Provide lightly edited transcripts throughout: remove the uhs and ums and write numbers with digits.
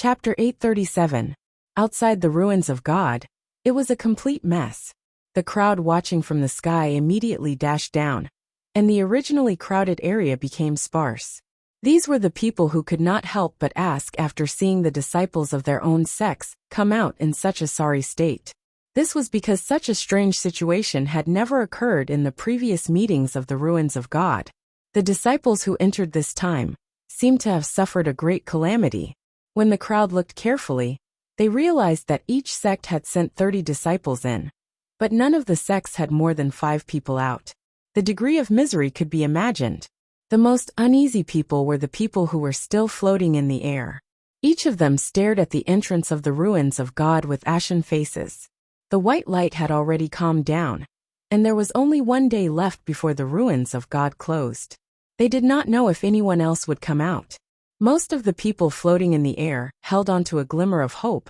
Chapter 837. Outside the ruins of God. It was a complete mess. The crowd watching from the sky immediately dashed down, and the originally crowded area became sparse. These were the people who could not help but ask after seeing the disciples of their own sects come out in such a sorry state. This was because such a strange situation had never occurred in the previous meetings of the ruins of God. The disciples who entered this time seemed to have suffered a great calamity. When the crowd looked carefully, they realized that each sect had sent 30 disciples in, but none of the sects had more than 5 people out. The degree of misery could be imagined. The most uneasy people were the people who were still floating in the air. Each of them stared at the entrance of the ruins of God with ashen faces. The white light had already calmed down, and there was only one day left before the ruins of God closed. They did not know if anyone else would come out. Most of the people floating in the air held on to a glimmer of hope,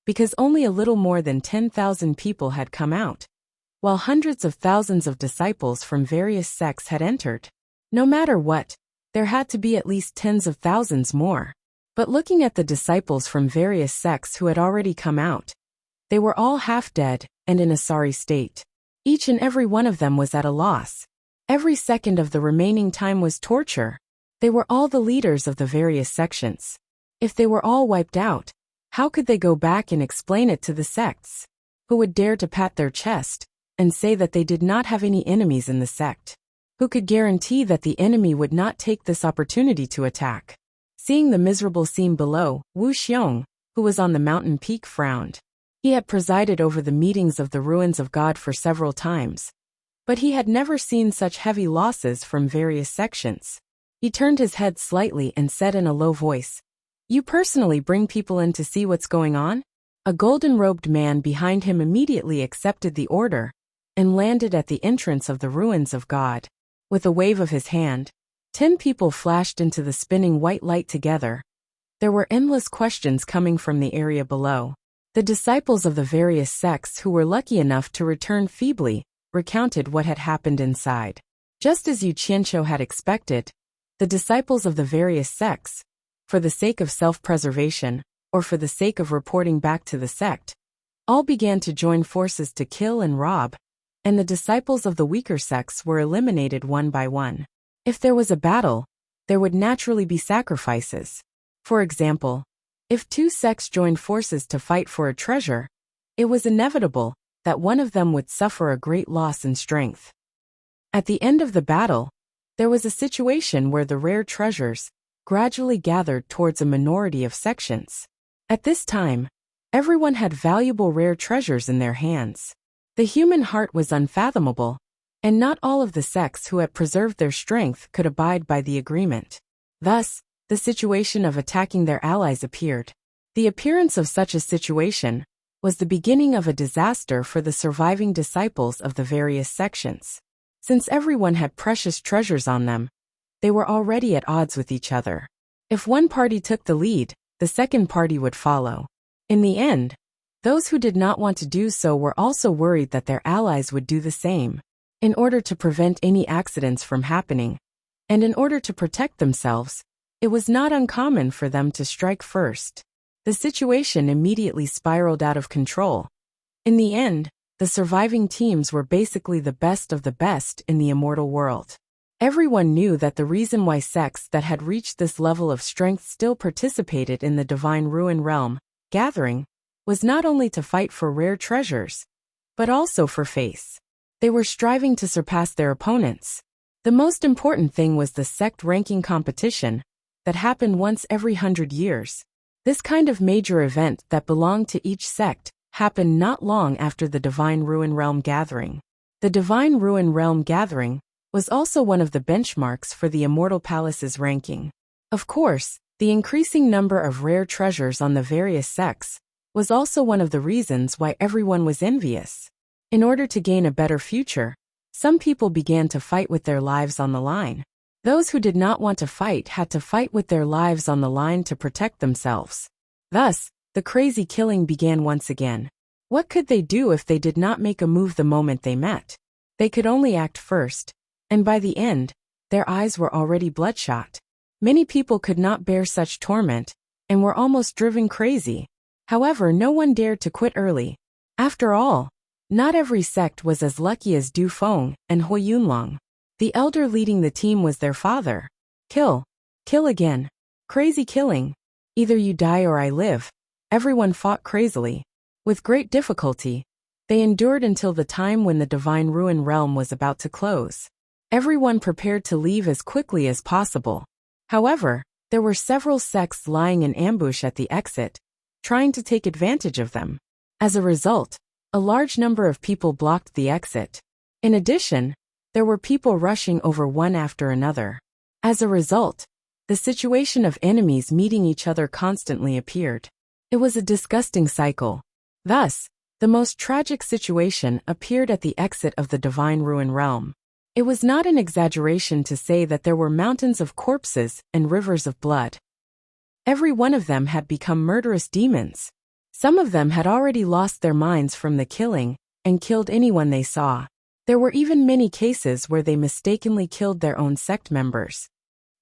because only a little more than 10,000 people had come out, while hundreds of thousands of disciples from various sects had entered. No matter what, there had to be at least tens of thousands more. But looking at the disciples from various sects who had already come out, they were all half dead and in a sorry state. Each and every one of them was at a loss. Every second of the remaining time was torture. They were all the leaders of the various sections. If they were all wiped out, how could they go back and explain it to the sects? Who would dare to pat their chest and say that they did not have any enemies in the sect? Who could guarantee that the enemy would not take this opportunity to attack? Seeing the miserable scene below, Wu Xiong, who was on the mountain peak, frowned. He had presided over the meetings of the ruins of God for several times, but he had never seen such heavy losses from various sections. He turned his head slightly and said in a low voice, "You personally bring people in to see what's going on?" A golden-robed man behind him immediately accepted the order and landed at the entrance of the ruins of God. With a wave of his hand, 10 people flashed into the spinning white light together. There were endless questions coming from the area below. The disciples of the various sects who were lucky enough to return feebly recounted what had happened inside. Just as Yu Qianqiu had expected, the disciples of the various sects, for the sake of self-preservation, or for the sake of reporting back to the sect, all began to join forces to kill and rob, and the disciples of the weaker sects were eliminated one by one. If there was a battle, there would naturally be sacrifices. For example, if 2 sects joined forces to fight for a treasure, it was inevitable that one of them would suffer a great loss in strength. At the end of the battle, there was a situation where the rare treasures gradually gathered towards a minority of sections. At this time, everyone had valuable rare treasures in their hands. The human heart was unfathomable, and not all of the sects who had preserved their strength could abide by the agreement. Thus, the situation of attacking their allies appeared. The appearance of such a situation was the beginning of a disaster for the surviving disciples of the various sections. Since everyone had precious treasures on them, they were already at odds with each other. If one party took the lead, the second party would follow. In the end, those who did not want to do so were also worried that their allies would do the same. In order to prevent any accidents from happening, and in order to protect themselves, it was not uncommon for them to strike first. The situation immediately spiraled out of control. In the end, the surviving teams were basically the best of the best in the immortal world. Everyone knew that the reason why sects that had reached this level of strength still participated in the Divine Ruin Realm gathering was not only to fight for rare treasures, but also for face. They were striving to surpass their opponents. The most important thing was the sect ranking competition that happened once every 100 years. This kind of major event that belonged to each sect happened not long after the Divine Ruin Realm gathering. The Divine Ruin Realm gathering was also one of the benchmarks for the Immortal Palace's ranking. Of course, the increasing number of rare treasures on the various sects was also one of the reasons why everyone was envious. In order to gain a better future, some people began to fight with their lives on the line. Those who did not want to fight had to fight with their lives on the line to protect themselves. Thus, the crazy killing began once again. What could they do if they did not make a move the moment they met? They could only act first, and by the end, their eyes were already bloodshot. Many people could not bear such torment, and were almost driven crazy. However, no one dared to quit early. After all, not every sect was as lucky as Du Feng and Hui Yunlong. The elder leading the team was their father. Kill. Kill again. Crazy killing. Either you die or I live. Everyone fought crazily. With great difficulty, they endured until the time when the Divine Ruin Realm was about to close. Everyone prepared to leave as quickly as possible. However, there were several sects lying in ambush at the exit, trying to take advantage of them. As a result, a large number of people blocked the exit. In addition, there were people rushing over one after another. As a result, the situation of enemies meeting each other constantly appeared. It was a disgusting cycle. Thus, the most tragic situation appeared at the exit of the Divine Ruin Realm. It was not an exaggeration to say that there were mountains of corpses and rivers of blood. Every one of them had become murderous demons. Some of them had already lost their minds from the killing and killed anyone they saw. There were even many cases where they mistakenly killed their own sect members.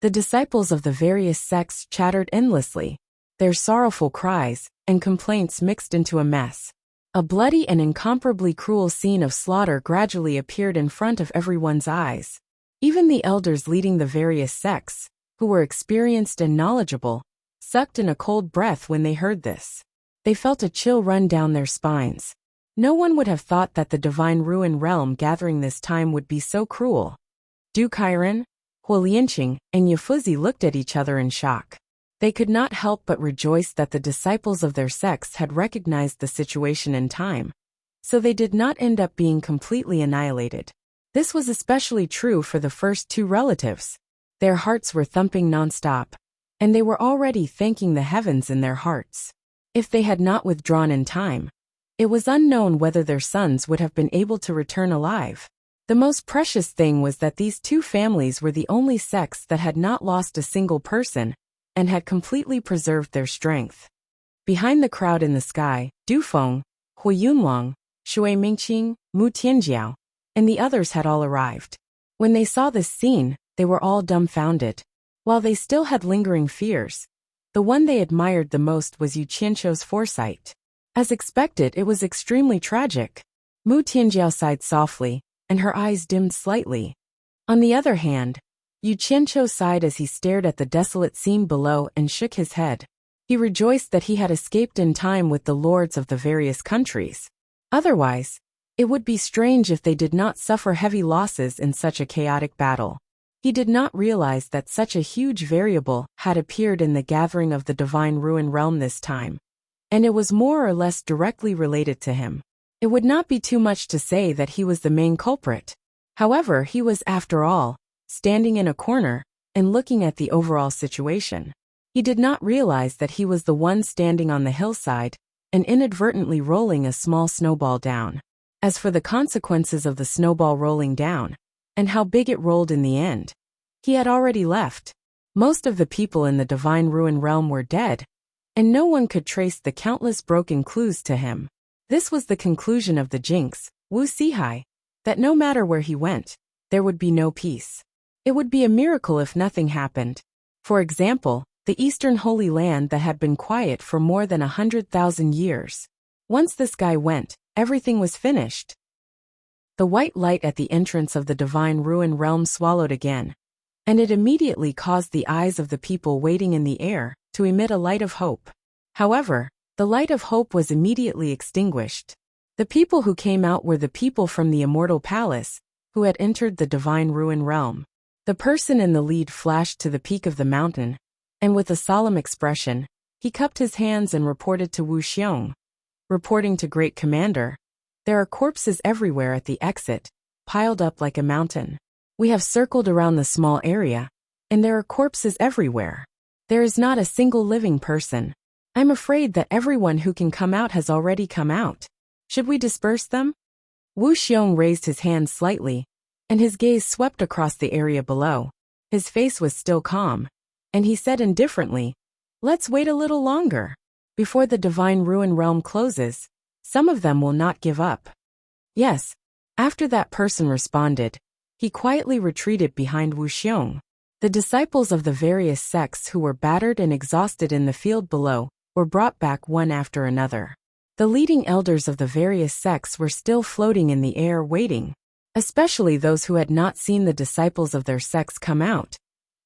The disciples of the various sects chattered endlessly, their sorrowful cries and complaints mixed into a mess. A bloody and incomparably cruel scene of slaughter gradually appeared in front of everyone's eyes. Even the elders leading the various sects, who were experienced and knowledgeable, sucked in a cold breath when they heard this. They felt a chill run down their spines. No one would have thought that the Divine Ruin Realm gathering this time would be so cruel. Du Kairan, Huo Lianqing, and Yafuzi looked at each other in shock. They could not help but rejoice that the disciples of their sects had recognized the situation in time, so they did not end up being completely annihilated. This was especially true for the first two relatives. Their hearts were thumping nonstop, and they were already thanking the heavens in their hearts. If they had not withdrawn in time, it was unknown whether their sons would have been able to return alive. The most precious thing was that these two families were the only sects that had not lost a single person and had completely preserved their strength. Behind the crowd in the sky, Du Feng, Hui Yunlong, Shui Mingqing, Mu Tianjiao, and the others had all arrived. When they saw this scene, they were all dumbfounded. While they still had lingering fears, the one they admired the most was Yu Qianqiu's foresight. As expected, it was extremely tragic. Mu Tianjiao sighed softly, and her eyes dimmed slightly. On the other hand, Yu Qianqiu sighed as he stared at the desolate scene below and shook his head. He rejoiced that he had escaped in time with the lords of the various countries. Otherwise, it would be strange if they did not suffer heavy losses in such a chaotic battle. He did not realize that such a huge variable had appeared in the gathering of the Divine Ruin Realm this time, and it was more or less directly related to him. It would not be too much to say that he was the main culprit. However, he was, after all, standing in a corner and looking at the overall situation. He did not realize that he was the one standing on the hillside and inadvertently rolling a small snowball down. As for the consequences of the snowball rolling down, and how big it rolled in the end, he had already left. Most of the people in the Divine Ruin Realm were dead, and no one could trace the countless broken clues to him. This was the conclusion of the jinx, Wu Sihai, that no matter where he went, there would be no peace. It would be a miracle if nothing happened. For example, the Eastern Holy Land that had been quiet for more than 100,000 years. Once this guy went, everything was finished. The white light at the entrance of the Divine Ruin Realm swallowed again, and it immediately caused the eyes of the people waiting in the air to emit a light of hope. However, the light of hope was immediately extinguished. The people who came out were the people from the Immortal Palace, who had entered the Divine Ruin Realm. The person in the lead flashed to the peak of the mountain, and with a solemn expression, he cupped his hands and reported to Wu Xiong. Reporting to Great Commander, there are corpses everywhere at the exit, piled up like a mountain. We have circled around the small area, and there are corpses everywhere. There is not a single living person. I'm afraid that everyone who can come out has already come out. Should we disperse them? Wu Xiong raised his hand slightly, and his gaze swept across the area below. His face was still calm, and he said indifferently, "Let's wait a little longer. Before the Divine Ruin Realm closes, some of them will not give up." Yes. After that person responded, he quietly retreated behind Wu Xiong. The disciples of the various sects who were battered and exhausted in the field below were brought back one after another. The leading elders of the various sects were still floating in the air waiting, especially those who had not seen the disciples of their sects come out.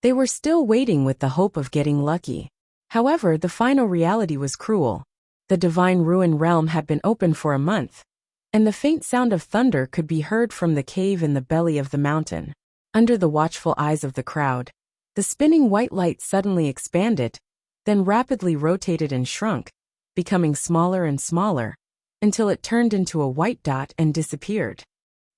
They were still waiting with the hope of getting lucky. However, the final reality was cruel. The divine ruin realm had been open for a month, and the faint sound of thunder could be heard from the cave in the belly of the mountain. Under the watchful eyes of the crowd, the spinning white light suddenly expanded, then rapidly rotated and shrunk, becoming smaller and smaller, until it turned into a white dot and disappeared.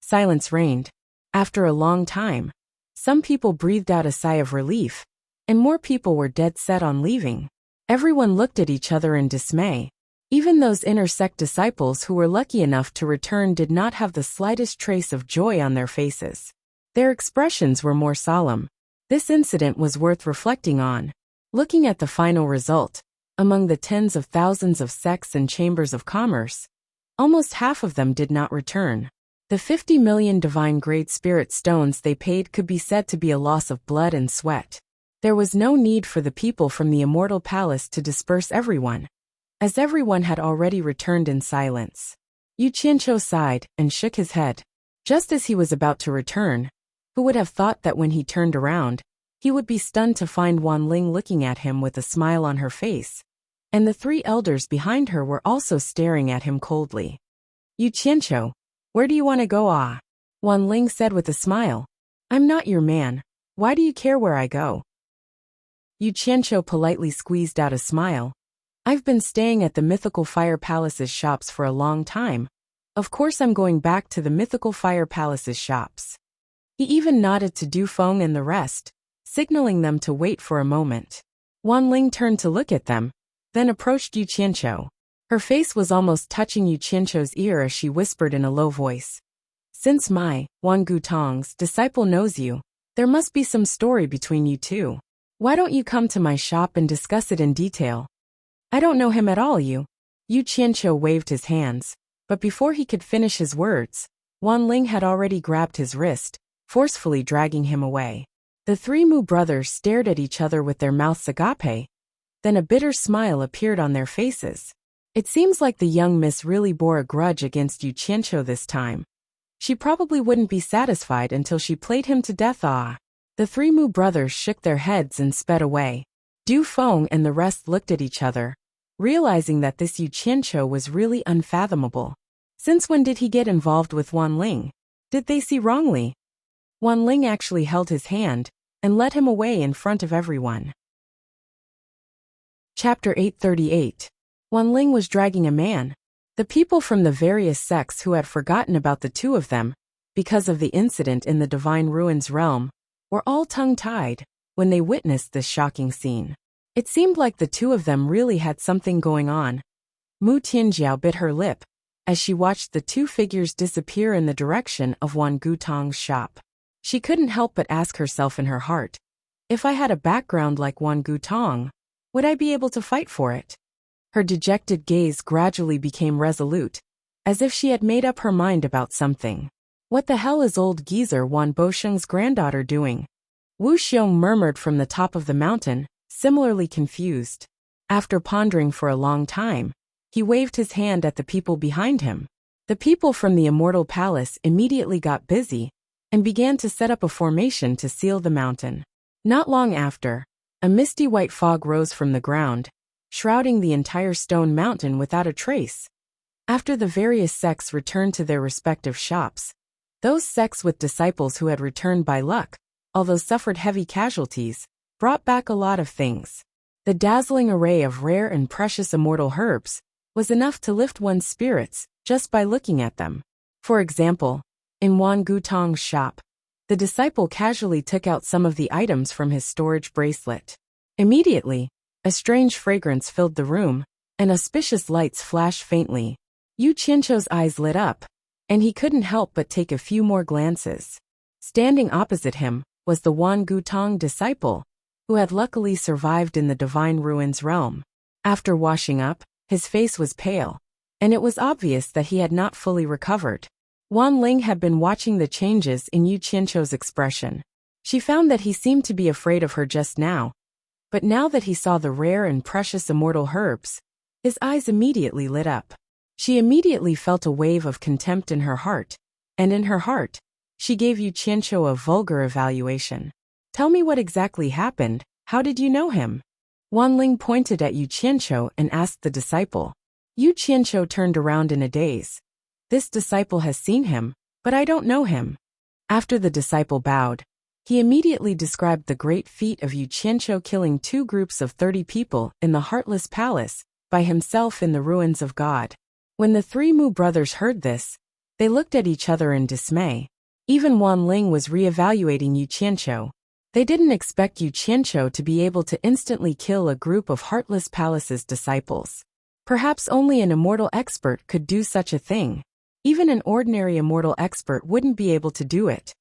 Silence reigned. After a long time, some people breathed out a sigh of relief, and more people were dead set on leaving. Everyone looked at each other in dismay. Even those inner sect disciples who were lucky enough to return did not have the slightest trace of joy on their faces. Their expressions were more solemn. This incident was worth reflecting on. Looking at the final result, among the tens of thousands of sects and chambers of commerce, almost half of them did not return. The 50 million divine grade spirit stones they paid could be said to be a loss of blood and sweat. There was no need for the people from the immortal palace to disperse everyone, as everyone had already returned in silence. Yu Qianqiu sighed and shook his head. Just as he was about to return, who would have thought that when he turned around, he would be stunned to find Wan Ling looking at him with a smile on her face, and the three elders behind her were also staring at him coldly. Yu Qianqiu, where do you want to go? Wan Ling said with a smile. I'm not your man. Why do you care where I go? Yu Qianqiu politely squeezed out a smile. I've been staying at the Mythical Fire Palace's shops for a long time. Of course I'm going back to the Mythical Fire Palace's shops. He even nodded to Du Feng and the rest, signaling them to wait for a moment. Wan Ling turned to look at them, then approached Yu Qianqiu. Her face was almost touching Yu Qianqiu's ear as she whispered in a low voice. Since my, Wan Gutong's, disciple knows you, there must be some story between you two. Why don't you come to my shop and discuss it in detail? I don't know him at all, Yu Qianqiu waved his hands, but before he could finish his words, Wan Ling had already grabbed his wrist, forcefully dragging him away. The three Mu brothers stared at each other with their mouths agape. Then a bitter smile appeared on their faces. It seems like the young miss really bore a grudge against Yu Qianqiu this time. She probably wouldn't be satisfied until she played him to death. The three Mu brothers shook their heads and sped away. Du Feng and the rest looked at each other, realizing that this Yu Qianqiu was really unfathomable. Since when did he get involved with Wan Ling? Did they see wrongly? Wan Ling actually held his hand and led him away in front of everyone. Chapter 838. Wan Ling was dragging a man. The people from the various sects who had forgotten about the two of them, because of the incident in the Divine Ruins realm, were all tongue-tied when they witnessed this shocking scene. It seemed like the two of them really had something going on. Mu Tianjiao bit her lip as she watched the two figures disappear in the direction of Wan Gutong's shop. She couldn't help but ask herself in her heart, if I had a background like Wan Gutong, would I be able to fight for it? Her dejected gaze gradually became resolute, as if she had made up her mind about something. What the hell is old geezer Wan Bosheng's granddaughter doing? Wu Xiong murmured from the top of the mountain, similarly confused. After pondering for a long time, he waved his hand at the people behind him. The people from the Immortal Palace immediately got busy and began to set up a formation to seal the mountain. Not long after, a misty white fog rose from the ground, shrouding the entire stone mountain without a trace. After the various sects returned to their respective shops, those sects with disciples who had returned by luck, although suffered heavy casualties, brought back a lot of things. The dazzling array of rare and precious immortal herbs was enough to lift one's spirits just by looking at them. For example, in Wan Gutong's shop, the disciple casually took out some of the items from his storage bracelet. Immediately, a strange fragrance filled the room, and auspicious lights flashed faintly. Yu Qianqiu's eyes lit up, and he couldn't help but take a few more glances. Standing opposite him was the Wan Gutong disciple, who had luckily survived in the Divine Ruins realm. After washing up, his face was pale, and it was obvious that he had not fully recovered. Wan Ling had been watching the changes in Yu Qianqiu's expression. She found that he seemed to be afraid of her just now, but now that he saw the rare and precious immortal herbs, his eyes immediately lit up. She immediately felt a wave of contempt in her heart, and in her heart, she gave Yu Qianqiu a vulgar evaluation. Tell me what exactly happened, how did you know him? Wanling pointed at Yu Qianqiu and asked the disciple. Yu Qianqiu turned around in a daze. This disciple has seen him, but I don't know him. After the disciple bowed, he immediately described the great feat of Yu Qianqiu killing 2 groups of 30 people in the Heartless Palace, by himself in the ruins of God. When the 3 Mu brothers heard this, they looked at each other in dismay. Even Wanling was re-evaluating Yu Qianqiu. They didn't expect Yu Qianqiu to be able to instantly kill a group of Heartless Palace's disciples. Perhaps only an immortal expert could do such a thing. Even an ordinary immortal expert wouldn't be able to do it.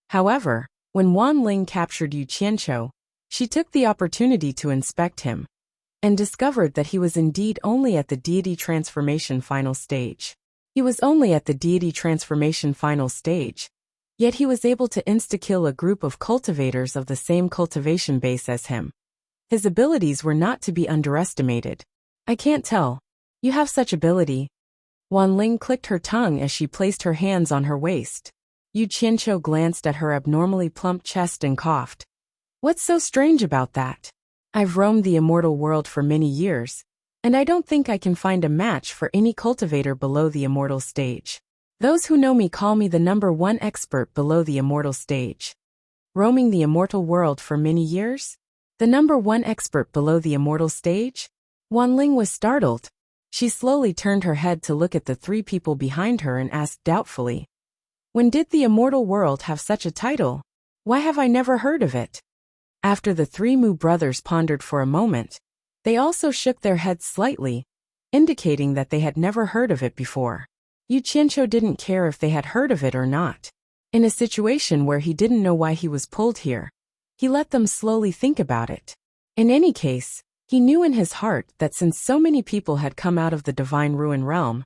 However, when Wanling captured Yu Qianqiu, she took the opportunity to inspect him, and discovered that he was indeed only at the deity transformation final stage. He was only at the deity transformation final stage, yet he was able to insta-kill a group of cultivators of the same cultivation base as him. His abilities were not to be underestimated. I can't tell. You have such ability. Wanling clicked her tongue as she placed her hands on her waist. Yu Qianqiu glanced at her abnormally plump chest and coughed. What's so strange about that? I've roamed the immortal world for many years, and I don't think I can find a match for any cultivator below the immortal stage. Those who know me call me the #1 expert below the immortal stage. Roaming the immortal world for many years? The #1 expert below the immortal stage? Wanling was startled. She slowly turned her head to look at the 3 people behind her and asked doubtfully, when did the immortal world have such a title? Why have I never heard of it? After the 3 Mu brothers pondered for a moment, they also shook their heads slightly, indicating that they had never heard of it before. Yu Qianqiu didn't care if they had heard of it or not. In a situation where he didn't know why he was pulled here, he let them slowly think about it. In any case, he knew in his heart that since so many people had come out of the Divine Ruin realm,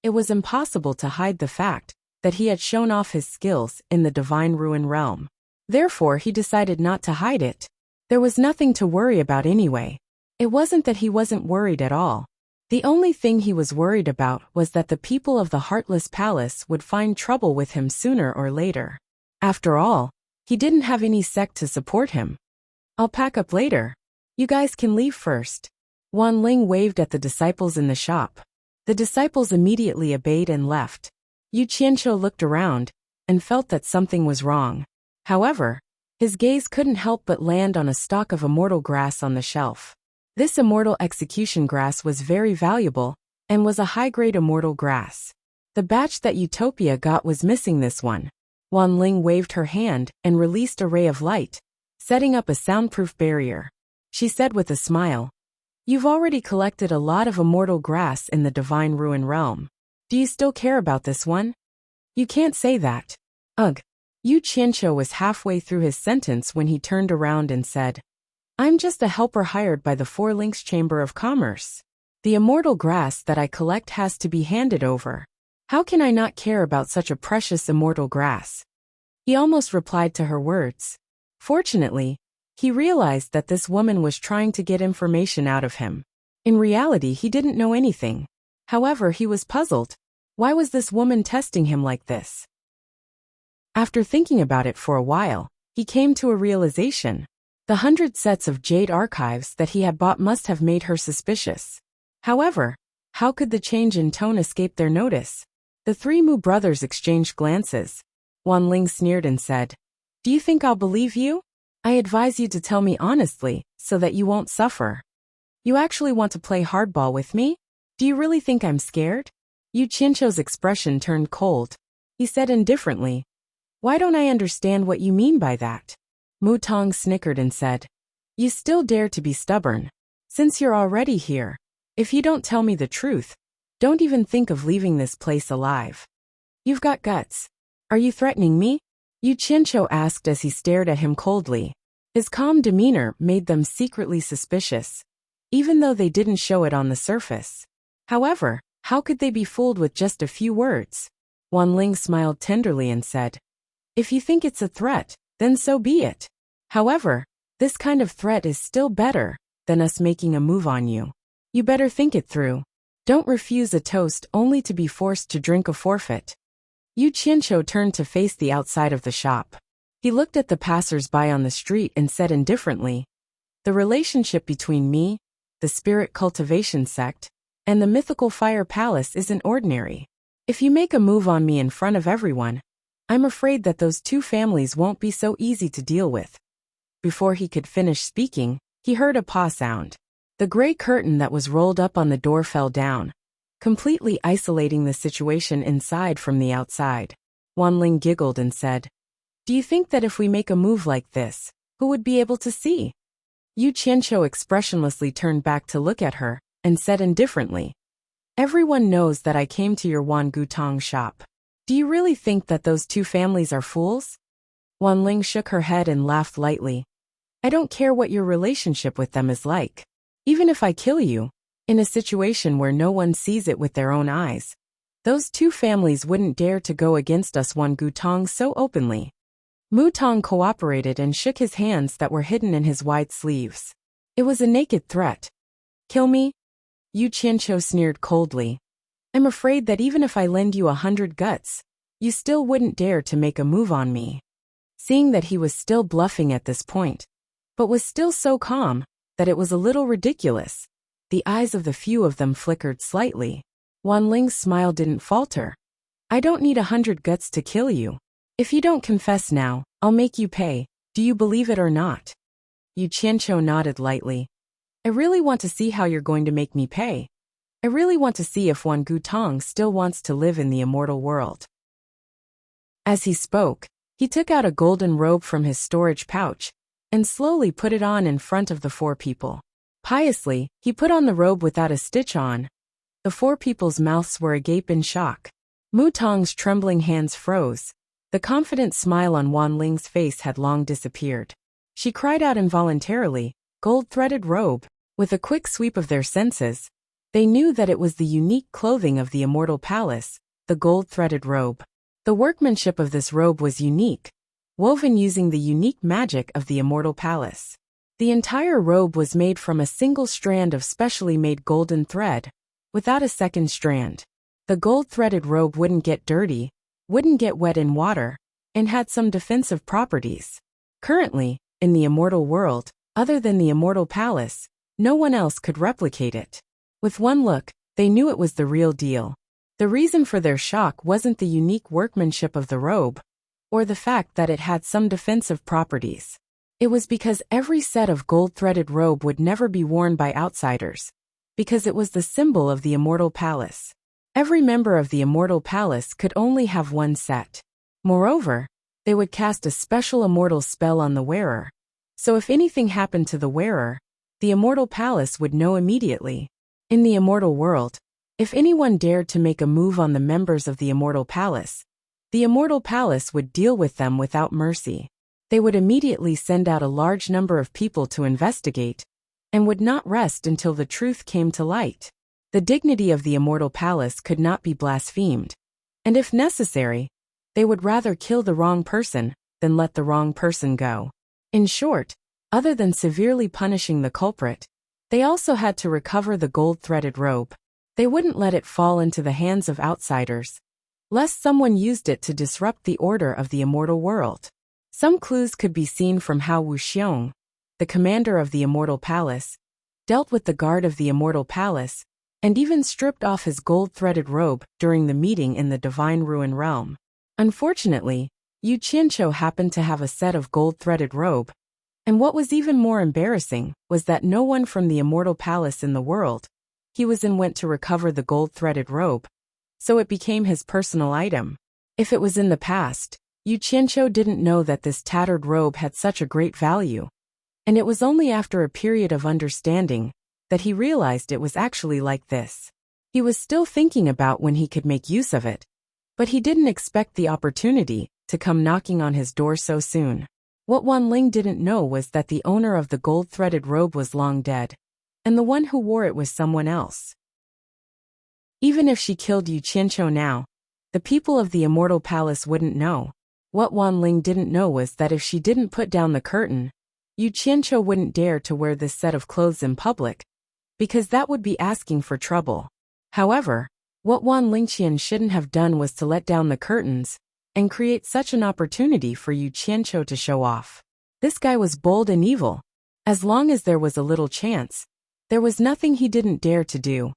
it was impossible to hide the fact that he had shown off his skills in the Divine Ruin realm. Therefore, he decided not to hide it. There was nothing to worry about anyway. It wasn't that he wasn't worried at all. The only thing he was worried about was that the people of the Heartless Palace would find trouble with him sooner or later. After all, he didn't have any sect to support him. I'll pack up later. You guys can leave first. Wanling waved at the disciples in the shop. The disciples immediately obeyed and left. Yu Qianqiu looked around and felt that something was wrong. However, his gaze couldn't help but land on a stalk of immortal grass on the shelf. This immortal execution grass was very valuable and was a high-grade immortal grass. The batch that Utopia got was missing this one. Wanling waved her hand and released a ray of light, setting up a soundproof barrier. She said with a smile, "You've already collected a lot of immortal grass in the Divine Ruin realm. Do you still care about this one?" "You can't say that." Ugh. Yu Qianqiu was halfway through his sentence when he turned around and said, "I'm just a helper hired by the 4 Links Chamber of Commerce. The immortal grass that I collect has to be handed over. How can I not care about such a precious immortal grass?" He almost replied to her words. Fortunately, he realized that this woman was trying to get information out of him. In reality, he didn't know anything. However, he was puzzled. Why was this woman testing him like this? After thinking about it for a while, he came to a realization. The 100 sets of jade archives that he had bought must have made her suspicious. However, how could the change in tone escape their notice? The 3 Mu brothers exchanged glances. Wanling sneered and said, "Do you think I'll believe you? I advise you to tell me honestly, so that you won't suffer. You actually want to play hardball with me? Do you really think I'm scared?" Yu Qianqiu's expression turned cold. He said indifferently, "Why don't I understand what you mean by that?" Mu Tong snickered and said, "You still dare to be stubborn. Since you're already here, if you don't tell me the truth, don't even think of leaving this place alive. You've got guts. Are you threatening me?" Yu Qianqiu asked as he stared at him coldly. His calm demeanor made them secretly suspicious, even though they didn't show it on the surface. However, how could they be fooled with just a few words? Wanling smiled tenderly and said, "If you think it's a threat, then so be it. However, this kind of threat is still better than us making a move on you. You better think it through. Don't refuse a toast only to be forced to drink a forfeit. Yu Qianqiu turned to face the outside of the shop. He looked at the passers-by on the street and said indifferently, "The relationship between me, the spirit cultivation sect, and the mythical fire palace isn't ordinary. If you make a move on me in front of everyone, I'm afraid that those two families won't be so easy to deal with." Before he could finish speaking, he heard a paw sound. The gray curtain that was rolled up on the door fell down, completely isolating the situation inside from the outside. Wanling giggled and said, "Do you think that if we make a move like this, who would be able to see?" Yu Qianqiu expressionlessly turned back to look at her, and said indifferently, "Everyone knows that I came to your Wan Gutong shop. Do you really think that those two families are fools?" Wanling shook her head and laughed lightly. "I don't care what your relationship with them is like. Even if I kill you, in a situation where no one sees it with their own eyes, those two families wouldn't dare to go against us Wan Gutong so openly." Mu Tong cooperated and shook his hands that were hidden in his wide sleeves. It was a naked threat. "Kill me?" Yu Qianqiu sneered coldly. "I'm afraid that even if I lend you 100 guts, you still wouldn't dare to make a move on me." Seeing that he was still bluffing at this point, but was still so calm that it was a little ridiculous, the eyes of the few of them flickered slightly. Wanling's smile didn't falter. "I don't need 100 guts to kill you. If you don't confess now, I'll make you pay. Do you believe it or not?" Yu Qianqiu nodded lightly. "I really want to see how you're going to make me pay. I really want to see if Wan Gutong still wants to live in the immortal world." As he spoke, he took out a golden robe from his storage pouch and slowly put it on in front of the four people. Piously, he put on the robe without a stitch on. The four people's mouths were agape in shock. Mu Tong's trembling hands froze. The confident smile on Wanling's face had long disappeared. She cried out involuntarily, "Gold-threaded robe." With a quick sweep of their senses, they knew that it was the unique clothing of the immortal palace, the gold-threaded robe. The workmanship of this robe was unique, woven using the unique magic of the immortal palace. The entire robe was made from a single strand of specially made golden thread, without a second strand. The gold-threaded robe wouldn't get dirty, wouldn't get wet in water, and had some defensive properties. Currently, in the immortal world, other than the immortal palace, no one else could replicate it. With one look, they knew it was the real deal. The reason for their shock wasn't the unique workmanship of the robe, or the fact that it had some defensive properties. It was because every set of gold-threaded robe would never be worn by outsiders, because it was the symbol of the immortal palace. Every member of the immortal palace could only have one set. Moreover, they would cast a special immortal spell on the wearer. So if anything happened to the wearer, the immortal palace would know immediately. In the immortal world, if anyone dared to make a move on the members of the immortal palace would deal with them without mercy. They would immediately send out a large number of people to investigate, and would not rest until the truth came to light. The dignity of the immortal palace could not be blasphemed, and if necessary, they would rather kill the wrong person than let the wrong person go. In short, other than severely punishing the culprit, they also had to recover the gold-threaded robe. They wouldn't let it fall into the hands of outsiders, lest someone used it to disrupt the order of the immortal world. Some clues could be seen from how Wu Xiong, the commander of the immortal palace, dealt with the guard of the immortal palace, and even stripped off his gold-threaded robe during the meeting in the Divine Ruin Realm. Unfortunately, Yu Qianqiu happened to have a set of gold-threaded robe, and what was even more embarrassing was that no one from the immortal palace in the world he was in went to recover the gold-threaded robe, so it became his personal item. If it was in the past, Yu Qianqiu didn't know that this tattered robe had such a great value, and it was only after a period of understanding that he realized it was actually like this. He was still thinking about when he could make use of it, but he didn't expect the opportunity to come knocking on his door so soon. What Wanling didn't know was that the owner of the gold-threaded robe was long dead, and the one who wore it was someone else. Even if she killed Yu Qianqiu now, the people of the immortal palace wouldn't know. What Wanling didn't know was that if she didn't put down the curtain, Yu Qianqiu wouldn't dare to wear this set of clothes in public, because that would be asking for trouble. However, what Wan Lingqian shouldn't have done was to let down the curtains and create such an opportunity for Yu Qianqiu to show off. This guy was bold and evil. As long as there was a little chance, there was nothing he didn't dare to do.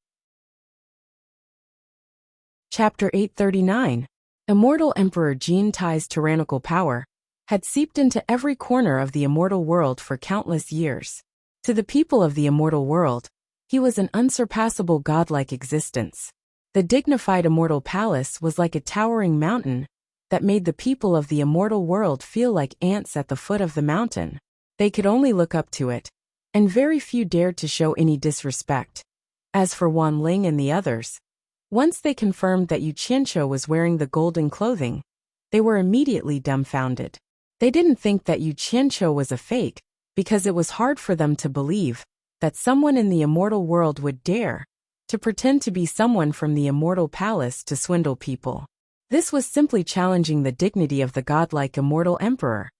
Chapter 839. Immortal Emperor Jin Tai's tyrannical power had seeped into every corner of the immortal world for countless years. To the people of the immortal world, he was an unsurpassable godlike existence. The dignified immortal palace was like a towering mountain that made the people of the immortal world feel like ants at the foot of the mountain. They could only look up to it, and very few dared to show any disrespect. As for Wan Ling and the others, once they confirmed that Yu Qianqiu was wearing the golden clothing, they were immediately dumbfounded. They didn't think that Yu Qianqiu was a fake, because it was hard for them to believe that someone in the immortal world would dare to pretend to be someone from the immortal palace to swindle people. This was simply challenging the dignity of the godlike immortal emperor.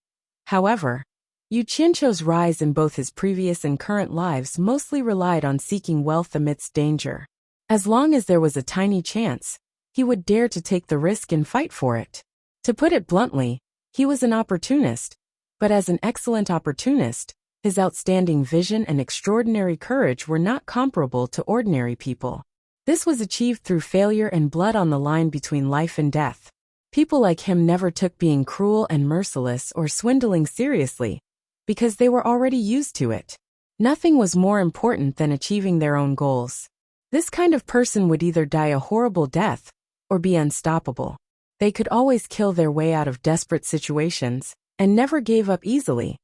However, Yu Qianqiu's rise in both his previous and current lives mostly relied on seeking wealth amidst danger. As long as there was a tiny chance, he would dare to take the risk and fight for it. To put it bluntly, he was an opportunist, but as an excellent opportunist, his outstanding vision and extraordinary courage were not comparable to ordinary people. This was achieved through failure and blood on the line between life and death. People like him never took being cruel and merciless or swindling seriously, because they were already used to it. Nothing was more important than achieving their own goals. This kind of person would either die a horrible death or be unstoppable. They could always kill their way out of desperate situations and never gave up easily.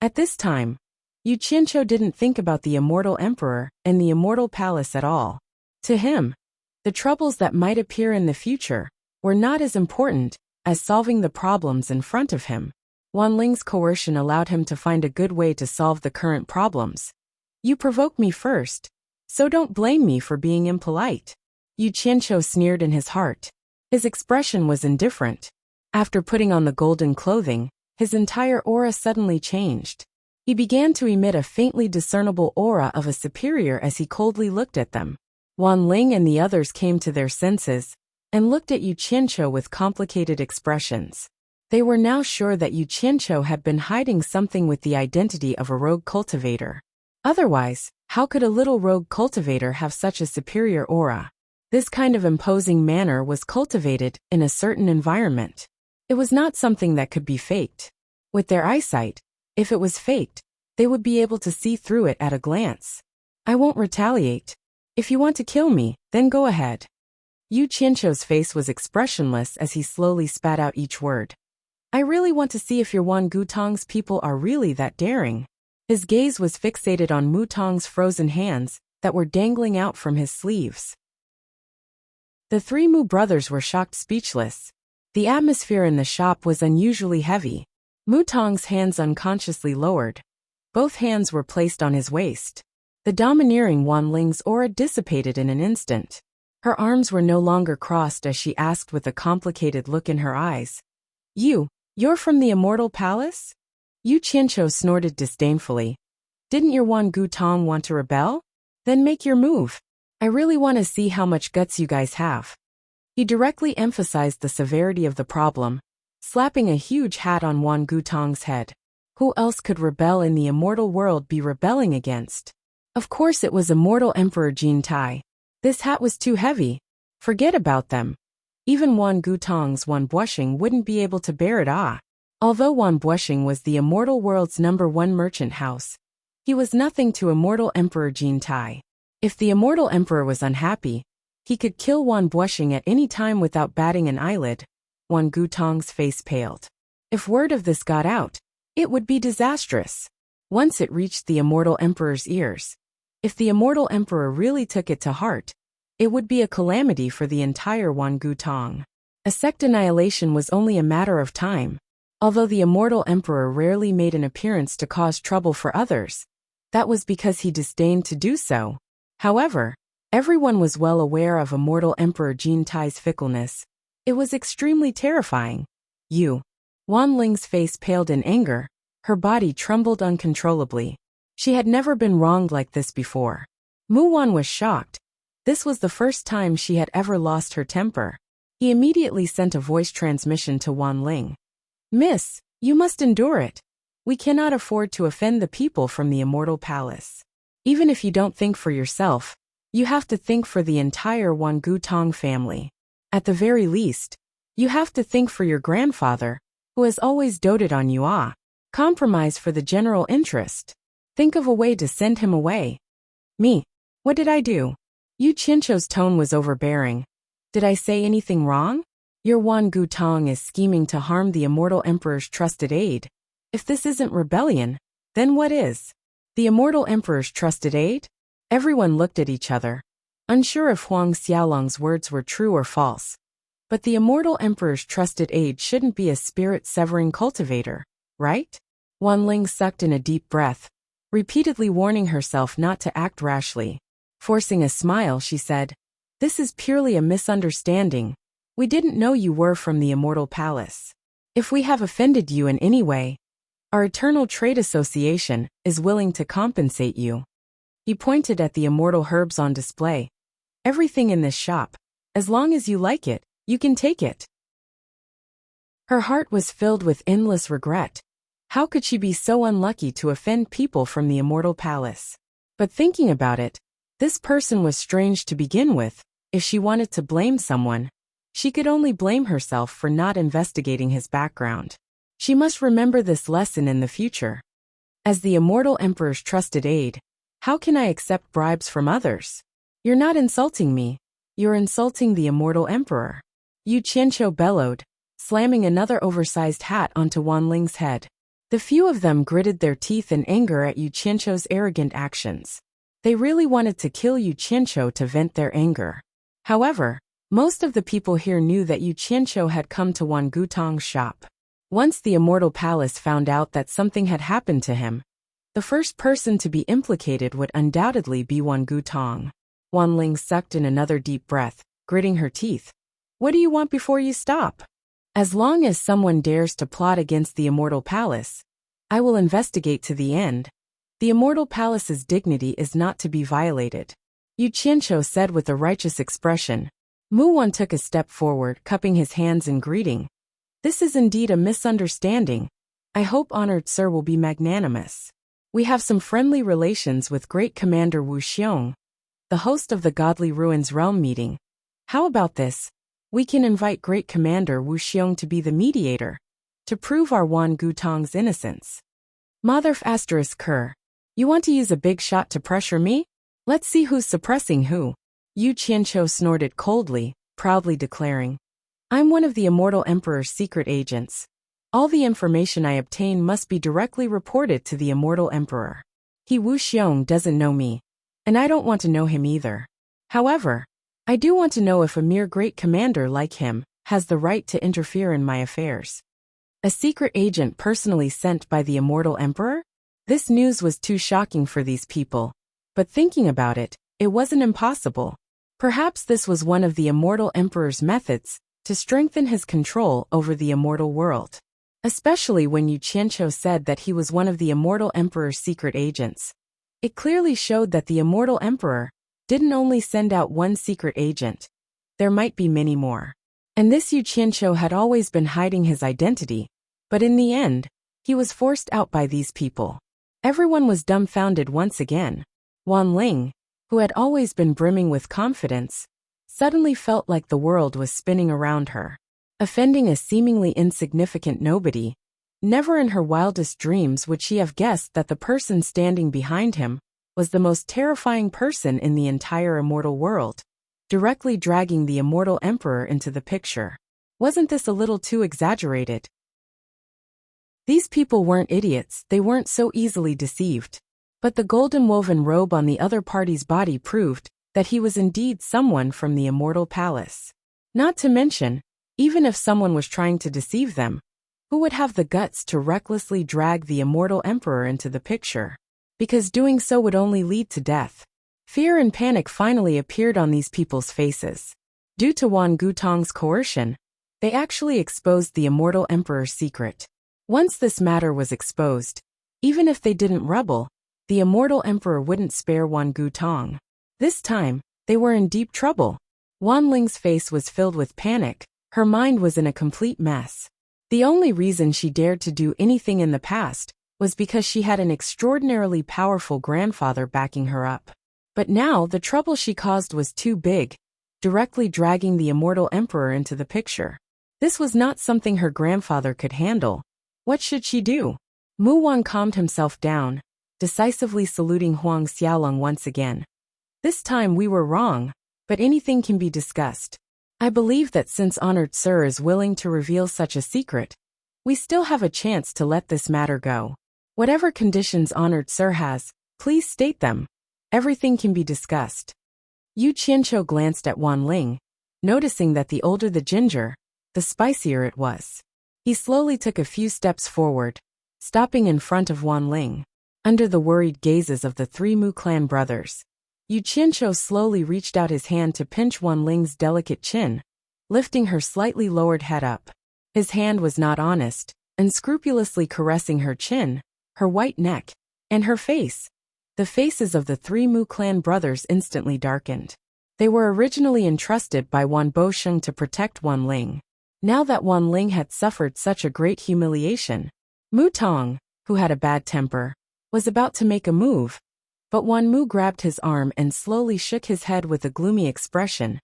At this time, Yu Qianqiu didn't think about the immortal emperor and the immortal palace at all. To him, the troubles that might appear in the future were not as important as solving the problems in front of him. Wan Ling's coercion allowed him to find a good way to solve the current problems. You provoked me first, so don't blame me for being impolite. Yu Qianqiu sneered in his heart. His expression was indifferent. After putting on the golden clothing, his entire aura suddenly changed. He began to emit a faintly discernible aura of a superior as he coldly looked at them. Wan Ling and the others came to their senses and looked at Yu Qianqiu with complicated expressions. They were now sure that Yu Qianqiu had been hiding something with the identity of a rogue cultivator. Otherwise, how could a little rogue cultivator have such a superior aura? This kind of imposing manner was cultivated in a certain environment. It was not something that could be faked. With their eyesight, if it was faked, they would be able to see through it at a glance. I won't retaliate. If you want to kill me, then go ahead. Yu Qianqiu's face was expressionless as he slowly spat out each word. I really want to see if your Wan Gutong's people are really that daring. His gaze was fixated on Mu Tong's frozen hands that were dangling out from his sleeves. The three Mu brothers were shocked speechless. The atmosphere in the shop was unusually heavy. Mu Tong's hands unconsciously lowered. Both hands were placed on his waist. The domineering Wan Ling's aura dissipated in an instant. Her arms were no longer crossed as she asked with a complicated look in her eyes. You're from the Immortal Palace? Yu Qianqiu snorted disdainfully. Didn't your Wan Gutong want to rebel? Then make your move. I really want to see how much guts you guys have. He directly emphasized the severity of the problem, slapping a huge hat on Wan Gutong's head. Who else could rebel in the immortal world be rebelling against? Of course it was Immortal Emperor Jin Tai. This hat was too heavy. Forget about them. Even Wan Gutong's Wan Buosheng wouldn't be able to bear it. Although Wan Buosheng was the immortal world's #1 merchant house, he was nothing to Immortal Emperor Jin Tai. If the immortal emperor was unhappy, he could kill Wan Buosheng at any time without batting an eyelid. Wan Gutong's face paled. If word of this got out, it would be disastrous. Once it reached the immortal emperor's ears, if the immortal emperor really took it to heart, it would be a calamity for the entire Wan Gutong. A sect annihilation was only a matter of time. Although the immortal emperor rarely made an appearance to cause trouble for others, that was because he disdained to do so. However, everyone was well aware of Immortal Emperor Jin Tai's fickleness. It was extremely terrifying. Wan Ling's face paled in anger, her body trembled uncontrollably. She had never been wronged like this before. Mu Wan was shocked. This was the first time she had ever lost her temper. He immediately sent a voice transmission to Wan Ling. "Miss, you must endure it. We cannot afford to offend the people from the Immortal Palace. Even if you don't think for yourself, you have to think for the entire Wangu Tong family. At the very least, you have to think for your grandfather, who has always doted on you. Compromise for the general interest. Think of a way to send him away." "Me? What did I do?" Yu Qianqiu's tone was overbearing. "Did I say anything wrong? Your Wangu Tong is scheming to harm the Immortal Emperor's trusted aide. If this isn't rebellion, then what is? The Immortal Emperor's trusted aide?" Everyone looked at each other, unsure if Huang Xiaolong's words were true or false. But the Immortal Emperor's trusted aide shouldn't be a spirit-severing cultivator, right? Wan Ling sucked in a deep breath, repeatedly warning herself not to act rashly. Forcing a smile, she said, "This is purely a misunderstanding. We didn't know you were from the Immortal Palace. If we have offended you in any way, our Eternal Trade Association is willing to compensate you." He pointed at the immortal herbs on display. "Everything in this shop. As long as you like it, you can take it." Her heart was filled with endless regret. How could she be so unlucky to offend people from the Immortal Palace? But thinking about it, this person was strange to begin with. If she wanted to blame someone, she could only blame herself for not investigating his background. She must remember this lesson in the future. As the Immortal Emperor's trusted aide, how can I accept bribes from others? You're not insulting me. You're insulting the Immortal Emperor. Yu Qianqiu bellowed, slamming another oversized hat onto Wan Ling's head. The few of them gritted their teeth in anger at Yu Qianqiu's arrogant actions. They really wanted to kill Yu Qianqiu to vent their anger. However, most of the people here knew that Yu Qianqiu had come to Wan Gutong's shop. Once the Immortal Palace found out that something had happened to him, the first person to be implicated would undoubtedly be Wan Gutong. Wan Ling sucked in another deep breath, gritting her teeth. "What do you want before you stop? As long as someone dares to plot against the Immortal Palace, I will investigate to the end. The Immortal Palace's dignity is not to be violated," Yu Qianqiu said with a righteous expression. Mu Wan took a step forward, cupping his hands in greeting. "This is indeed a misunderstanding. I hope honored sir will be magnanimous. We have some friendly relations with Great Commander Wu Xiong, the host of the Godly Ruins Realm meeting. How about this? We can invite Great Commander Wu Xiong to be the mediator, to prove our Wan Gutong's innocence." Motherf ****. You want to use a big shot to pressure me? Let's see who's suppressing who. Yu Qianqiu snorted coldly, proudly declaring, "I'm one of the Immortal Emperor's secret agents. All the information I obtain must be directly reported to the Immortal Emperor. He Wu Xiong doesn't know me, and I don't want to know him either. However, I do want to know if a mere great commander like him has the right to interfere in my affairs." A secret agent personally sent by the Immortal Emperor? This news was too shocking for these people. But thinking about it, it wasn't impossible. Perhaps this was one of the Immortal Emperor's methods to strengthen his control over the immortal world. Especially when Yu Qianqiu said that he was one of the Immortal Emperor's secret agents. It clearly showed that the Immortal Emperor didn't only send out one secret agent. There might be many more. And this Yu Qianqiu had always been hiding his identity, but in the end, he was forced out by these people. Everyone was dumbfounded once again. Wan Ling, who had always been brimming with confidence, suddenly felt like the world was spinning around her. Offending a seemingly insignificant nobody, never in her wildest dreams would she have guessed that the person standing behind him was the most terrifying person in the entire immortal world, directly dragging the Immortal Emperor into the picture. Wasn't this a little too exaggerated? These people weren't idiots, they weren't so easily deceived. But the golden woven robe on the other party's body proved that he was indeed someone from the Immortal Palace. Not to mention, even if someone was trying to deceive them, who would have the guts to recklessly drag the Immortal Emperor into the picture? Because doing so would only lead to death. Fear and panic finally appeared on these people's faces. Due to Wan Gutong's coercion, They actually exposed the immortal emperor's secret. Once this matter was exposed, even if they didn't rebel, the immortal emperor wouldn't spare Wan Gutong. This time, they were in deep trouble. Wan Ling's face was filled with panic, her mind was in a complete mess. The only reason she dared to do anything in the past was because she had an extraordinarily powerful grandfather backing her up. But now the trouble she caused was too big, directly dragging the immortal emperor into the picture. This was not something her grandfather could handle. What should she do? Mu Wan calmed himself down, decisively saluting Huang Xiaolong once again. This time we were wrong, but anything can be discussed. I believe that since Honored Sir is willing to reveal such a secret, we still have a chance to let this matter go. Whatever conditions Honored Sir has, please state them. Everything can be discussed. Yu Qianqiu glanced at Wan Ling, noticing that the older the ginger, the spicier it was. He slowly took a few steps forward, stopping in front of Wan Ling. Under the worried gazes of the three Mu clan brothers, Yu Qianqiu slowly reached out his hand to pinch Wan Ling's delicate chin, lifting her slightly lowered head up. His hand was not honest, unscrupulously caressing her chin, her white neck, and her face. The faces of the three Mu clan brothers instantly darkened. They were originally entrusted by Wan Bosheng to protect Wan Ling. Now that Wan Ling had suffered such a great humiliation, Mu Tong, who had a bad temper, was about to make a move, but Wan Mu grabbed his arm and slowly shook his head with a gloomy expression,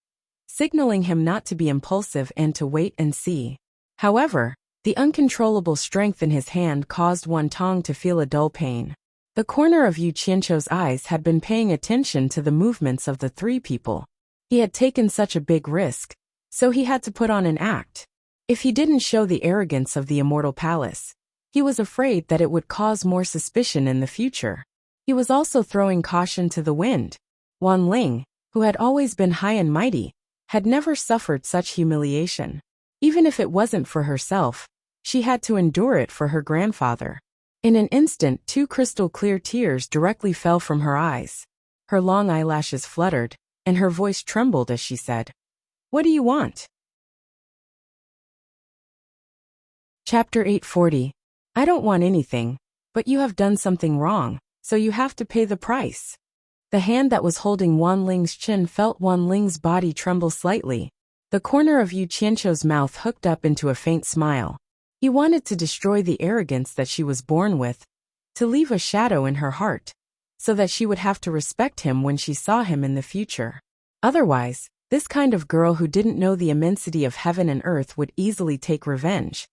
signaling him not to be impulsive and to wait and see. However, the uncontrollable strength in his hand caused Wan Tong to feel a dull pain. The corner of Yu Qianqiu's eyes had been paying attention to the movements of the three people. He had taken such a big risk, so he had to put on an act. If he didn't show the arrogance of the immortal palace, he was afraid that it would cause more suspicion in the future. He was also throwing caution to the wind. Wan Ling, who had always been high and mighty, had never suffered such humiliation. Even if it wasn't for herself, she had to endure it for her grandfather. In an instant, two crystal-clear tears directly fell from her eyes. Her long eyelashes fluttered, and her voice trembled as she said, "What do you want?" Chapter 840. I don't want anything, but you have done something wrong, so you have to pay the price. The hand that was holding Wan Ling's chin felt Wan Ling's body tremble slightly. The corner of Yu Qianqiu's mouth hooked up into a faint smile. He wanted to destroy the arrogance that she was born with, to leave a shadow in her heart, so that she would have to respect him when she saw him in the future. Otherwise, this kind of girl who didn't know the immensity of heaven and earth would easily take revenge,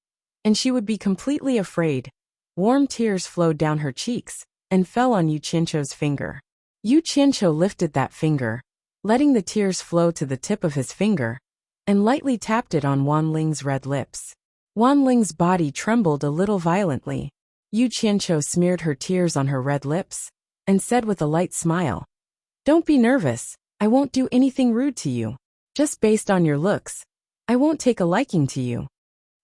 and she would be completely afraid. Warm tears flowed down her cheeks and fell on Yu Qianqiu's finger. Yu Qianqiu lifted that finger, letting the tears flow to the tip of his finger, and lightly tapped it on Wan Ling's red lips. Wan Ling's body trembled a little violently. Yu Qianqiu smeared her tears on her red lips, and said with a light smile, "Don't be nervous, I won't do anything rude to you. Just based on your looks, I won't take a liking to you."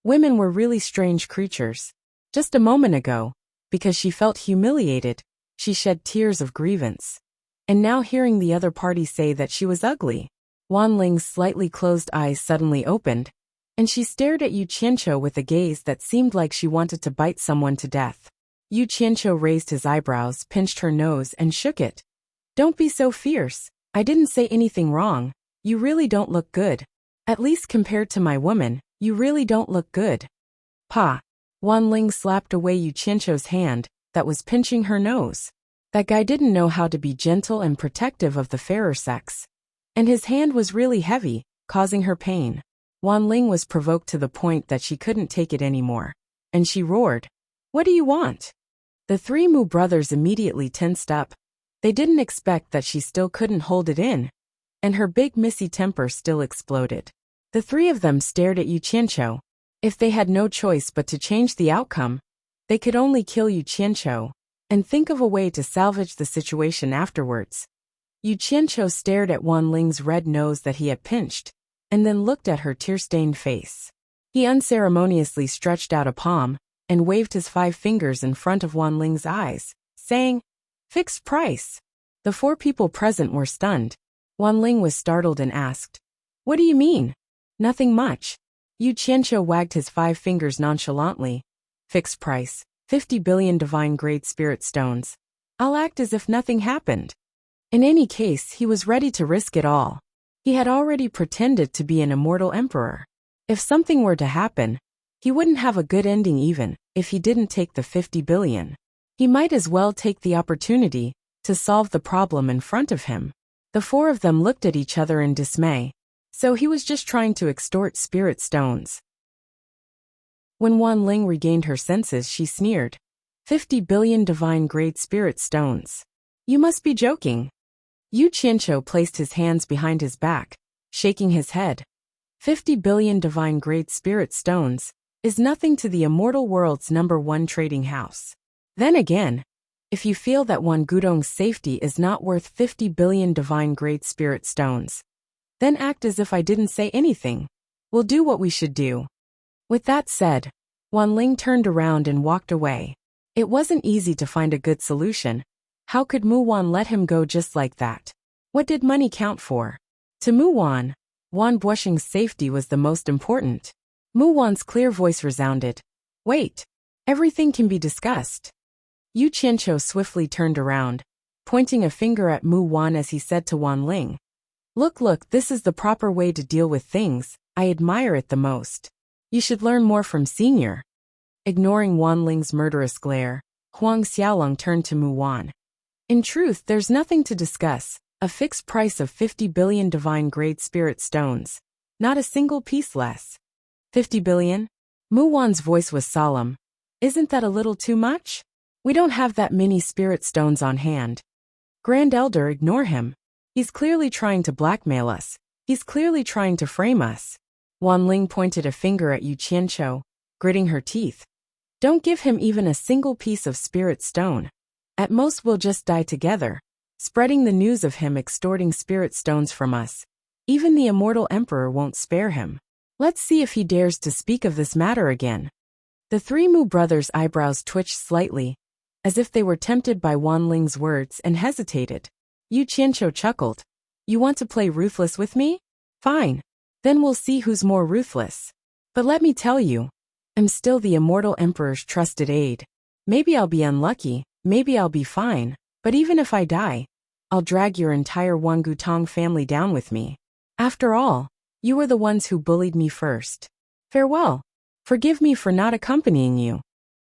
Women were really strange creatures. Just a moment ago, because she felt humiliated, she shed tears of grievance. And now hearing the other party say that she was ugly, Wan Ling's slightly closed eyes suddenly opened, and she stared at Yu Qianqiu with a gaze that seemed like she wanted to bite someone to death. Yu Qianqiu raised his eyebrows, pinched her nose, and shook it. "Don't be so fierce. I didn't say anything wrong. You really don't look good. At least compared to my woman, you really don't look good." Pa! Wan Ling slapped away Yu Qianqiu's hand that was pinching her nose. That guy didn't know how to be gentle and protective of the fairer sex. And his hand was really heavy, causing her pain. Wan Ling was provoked to the point that she couldn't take it anymore, and she roared, "What do you want?" The three Mu brothers immediately tensed up. They didn't expect that she still couldn't hold it in, and her big missy temper still exploded. The three of them stared at Yu Qianqiu. If they had no choice but to change the outcome, they could only kill Yu Qianqiu and think of a way to salvage the situation afterwards. Yu Qianqiu stared at Wan Ling's red nose that he had pinched, and then looked at her tear-stained face. He unceremoniously stretched out a palm and waved his 5 fingers in front of Wan Ling's eyes, saying, "Fixed price." The 4 people present were stunned. Wan Ling was startled and asked, "What do you mean?" "Nothing much. Yu Qianqiu wagged his 5 fingers nonchalantly. Fixed price, 50 billion divine-grade spirit stones. I'll act as if nothing happened. In any case, he was ready to risk it all. He had already pretended to be an immortal emperor. If something were to happen, he wouldn't have a good ending even if he didn't take the 50 billion. He might as well take the opportunity to solve the problem in front of him. The 4 of them looked at each other in dismay. So he was just trying to extort spirit stones. When Wan Ling regained her senses, she sneered. 50 billion divine-grade spirit stones. You must be joking. Yu Qianqiu placed his hands behind his back, shaking his head. 50 billion divine-grade spirit stones is nothing to the immortal world's #1 trading house. Then again, if you feel that Wan Gudong's safety is not worth 50 billion divine-grade spirit stones, then act as if I didn't say anything. We'll do what we should do. With that said, Wan Ling turned around and walked away. It wasn't easy to find a good solution. How could Mu Wan let him go just like that? What did money count for? To Mu Wan, Wan Bushing's safety was the most important. Mu Wan's clear voice resounded. Wait. Everything can be discussed. Yu Qianqiu swiftly turned around, pointing a finger at Mu Wan as he said to Wan Ling. Look, this is the proper way to deal with things. I admire it the most. You should learn more from Senior. Ignoring Wan Ling's murderous glare, Huang Xiaolong turned to Mu Wan. In truth, there's nothing to discuss. A fixed price of 50 billion divine-grade spirit stones. Not a single piece less. 50 billion? Mu Wan's voice was solemn. Isn't that a little too much? We don't have that many spirit stones on hand. Grand Elder, ignore him. He's clearly trying to blackmail us. He's clearly trying to frame us. Wan Ling pointed a finger at Yu Qianqiu, gritting her teeth. Don't give him even a single piece of spirit stone. At most we'll just die together, spreading the news of him extorting spirit stones from us. Even the immortal emperor won't spare him. Let's see if he dares to speak of this matter again. The 3 Mu brothers' eyebrows twitched slightly, as if they were tempted by Wan Ling's words and hesitated. Yu Qianqiu chuckled. You want to play ruthless with me? Fine. Then we'll see who's more ruthless. But let me tell you, I'm still the immortal emperor's trusted aide. Maybe I'll be unlucky, maybe I'll be fine, but even if I die, I'll drag your entire Wangutong family down with me. After all, you were the ones who bullied me first. Farewell. Forgive me for not accompanying you.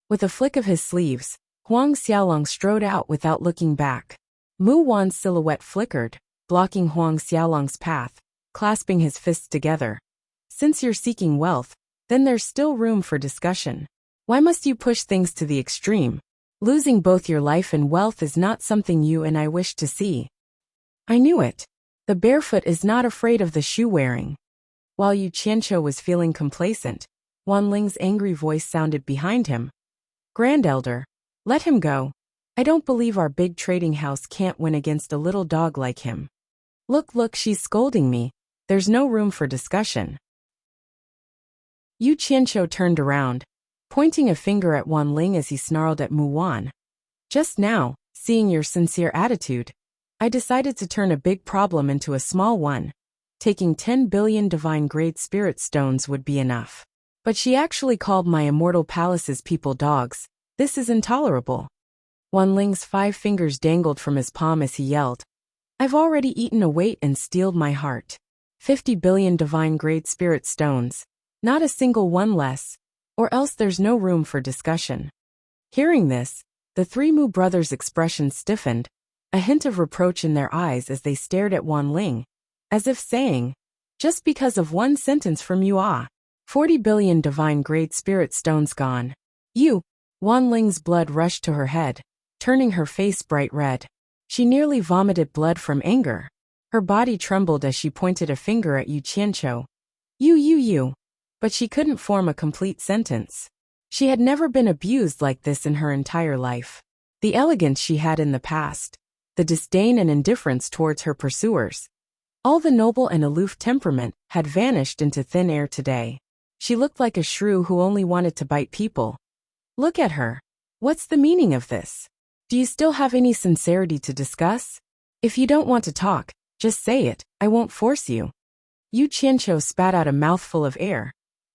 With a flick of his sleeves, Huang Xiaolong strode out without looking back. Mu Wan's silhouette flickered, blocking Huang Xiaolong's path, clasping his fists together. Since you're seeking wealth, then there's still room for discussion. Why must you push things to the extreme? Losing both your life and wealth is not something you and I wish to see. I knew it. The barefoot is not afraid of the shoe wearing. While Yu Qianqiu was feeling complacent, Wan Ling's angry voice sounded behind him. Grand Elder, let him go. I don't believe our big trading house can't win against a little dog like him. Look, she's scolding me. There's no room for discussion. Yu Qianqiu turned around, pointing a finger at Wan Ling as he snarled at Mu Wan. Just now, seeing your sincere attitude, I decided to turn a big problem into a small one. Taking 10 billion divine-grade spirit stones would be enough. But she actually called my immortal palace's people dogs. This is intolerable. Wan Ling's 5 fingers dangled from his palm as he yelled. I've already eaten a weight and steeled my heart. 50 billion divine-grade spirit stones. Not a single one less, or else there's no room for discussion. Hearing this, the 3 Mu brothers' expressions stiffened, a hint of reproach in their eyes as they stared at Wan Ling, as if saying, just because of one sentence from you 40 billion divine-grade spirit stones gone. Wan Ling's blood rushed to her head, turning her face bright red. She nearly vomited blood from anger. Her body trembled as she pointed a finger at Yu Qianqiu. You. But she couldn't form a complete sentence. She had never been abused like this in her entire life. The elegance she had in the past, the disdain and indifference towards her pursuers, all the noble and aloof temperament had vanished into thin air today. She looked like a shrew who only wanted to bite people. Look at her. What's the meaning of this? Do you still have any sincerity to discuss? If you don't want to talk, just say it. I won't force you. Yu Qianqiu spat out a mouthful of air.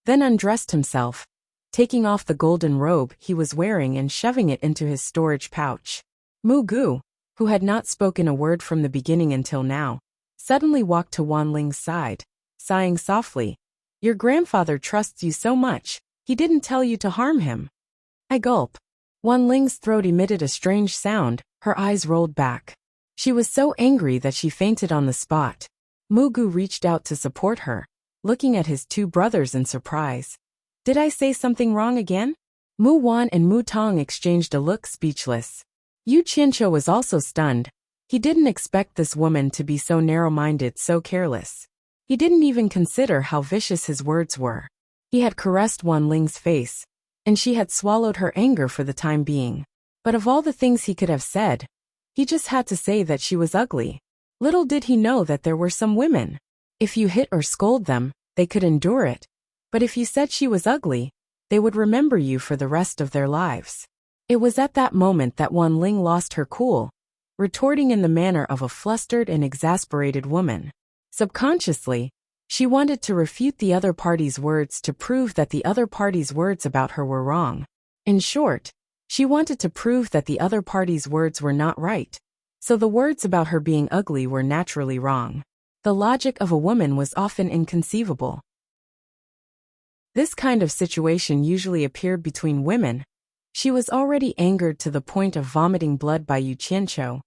then undressed himself, taking off the golden robe he was wearing and shoving it into his storage pouch. Mu Gu, who had not spoken a word from the beginning until now, suddenly walked to Wan Ling's side, sighing softly. Your grandfather trusts you so much, he didn't tell you to harm him. I gulp. Wan Ling's throat emitted a strange sound, her eyes rolled back. She was so angry that she fainted on the spot. Mu Gu reached out to support her, looking at his two brothers in surprise. Did I say something wrong again? Mu Wan and Mu Tong exchanged a look, speechless. Yu Qianqiu was also stunned. He didn't expect this woman to be so narrow-minded, so careless. He didn't even consider how vicious his words were. He had caressed Wan Ling's face, and she had swallowed her anger for the time being. But of all the things he could have said, he just had to say that she was ugly. Little did he know that there were some women. If you hit or scold them, they could endure it. But if you said she was ugly, they would remember you for the rest of their lives. It was at that moment that Wan Ling lost her cool, retorting in the manner of a flustered and exasperated woman. Subconsciously, she wanted to refute the other party's words to prove that the other party's words about her were wrong. In short, she wanted to prove that the other party's words were not right, so the words about her being ugly were naturally wrong. The logic of a woman was often inconceivable. This kind of situation usually appeared between women. She was already angered to the point of vomiting blood by Yu Qianqiu,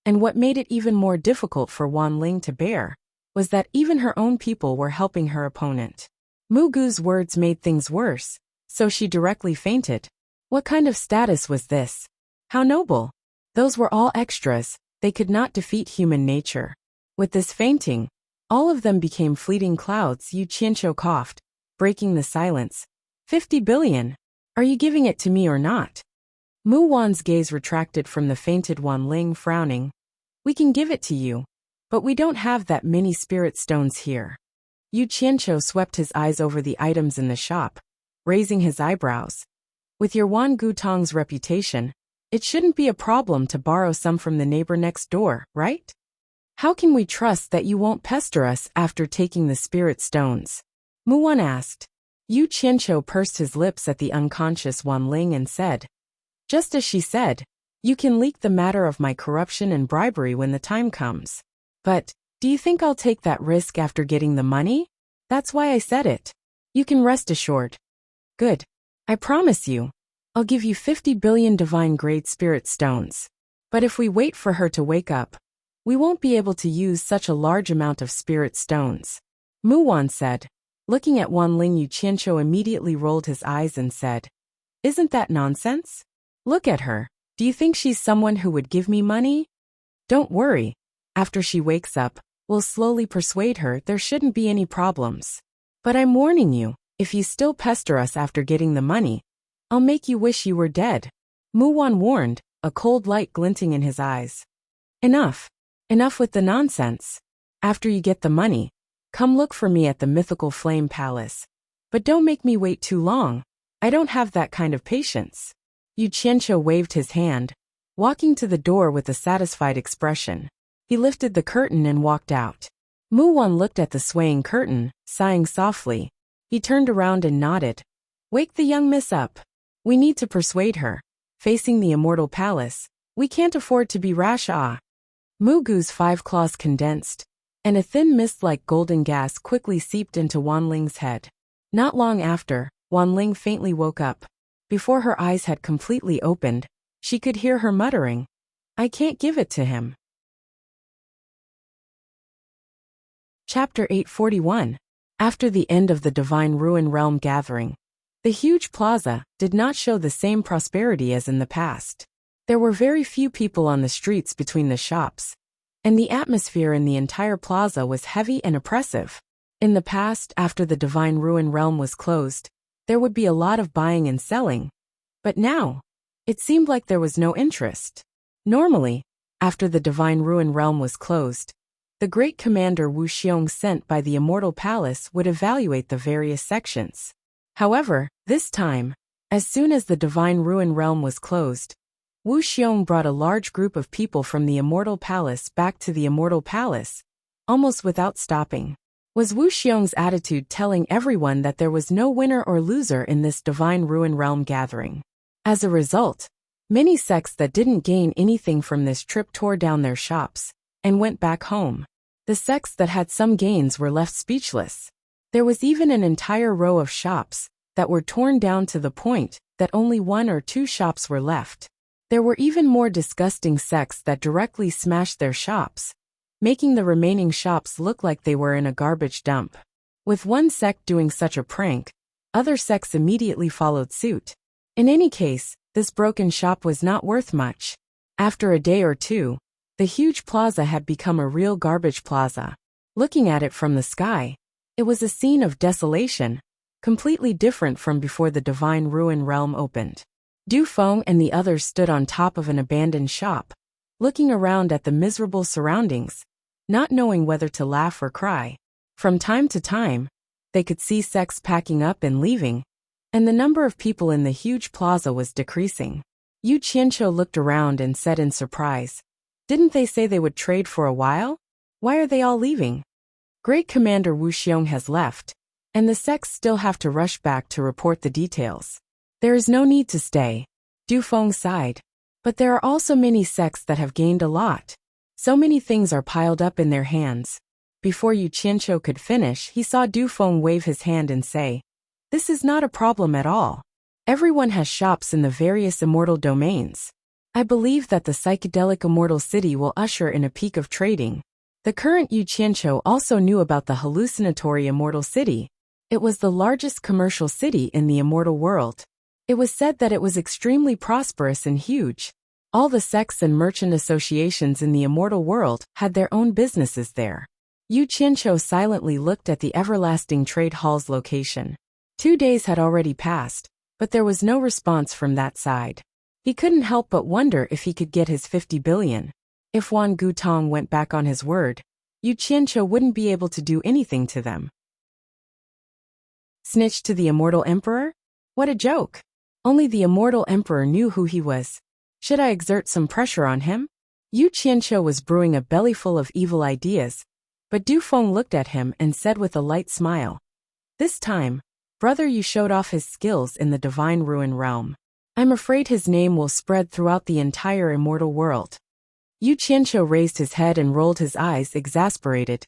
and what made it even more difficult for Wan Ling to bear was that even her own people were helping her opponent. Mu Gu's words made things worse, so she directly fainted. What kind of status was this? How noble! Those were all extras, they could not defeat human nature. With this fainting, all of them became fleeting clouds. Yu Qianqiu coughed, breaking the silence. 50 billion. Are you giving it to me or not? Mu Wan's gaze retracted from the fainted Wan Ling, frowning. We can give it to you, but we don't have that many spirit stones here. Yu Qianqiu swept his eyes over the items in the shop, raising his eyebrows. With your Wan Gu Tong's reputation, it shouldn't be a problem to borrow some from the neighbor next door, right? How can we trust that you won't pester us after taking the spirit stones? Mu Wan asked. Yu Qianqiu pursed his lips at the unconscious Wan Ling and said, just as she said, you can leak the matter of my corruption and bribery when the time comes. But, do you think I'll take that risk after getting the money? That's why I said it. You can rest assured. Good. I promise you. I'll give you 50 billion divine-grade spirit stones. But if we wait for her to wake up, we won't be able to use such a large amount of spirit stones. Mu Wan said. Looking at Wan Ling, Yu Qianqiu immediately rolled his eyes and said, isn't that nonsense? Look at her. Do you think she's someone who would give me money? Don't worry. After she wakes up, we'll slowly persuade her there shouldn't be any problems. But I'm warning you, if you still pester us after getting the money, I'll make you wish you were dead. Mu Wan warned, a cold light glinting in his eyes. Enough. Enough with the nonsense. After you get the money, come look for me at the mythical Flame Palace. But don't make me wait too long. I don't have that kind of patience. Yu Qianqiu waved his hand, walking to the door with a satisfied expression. He lifted the curtain and walked out. Mu Wan looked at the swaying curtain, sighing softly. He turned around and nodded. Wake the young miss up. We need to persuade her. Facing the immortal palace, we can't afford to be rash. Mu Gu's 5 claws condensed, and a thin mist like golden gas quickly seeped into Wan Ling's head. Not long after, Wan Ling faintly woke up. Before her eyes had completely opened, she could hear her muttering, I can't give it to him. Chapter 841. After the end of the Divine Ruin Realm gathering, the huge plaza did not show the same prosperity as in the past. There were very few people on the streets between the shops, and the atmosphere in the entire plaza was heavy and oppressive. In the past, after the Divine Ruin Realm was closed, there would be a lot of buying and selling. But now, it seemed like there was no interest. Normally, after the Divine Ruin Realm was closed, the great commander Wu Xiong sent by the Immortal Palace would evaluate the various sections. However, this time, as soon as the Divine Ruin Realm was closed, Wu Xiong brought a large group of people from the Immortal Palace back to the Immortal Palace, almost without stopping. Was Wu Xiong's attitude telling everyone that there was no winner or loser in this divine ruin realm gathering? As a result, many sects that didn't gain anything from this trip tore down their shops and went back home. The sects that had some gains were left speechless. There was even an entire row of shops that were torn down to the point that only 1 or 2 shops were left. There were even more disgusting sects that directly smashed their shops, making the remaining shops look like they were in a garbage dump. With one sect doing such a prank, other sects immediately followed suit. In any case, this broken shop was not worth much. After a day or two, the huge plaza had become a real garbage plaza. Looking at it from the sky, it was a scene of desolation, completely different from before the divine ruin realm opened. Du Feng and the others stood on top of an abandoned shop, looking around at the miserable surroundings, not knowing whether to laugh or cry. From time to time, they could see sects packing up and leaving, and the number of people in the huge plaza was decreasing. Yu Qianqiu looked around and said in surprise, "Didn't they say they would trade for a while? Why are they all leaving? Great Commander Wu Xiong has left, and the sects still have to rush back to report the details. There is no need to stay." Du Feng sighed. But there are also many sects that have gained a lot. So many things are piled up in their hands. Before Yu Qianqiu could finish, he saw Du Feng wave his hand and say, "This is not a problem at all. Everyone has shops in the various immortal domains. I believe that the psychedelic immortal city will usher in a peak of trading." The current Yu Qianqiu also knew about the hallucinatory immortal city. It was the largest commercial city in the immortal world. It was said that it was extremely prosperous and huge. All the sects and merchant associations in the immortal world had their own businesses there. Yu Qianqiu silently looked at the everlasting trade hall's location. 2 days had already passed, but there was no response from that side. He couldn't help but wonder if he could get his 50 billion. If Wan Gutong went back on his word, Yu Qianqiu wouldn't be able to do anything to them. Snitch to the immortal emperor? What a joke! Only the immortal emperor knew who he was. Should I exert some pressure on him? Yu Qianqiu was brewing a bellyful of evil ideas, but Du Feng looked at him and said with a light smile, "This time, brother, you showed off his skills in the divine ruin realm. I'm afraid his name will spread throughout the entire immortal world." Yu Qianqiu raised his head and rolled his eyes, exasperated.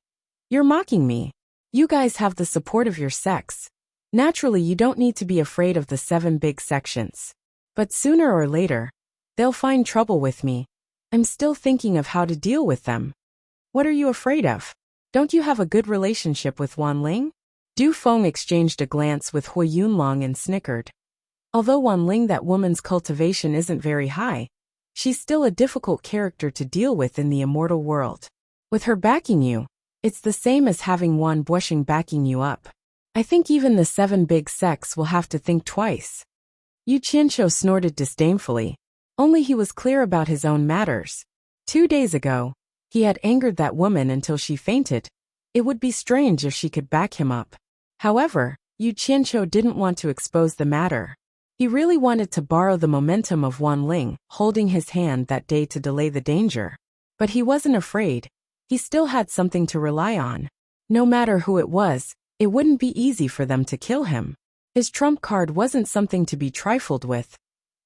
"You're mocking me. You guys have the support of your sects. Naturally, you don't need to be afraid of the 7 big sections. But sooner or later, they'll find trouble with me. I'm still thinking of how to deal with them." "What are you afraid of? Don't you have a good relationship with Wan Ling?" Du Feng exchanged a glance with Hui Yunlong and snickered. Although Wan Ling, that woman's cultivation isn't very high, she's still a difficult character to deal with in the immortal world. With her backing you, it's the same as having Wan Bushing backing you up. I think even the 7 big sects will have to think twice. Yu Qianqiu snorted disdainfully. Only he was clear about his own matters. 2 days ago, he had angered that woman until she fainted. It would be strange if she could back him up. However, Yu Qianqiu didn't want to expose the matter. He really wanted to borrow the momentum of Wan Ling, holding his hand that day to delay the danger. But he wasn't afraid. He still had something to rely on. No matter who it was, it wouldn't be easy for them to kill him. His trump card wasn't something to be trifled with.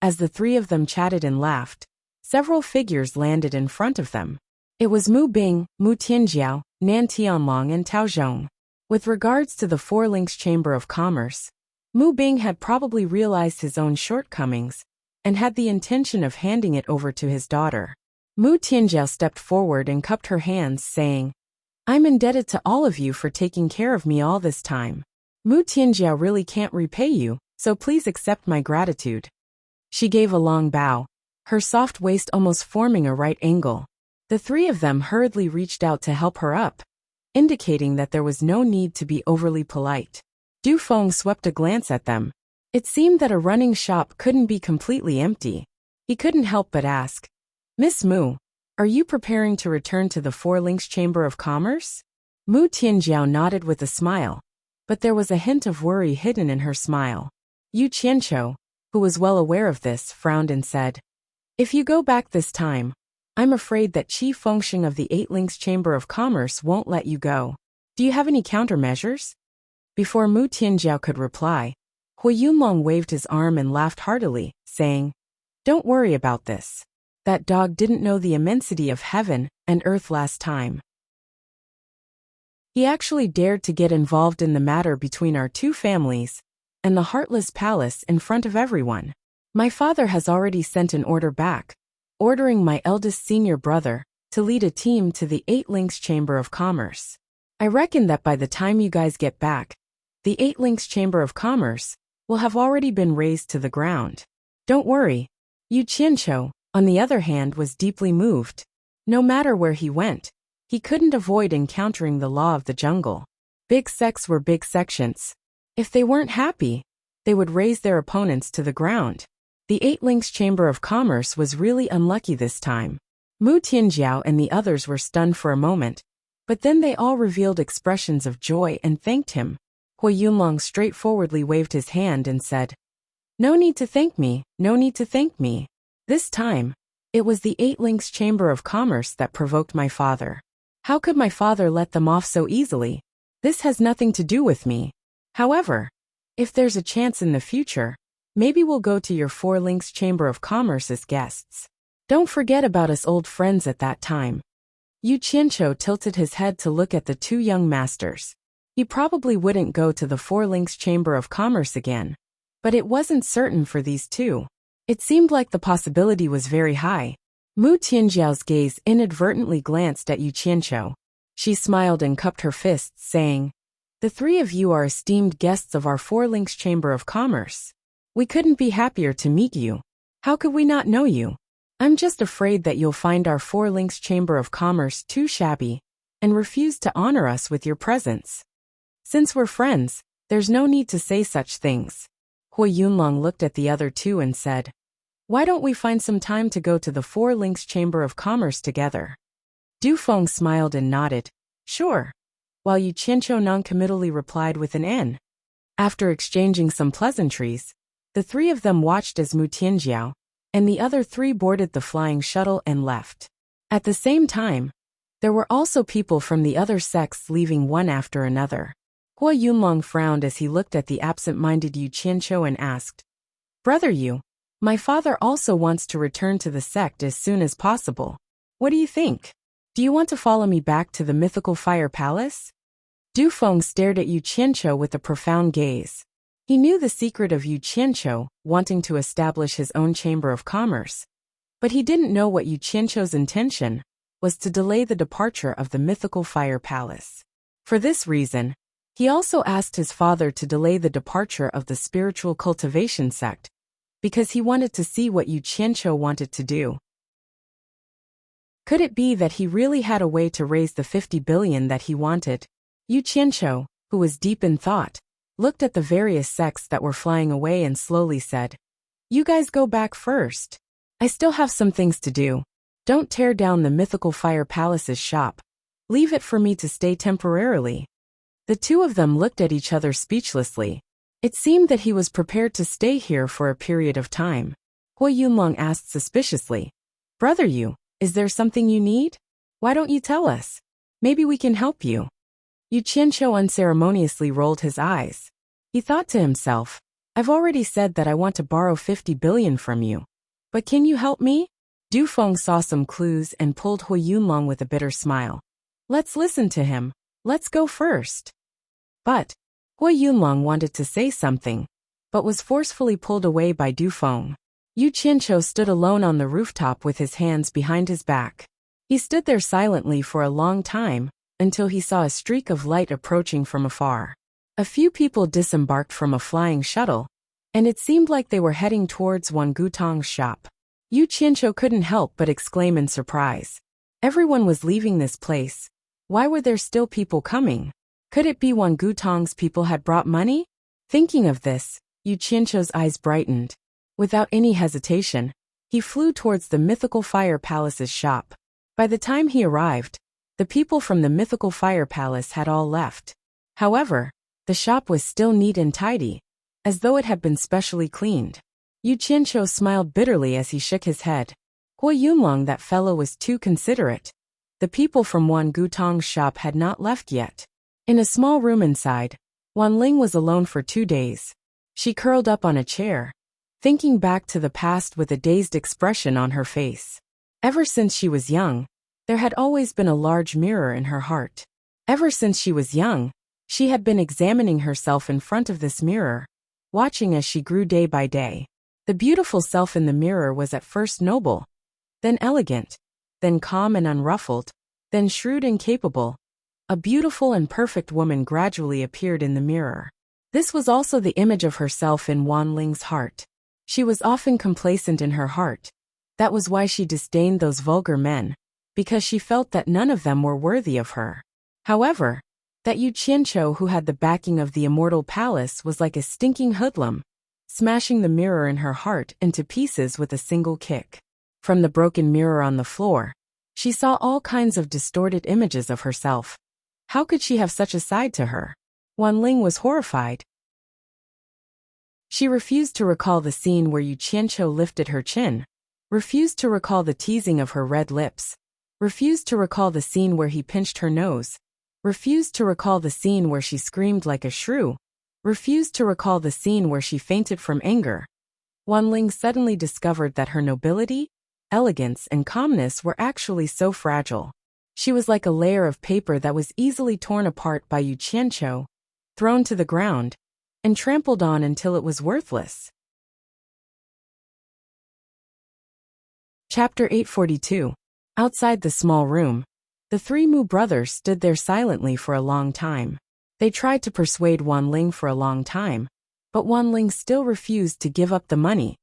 As the 3 of them chatted and laughed, several figures landed in front of them. It was Mu Bing, Mu Tianjiao, Nan Tianlong and Tao Zhong. With regards to the 4 Links Chamber of Commerce, Mu Bing had probably realized his own shortcomings and had the intention of handing it over to his daughter. Mu Tianjiao stepped forward and cupped her hands, saying, "I'm indebted to all of you for taking care of me all this time. Mu Tianjiao really can't repay you, so please accept my gratitude." She gave a long bow, her soft waist almost forming a right angle. The 3 of them hurriedly reached out to help her up, indicating that there was no need to be overly polite. Du Feng swept a glance at them. It seemed that a running shop couldn't be completely empty. He couldn't help but ask, "Miss Mu, are you preparing to return to the 4 Links Chamber of Commerce?" Mu Tianjiao nodded with a smile, but there was a hint of worry hidden in her smile. Yu Qianqiu, who was well aware of this, frowned and said, "If you go back this time, I'm afraid that Qi Fengxing of the 8 Links Chamber of Commerce won't let you go." Do you have any countermeasures? Before Mu Tianjiao could reply, Hui Yunlong waved his arm and laughed heartily, saying, "Don't worry about this. That dog didn't know the immensity of heaven and earth last time. He actually dared to get involved in the matter between our two families and the Heartless Palace in front of everyone. My father has already sent an order back, ordering my eldest senior brother to lead a team to the Eight Links Chamber of Commerce. I reckon that by the time you guys get back, the Eight Links Chamber of Commerce will have already been razed to the ground. Don't worry." Yu Qianqiu, on the other hand, was deeply moved. No matter where he went, he couldn't avoid encountering the law of the jungle. Big sects were big sections. If they weren't happy, they would raze their opponents to the ground. The Eight Links Chamber of Commerce was really unlucky this time. Mu Tianjiao and the others were stunned for a moment, but then they all revealed expressions of joy and thanked him. Hui Yunlong straightforwardly waved his hand and said, "No need to thank me, no need to thank me. This time, it was the Eight Links Chamber of Commerce that provoked my father. How could my father let them off so easily? This has nothing to do with me. However, if there's a chance in the future, maybe we'll go to your Four Links Chamber of Commerce as guests. Don't forget about us old friends at that time." Yu Qianqiu tilted his head to look at the two young masters. He probably wouldn't go to the Four Links Chamber of Commerce again, but it wasn't certain for these two. It seemed like the possibility was very high. Mu Tianjiao's gaze inadvertently glanced at Yu Qianqiu. She smiled and cupped her fists, saying, "The three of you are esteemed guests of our Four Links Chamber of Commerce. We couldn't be happier to meet you. How could we not know you? I'm just afraid that you'll find our Four Links Chamber of Commerce too shabby and refuse to honor us with your presence. Since we're friends, there's no need to say such things." Hui Yunlong looked at the other two and said, "Why don't we find some time to go to the Four Links Chamber of Commerce together?" Du Feng smiled and nodded, "Sure," while Yu Qianqiu noncommittally replied with an N. After exchanging some pleasantries, the three of them watched as Mu Tianjiao and the other three boarded the flying shuttle and left. At the same time, there were also people from the other sects leaving one after another. Hui Yunlong frowned as he looked at the absent-minded Yu Qianqiu and asked, "Brother Yu, my father also wants to return to the sect as soon as possible. What do you think? Do you want to follow me back to the mythical fire palace?" Du Feng stared at Yu Qianqiu with a profound gaze. He knew the secret of Yu Qianqiu wanting to establish his own chamber of commerce, but he didn't know what Yu Qianqiu's intention was to delay the departure of the mythical fire palace. For this reason, he also asked his father to delay the departure of the spiritual cultivation sect, because he wanted to see what Yu Qianqiu wanted to do. Could it be that he really had a way to raise the 50 billion that he wanted? Yu Qianqiu, who was deep in thought, looked at the various sects that were flying away and slowly said, "You guys go back first. I still have some things to do. Don't tear down the mythical fire palace's shop. Leave it for me to stay temporarily." The two of them looked at each other speechlessly. It seemed that he was prepared to stay here for a period of time. Hui Yunlong asked suspiciously, "Brother Yu, is there something you need? Why don't you tell us? Maybe we can help you." Yu Qianqiu unceremoniously rolled his eyes. He thought to himself, "I've already said that I want to borrow 50 billion from you. But can you help me?" Du Feng saw some clues and pulled Hui Yunlong with a bitter smile. "Let's listen to him. Let's go first." But Hui Yunlong wanted to say something, but was forcefully pulled away by Du Feng. Yu Qianqiu stood alone on the rooftop with his hands behind his back. He stood there silently for a long time, until he saw a streak of light approaching from afar. A few people disembarked from a flying shuttle, and it seemed like they were heading towards Wang Gutong's shop. Yu Qianqiu couldn't help but exclaim in surprise. Everyone was leaving this place. Why were there still people coming? Could it be Wang Gutong's people had brought money? Thinking of this, Yu Qianqiu's eyes brightened. Without any hesitation, he flew towards the mythical fire palace's shop. By the time he arrived, the people from the mythical fire palace had all left. However, the shop was still neat and tidy, as though it had been specially cleaned. Yu Qianqiu smiled bitterly as he shook his head. Hui Yunlong, that fellow was too considerate. The people from Wan Gutong's shop had not left yet. In a small room inside, Wanling was alone for 2 days. She curled up on a chair, thinking back to the past with a dazed expression on her face. Ever since she was young, there had always been a large mirror in her heart. Ever since she was young, she had been examining herself in front of this mirror, watching as she grew day by day. The beautiful self in the mirror was at first noble, then elegant, then calm and unruffled, then shrewd and capable. A beautiful and perfect woman gradually appeared in the mirror. This was also the image of herself in Wanling's heart. She was often complacent in her heart. That was why she disdained those vulgar men, because she felt that none of them were worthy of her. However, that Yu Qianqiu who had the backing of the immortal palace was like a stinking hoodlum, smashing the mirror in her heart into pieces with a single kick. From the broken mirror on the floor, she saw all kinds of distorted images of herself. How could she have such a side to her? Wanling was horrified. She refused to recall the scene where Yu Qianqiu lifted her chin, refused to recall the teasing of her red lips, refused to recall the scene where he pinched her nose, refused to recall the scene where she screamed like a shrew, refused to recall the scene where she fainted from anger. Wanling suddenly discovered that her nobility, elegance, and calmness were actually so fragile. She was like a layer of paper that was easily torn apart by Yu Qianqiu, thrown to the ground, and trampled on until it was worthless. Chapter 842. Outside the small room, the three Mu brothers stood there silently for a long time. They tried to persuade Wanling for a long time, but Wanling still refused to give up the money,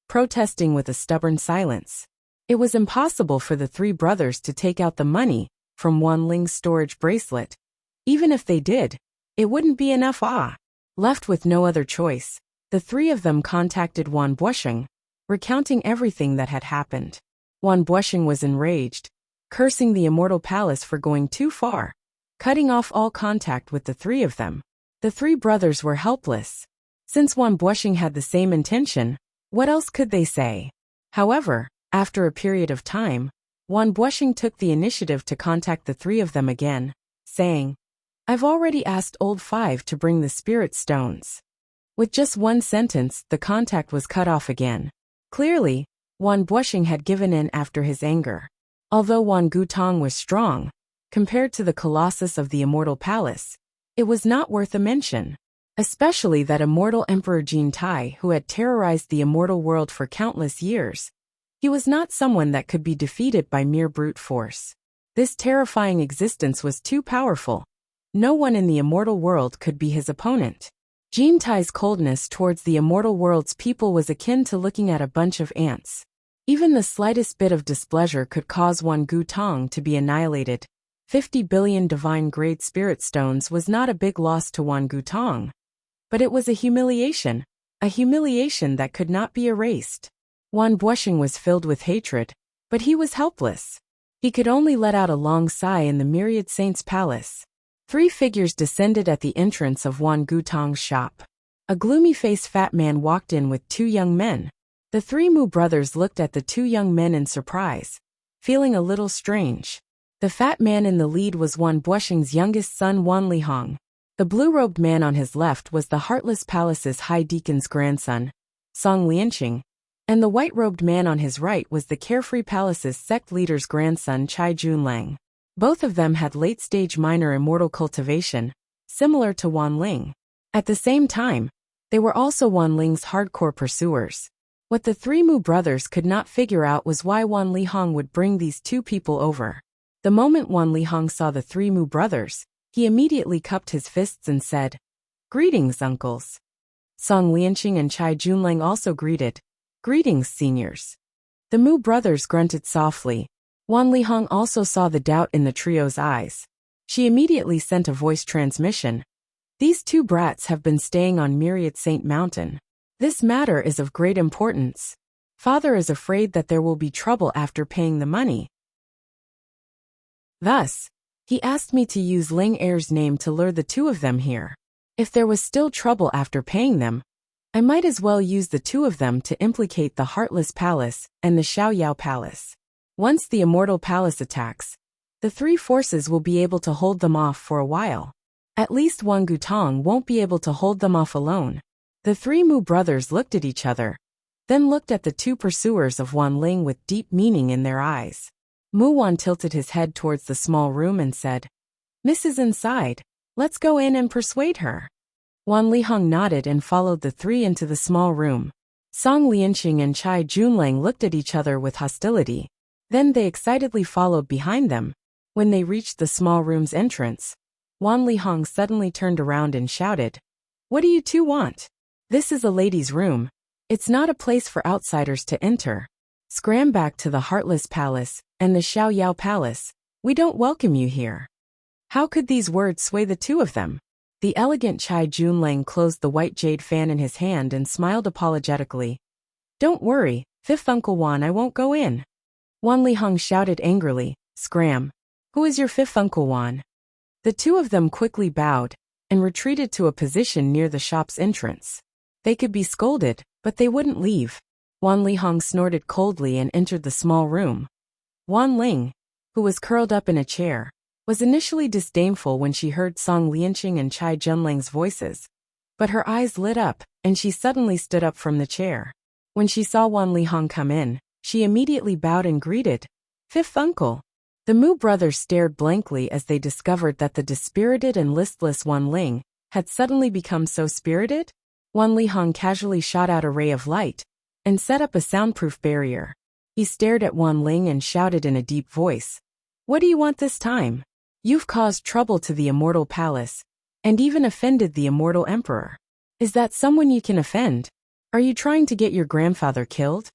protesting with a stubborn silence. It was impossible for the three brothers to take out the money from Wanling's storage bracelet. Even if they did, it wouldn't be enough. Left with no other choice, the three of them contacted Wan Buosheng, recounting everything that had happened. Wan Buosheng was enraged, cursing the immortal palace for going too far, cutting off all contact with the three of them. The three brothers were helpless. Since Wan Buosheng had the same intention, what else could they say? However, after a period of time, Wan Buosheng took the initiative to contact the three of them again, saying, "I've already asked Old Five to bring the spirit stones." With just one sentence, the contact was cut off again. Clearly, Wan Buosheng had given in after his anger. Although Wan Gutong was strong, compared to the colossus of the immortal palace, it was not worth a mention. Especially that immortal Emperor Jin Tai who had terrorized the immortal world for countless years. He was not someone that could be defeated by mere brute force. This terrifying existence was too powerful. No one in the immortal world could be his opponent. Jin Tai's coldness towards the immortal world's people was akin to looking at a bunch of ants. Even the slightest bit of displeasure could cause Wan Gutong to be annihilated. 50 billion divine-grade spirit stones was not a big loss to Wan Gutong. But it was a humiliation that could not be erased. Wan Buosheng was filled with hatred, but he was helpless. He could only let out a long sigh in the myriad saints' palace. Three figures descended at the entrance of Wan Gutong's shop. A gloomy-faced fat man walked in with two young men. The three Mu brothers looked at the two young men in surprise, feeling a little strange. The fat man in the lead was Wan Buosheng's youngest son Wan Lihong. The blue-robed man on his left was the Heartless Palace's High Deacon's grandson, Song Lianqing, and the white-robed man on his right was the Carefree Palace's sect leader's grandson Chai Junlang. Both of them had late-stage minor immortal cultivation, similar to Wanling. At the same time, they were also Wanling's hardcore pursuers. What the three Mu brothers could not figure out was why Wan Lihong would bring these two people over. The moment Wan Lihong saw the three Mu brothers, he immediately cupped his fists and said, "Greetings, uncles." Song Lianqing and Chai Junlang also greeted, "Greetings, seniors." The Mu brothers grunted softly. Wan Lihong also saw the doubt in the trio's eyes. She immediately sent a voice transmission. "These two brats have been staying on Myriad Saint Mountain. This matter is of great importance. Father is afraid that there will be trouble after paying the money. Thus, he asked me to use Ling Er's name to lure the two of them here. If there was still trouble after paying them, I might as well use the two of them to implicate the Heartless Palace and the Xiaoyao Palace. Once the Immortal Palace attacks, the three forces will be able to hold them off for a while. At least Wang Gutong won't be able to hold them off alone. The three Mu brothers looked at each other, then looked at the two pursuers of Wan Ling with deep meaning in their eyes. Mu Wan tilted his head towards the small room and said, "Mrs. Inside, let's go in and persuade her." Wan Lihong nodded and followed the three into the small room. Song Lianqing and Chai Junlang looked at each other with hostility. Then they excitedly followed behind them. When they reached the small room's entrance, Wan Lihong suddenly turned around and shouted, "What do you two want? This is a lady's room. It's not a place for outsiders to enter. Scram back to the Heartless Palace and the Xiao Yao Palace. We don't welcome you here." How could these words sway the two of them? The elegant Chai Junlang closed the white jade fan in his hand and smiled apologetically. "Don't worry, Fifth Uncle Wan, I won't go in." Wan Lihong shouted angrily, "Scram! Who is your fifth Uncle Wan?" The two of them quickly bowed and retreated to a position near the shop's entrance. They could be scolded, but they wouldn't leave. Wan Lihong snorted coldly and entered the small room. Wan Ling, who was curled up in a chair, was initially disdainful when she heard Song Lianqing and Chai Junlang's voices, but her eyes lit up, and she suddenly stood up from the chair. When she saw Wan Lihong come in, she immediately bowed and greeted, "Fifth Uncle." The Mu brothers stared blankly as they discovered that the dispirited and listless Wan Ling had suddenly become so spirited. Wan Lihong casually shot out a ray of light and set up a soundproof barrier. He stared at Wan Ling and shouted in a deep voice, "What do you want this time? You've caused trouble to the Immortal Palace, and even offended the Immortal Emperor. Is that someone you can offend? Are you trying to get your grandfather killed?"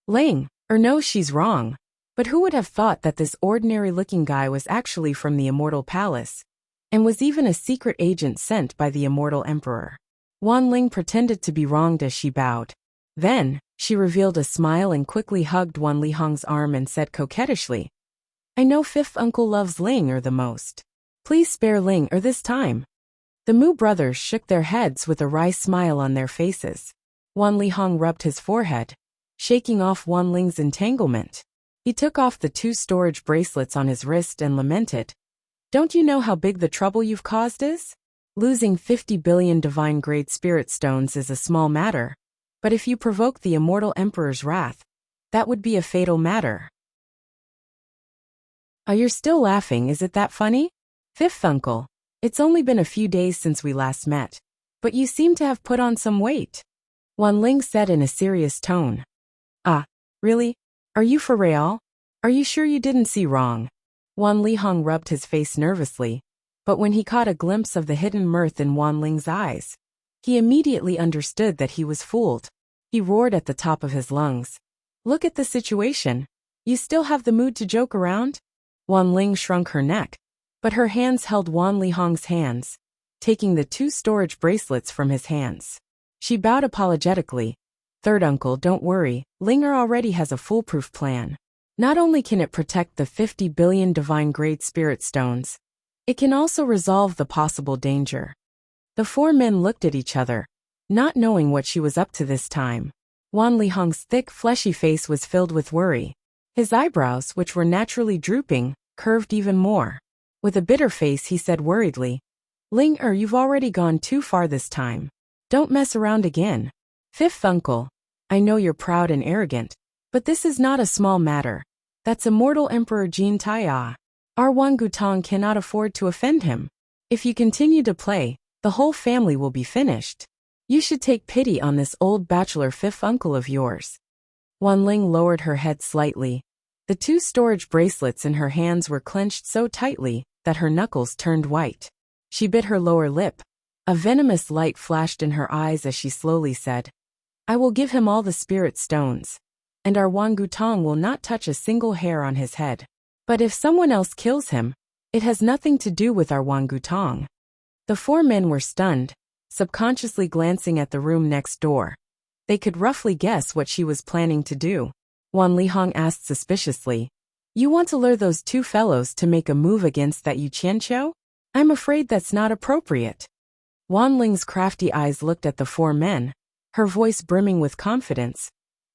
Ling, or no, she's wrong. But who would have thought that this ordinary-looking guy was actually from the Immortal Palace, and was even a secret agent sent by the Immortal Emperor? Wan Ling pretended to be wronged as she bowed. Then, she revealed a smile and quickly hugged Wan Lihong's arm and said coquettishly, "I know Fifth Uncle loves Ling the most. Please spare Ling this time." The Mu brothers shook their heads with a wry smile on their faces. Wan Lihong rubbed his forehead, shaking off Wan Ling's entanglement. He took off the two storage bracelets on his wrist and lamented, "Don't you know how big the trouble you've caused is? Losing 50 billion divine-grade spirit stones is a small matter, but if you provoke the Immortal Emperor's wrath, that would be a fatal matter." "Oh, you're still laughing, is it that funny? Fifth Uncle, it's only been a few days since we last met, but you seem to have put on some weight," Wan Ling said in a serious tone. "Ah, really? Are you for real? Are you sure you didn't see wrong?" Wan Lihong rubbed his face nervously, but when he caught a glimpse of the hidden mirth in Wan Ling's eyes, he immediately understood that he was fooled. He roared at the top of his lungs, "Look at the situation. You still have the mood to joke around?" Wan Ling shrunk her neck, but her hands held Wan Lihong's hands, taking the two storage bracelets from his hands. She bowed apologetically. "Third Uncle, don't worry, Linger already has a foolproof plan. Not only can it protect the 50 billion divine-grade spirit stones, it can also resolve the possible danger." The four men looked at each other, not knowing what she was up to this time. Wan Lihong's thick, fleshy face was filled with worry. His eyebrows, which were naturally drooping, curved even more. With a bitter face he said worriedly, "Ling, you've already gone too far this time. Don't mess around again. Fifth Uncle, I know you're proud and arrogant, but this is not a small matter. That's Immortal Emperor Jin Taiya. Our Wan Gutong cannot afford to offend him. If you continue to play, the whole family will be finished. You should take pity on this old bachelor fifth uncle of yours." Wan Ling lowered her head slightly. The two storage bracelets in her hands were clenched so tightly that her knuckles turned white. She bit her lower lip. A venomous light flashed in her eyes as she slowly said, "I will give him all the spirit stones, and our Wan Gutong will not touch a single hair on his head. But if someone else kills him, it has nothing to do with our Wan Gutong." The four men were stunned, subconsciously glancing at the room next door. They could roughly guess what she was planning to do. Wan Lihong asked suspiciously, "You want to lure those two fellows to make a move against that Yu Qianqiu? I'm afraid that's not appropriate." Wan Ling's crafty eyes looked at the four men, her voice brimming with confidence.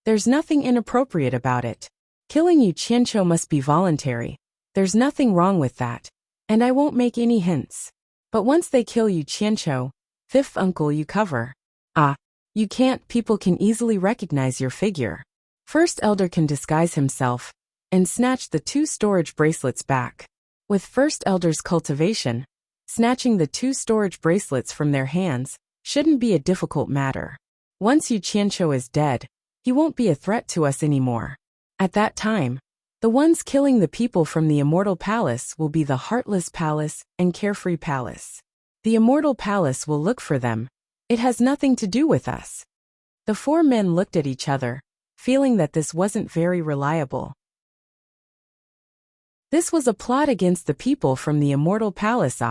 "There's nothing inappropriate about it. Killing Yu Qianqiu must be voluntary. There's nothing wrong with that, and I won't make any hints. But once they kill you Qianqiu, fifth uncle you cover. Ah, you can't, people can easily recognize your figure. First elder can disguise himself and snatch the 2 storage bracelets back. With first elder's cultivation, snatching the 2 storage bracelets from their hands shouldn't be a difficult matter. Once Yu Qianqiu is dead, he won't be a threat to us anymore. At that time, the ones killing the people from the Immortal Palace will be the Heartless Palace and Carefree Palace. The Immortal Palace will look for them. It has nothing to do with us. The 4 men looked at each other, feeling that this wasn't very reliable. This was a plot against the people from the Immortal Palace,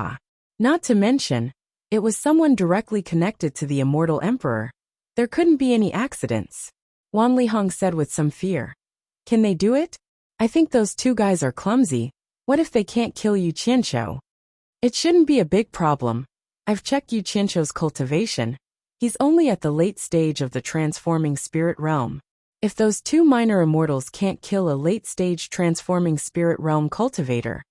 Not to mention, it was someone directly connected to the Immortal Emperor. There couldn't be any accidents. Wan Lihong said with some fear. Can they do it? I think those 2 guys are clumsy. What if they can't kill Yu Qianqiu? It shouldn't be a big problem. I've checked Yu Qianqiu's cultivation. He's only at the late stage of the transforming spirit realm. If those 2 minor immortals can't kill a late-stage transforming spirit realm cultivator,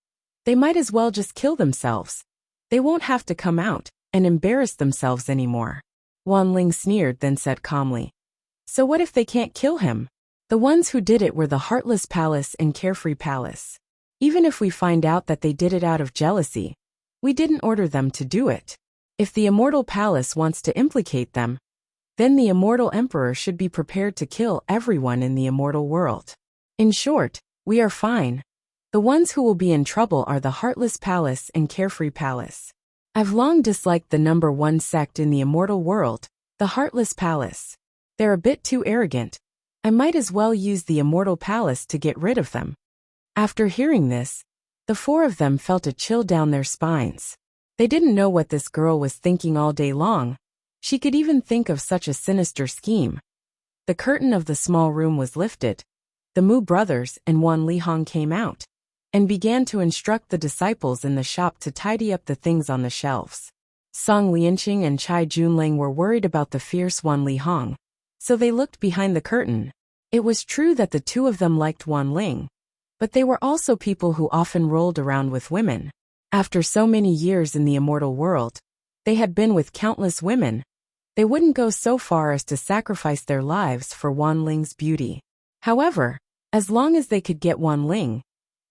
they might as well just kill themselves. They won't have to come out and embarrass themselves anymore. Wan Ling sneered, then said calmly. So what if they can't kill him? The ones who did it were the Heartless Palace and Carefree Palace. Even if we find out that they did it out of jealousy, we didn't order them to do it. If the Immortal Palace wants to implicate them, then the Immortal Emperor should be prepared to kill everyone in the immortal world. In short, we are fine. The ones who will be in trouble are the Heartless Palace and Carefree Palace. I've long disliked the number 1 sect in the immortal world, the Heartless Palace. They're a bit too arrogant. I might as well use the Immortal Palace to get rid of them. After hearing this, the 4 of them felt a chill down their spines. They didn't know what this girl was thinking all day long. She could even think of such a sinister scheme. The curtain of the small room was lifted. The Mu brothers and Wan Lihong came out and began to instruct the disciples in the shop to tidy up the things on the shelves. Song Lianqing and Chai Junlang were worried about the fierce Wan Lihong, so they looked behind the curtain. It was true that the 2 of them liked Wan Ling, but they were also people who often rolled around with women. After so many years in the immortal world, they had been with countless women. They wouldn't go so far as to sacrifice their lives for Wan Ling's beauty. However, as long as they could get Wan Ling,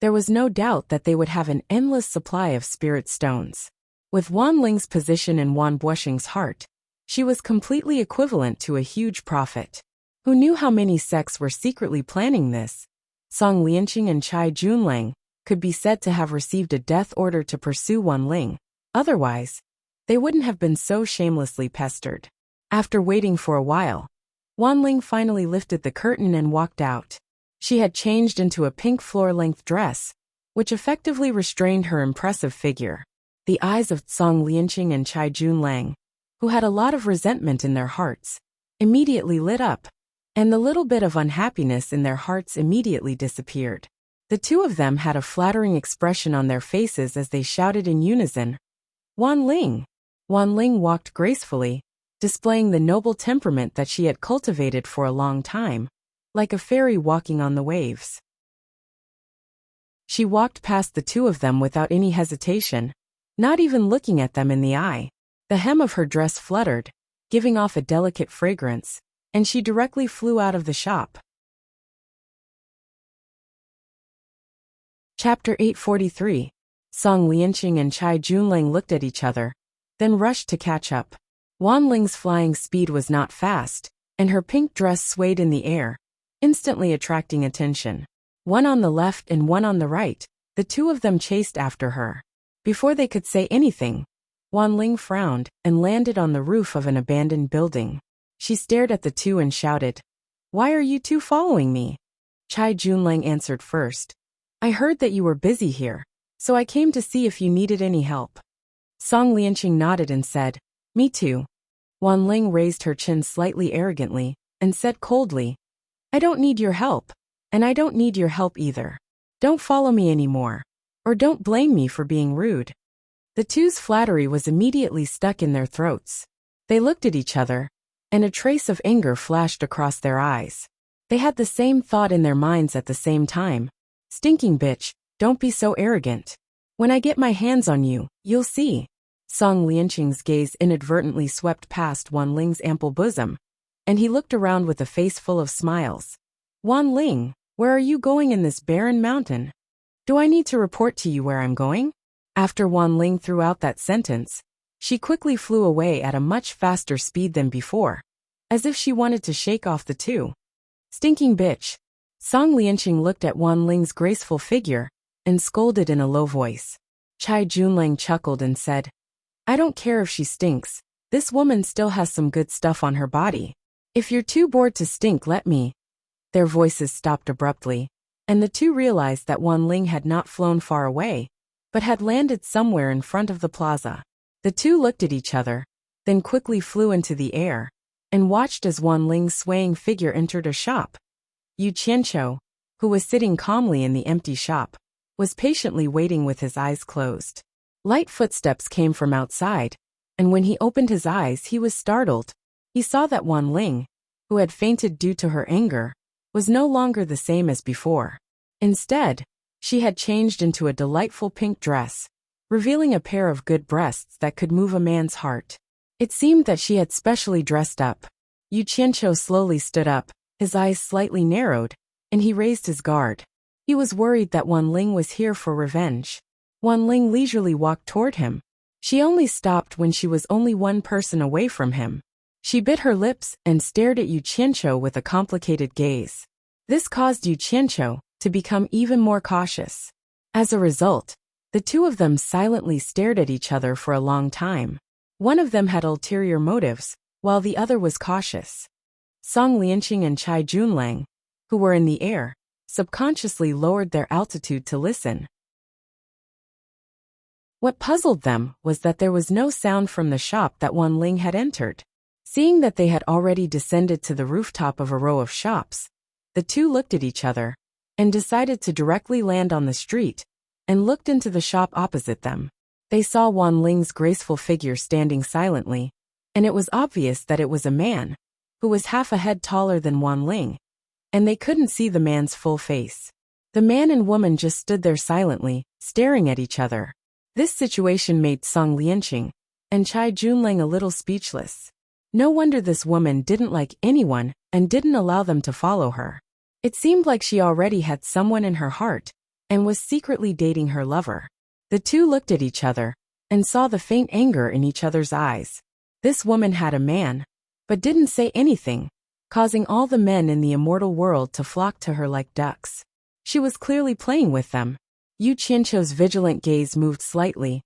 there was no doubt that they would have an endless supply of spirit stones. With Wan Ling's position in Wan Buoxing's heart, she was completely equivalent to a huge prophet. Who knew how many sects were secretly planning this? Song Lianqing and Chai Junlang could be said to have received a death order to pursue Wan Ling. Otherwise, they wouldn't have been so shamelessly pestered. After waiting for a while, Wan Ling finally lifted the curtain and walked out. She had changed into a pink floor-length dress, which effectively restrained her impressive figure. The eyes of Song Lianqing and Chai Junlang, who had a lot of resentment in their hearts, immediately lit up, and the little bit of unhappiness in their hearts immediately disappeared. The 2 of them had a flattering expression on their faces as they shouted in unison, Wan Ling! Wan Ling walked gracefully, displaying the noble temperament that she had cultivated for a long time, like a fairy walking on the waves. She walked past the 2 of them without any hesitation, not even looking at them in the eye. The hem of her dress fluttered, giving off a delicate fragrance, and she directly flew out of the shop. Chapter 843. Song Lianqing and Chai Junlang looked at each other, then rushed to catch up. Wan Ling's flying speed was not fast, and her pink dress swayed in the air, instantly attracting attention. One on the left and one on the right, the 2 of them chased after her. Before they could say anything, Wan Ling frowned and landed on the roof of an abandoned building. She stared at the 2 and shouted, Why are you 2 following me? Chai Junlang answered first. I heard that you were busy here, so I came to see if you needed any help. Song Lianqing nodded and said, Me too. Wan Ling raised her chin slightly arrogantly and said coldly, I don't need your help, and I don't need your help either. Don't follow me anymore, or don't blame me for being rude. The 2's flattery was immediately stuck in their throats. They looked at each other, and a trace of anger flashed across their eyes. They had the same thought in their minds at the same time. Stinking bitch, don't be so arrogant. When I get my hands on you, you'll see. Song Lianqing's gaze inadvertently swept past Wan Ling's ample bosom, and he looked around with a face full of smiles. Wan Ling, where are you going in this barren mountain? Do I need to report to you where I'm going? After Wan Ling threw out that sentence, she quickly flew away at a much faster speed than before, as if she wanted to shake off the two. Stinking bitch. Song Lianqing looked at Wan Ling's graceful figure and scolded in a low voice. Chai Junlang chuckled and said, I don't care if she stinks. This woman still has some good stuff on her body. If you're too bored to stink, let me. Their voices stopped abruptly, and the two realized that Wan Ling had not flown far away, but had landed somewhere in front of the plaza. The two looked at each other, then quickly flew into the air, and watched as Wan Ling's swaying figure entered a shop. Yu Qianqiu, who was sitting calmly in the empty shop, was patiently waiting with his eyes closed. Light footsteps came from outside, and when he opened his eyes he was startled. He saw that Wan Ling, who had fainted due to her anger, was no longer the same as before. Instead, she had changed into a delightful pink dress, revealing a pair of good breasts that could move a man's heart. It seemed that she had specially dressed up. Yu Qianqiu slowly stood up, his eyes slightly narrowed, and he raised his guard. He was worried that Wan Ling was here for revenge. Wan Ling leisurely walked toward him. She only stopped when she was only one person away from him. She bit her lips and stared at Yu Qianqiu with a complicated gaze. This caused Yu Qianqiu to become even more cautious. As a result, the two of them silently stared at each other for a long time. One of them had ulterior motives, while the other was cautious. Song Lianqing and Chai Junlang, who were in the air, subconsciously lowered their altitude to listen. What puzzled them was that there was no sound from the shop that Wan Ling had entered. Seeing that they had already descended to the rooftop of a row of shops, the two looked at each other and decided to directly land on the street and looked into the shop opposite them. They saw Wan Ling's graceful figure standing silently, and it was obvious that it was a man, who was half a head taller than Wan Ling, and they couldn't see the man's full face. The man and woman just stood there silently, staring at each other. This situation made Song Lianqing and Chai Junlang a little speechless. No wonder this woman didn't like anyone and didn't allow them to follow her. It seemed like she already had someone in her heart and was secretly dating her lover. The two looked at each other and saw the faint anger in each other's eyes. This woman had a man, but didn't say anything, causing all the men in the immortal world to flock to her like ducks. She was clearly playing with them. Yu Qianqiu's vigilant gaze moved slightly,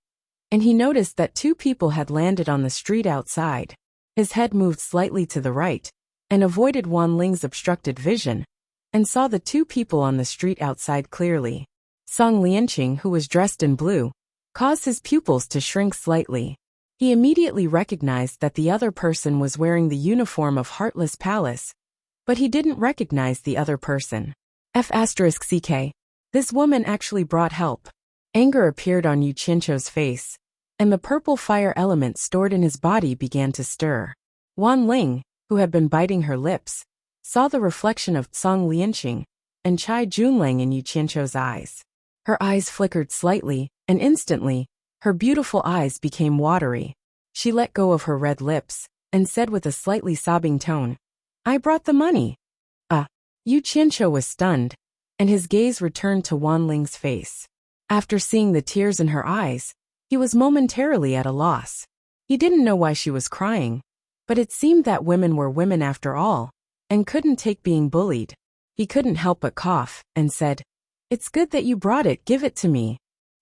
and he noticed that two people had landed on the street outside. His head moved slightly to the right, and avoided Wan Ling's obstructed vision, and saw the two people on the street outside clearly. Song Lianqing, who was dressed in blue, caused his pupils to shrink slightly. He immediately recognized that the other person was wearing the uniform of Heartless Palace, but he didn't recognize the other person. F***ck. This woman actually brought help. Anger appeared on Yu Qianqiu's face, and the purple fire element stored in his body began to stir. Wan Ling, who had been biting her lips, saw the reflection of Song Lianqing and Chai Junlang in Yu Qianqiu's eyes. Her eyes flickered slightly, and instantly, her beautiful eyes became watery. She let go of her red lips and said with a slightly sobbing tone, I brought the money. Yu Qianqiu was stunned, and his gaze returned to Wan Ling's face. After seeing the tears in her eyes, he was momentarily at a loss. He didn't know why she was crying, but it seemed that women were women after all, and couldn't take being bullied. He couldn't help but cough, and said, It's good that you brought it, give it to me.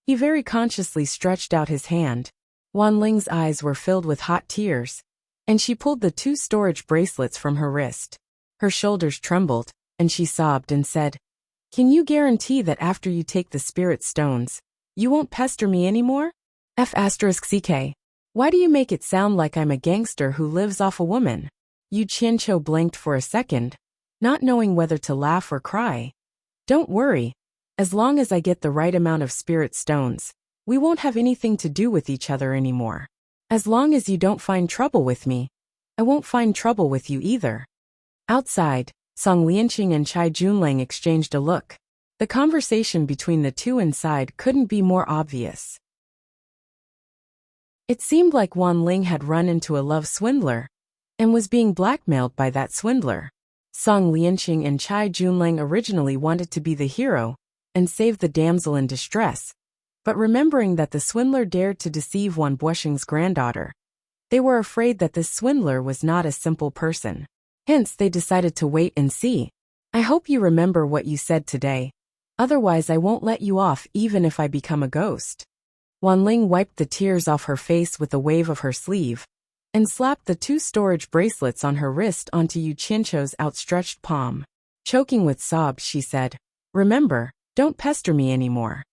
He very consciously stretched out his hand. Wan Ling's eyes were filled with hot tears, and she pulled the 2 storage bracelets from her wrist. Her shoulders trembled, and she sobbed and said, Can you guarantee that after you take the spirit stones, you won't pester me anymore? F***ck. Why do you make it sound like I'm a gangster who lives off a woman? Yu Qianqiu blanked for a second, not knowing whether to laugh or cry. Don't worry. As long as I get the right amount of spirit stones, we won't have anything to do with each other anymore. As long as you don't find trouble with me, I won't find trouble with you either. Outside, Song Lianqing and Chai Junlang exchanged a look. The conversation between the two inside couldn't be more obvious. It seemed like Wan Ling had run into a love swindler and was being blackmailed by that swindler. Song Lianqing and Chai Junlang originally wanted to be the hero and save the damsel in distress, but remembering that the swindler dared to deceive Wan Buosheng's granddaughter, they were afraid that this swindler was not a simple person. Hence, they decided to wait and see. I hope you remember what you said today. Otherwise, I won't let you off even if I become a ghost. Wan Ling wiped the tears off her face with a wave of her sleeve and slapped the 2 storage bracelets on her wrist onto Yu Qianqiu's outstretched palm. Choking with sobs, she said, "Remember, don't pester me anymore."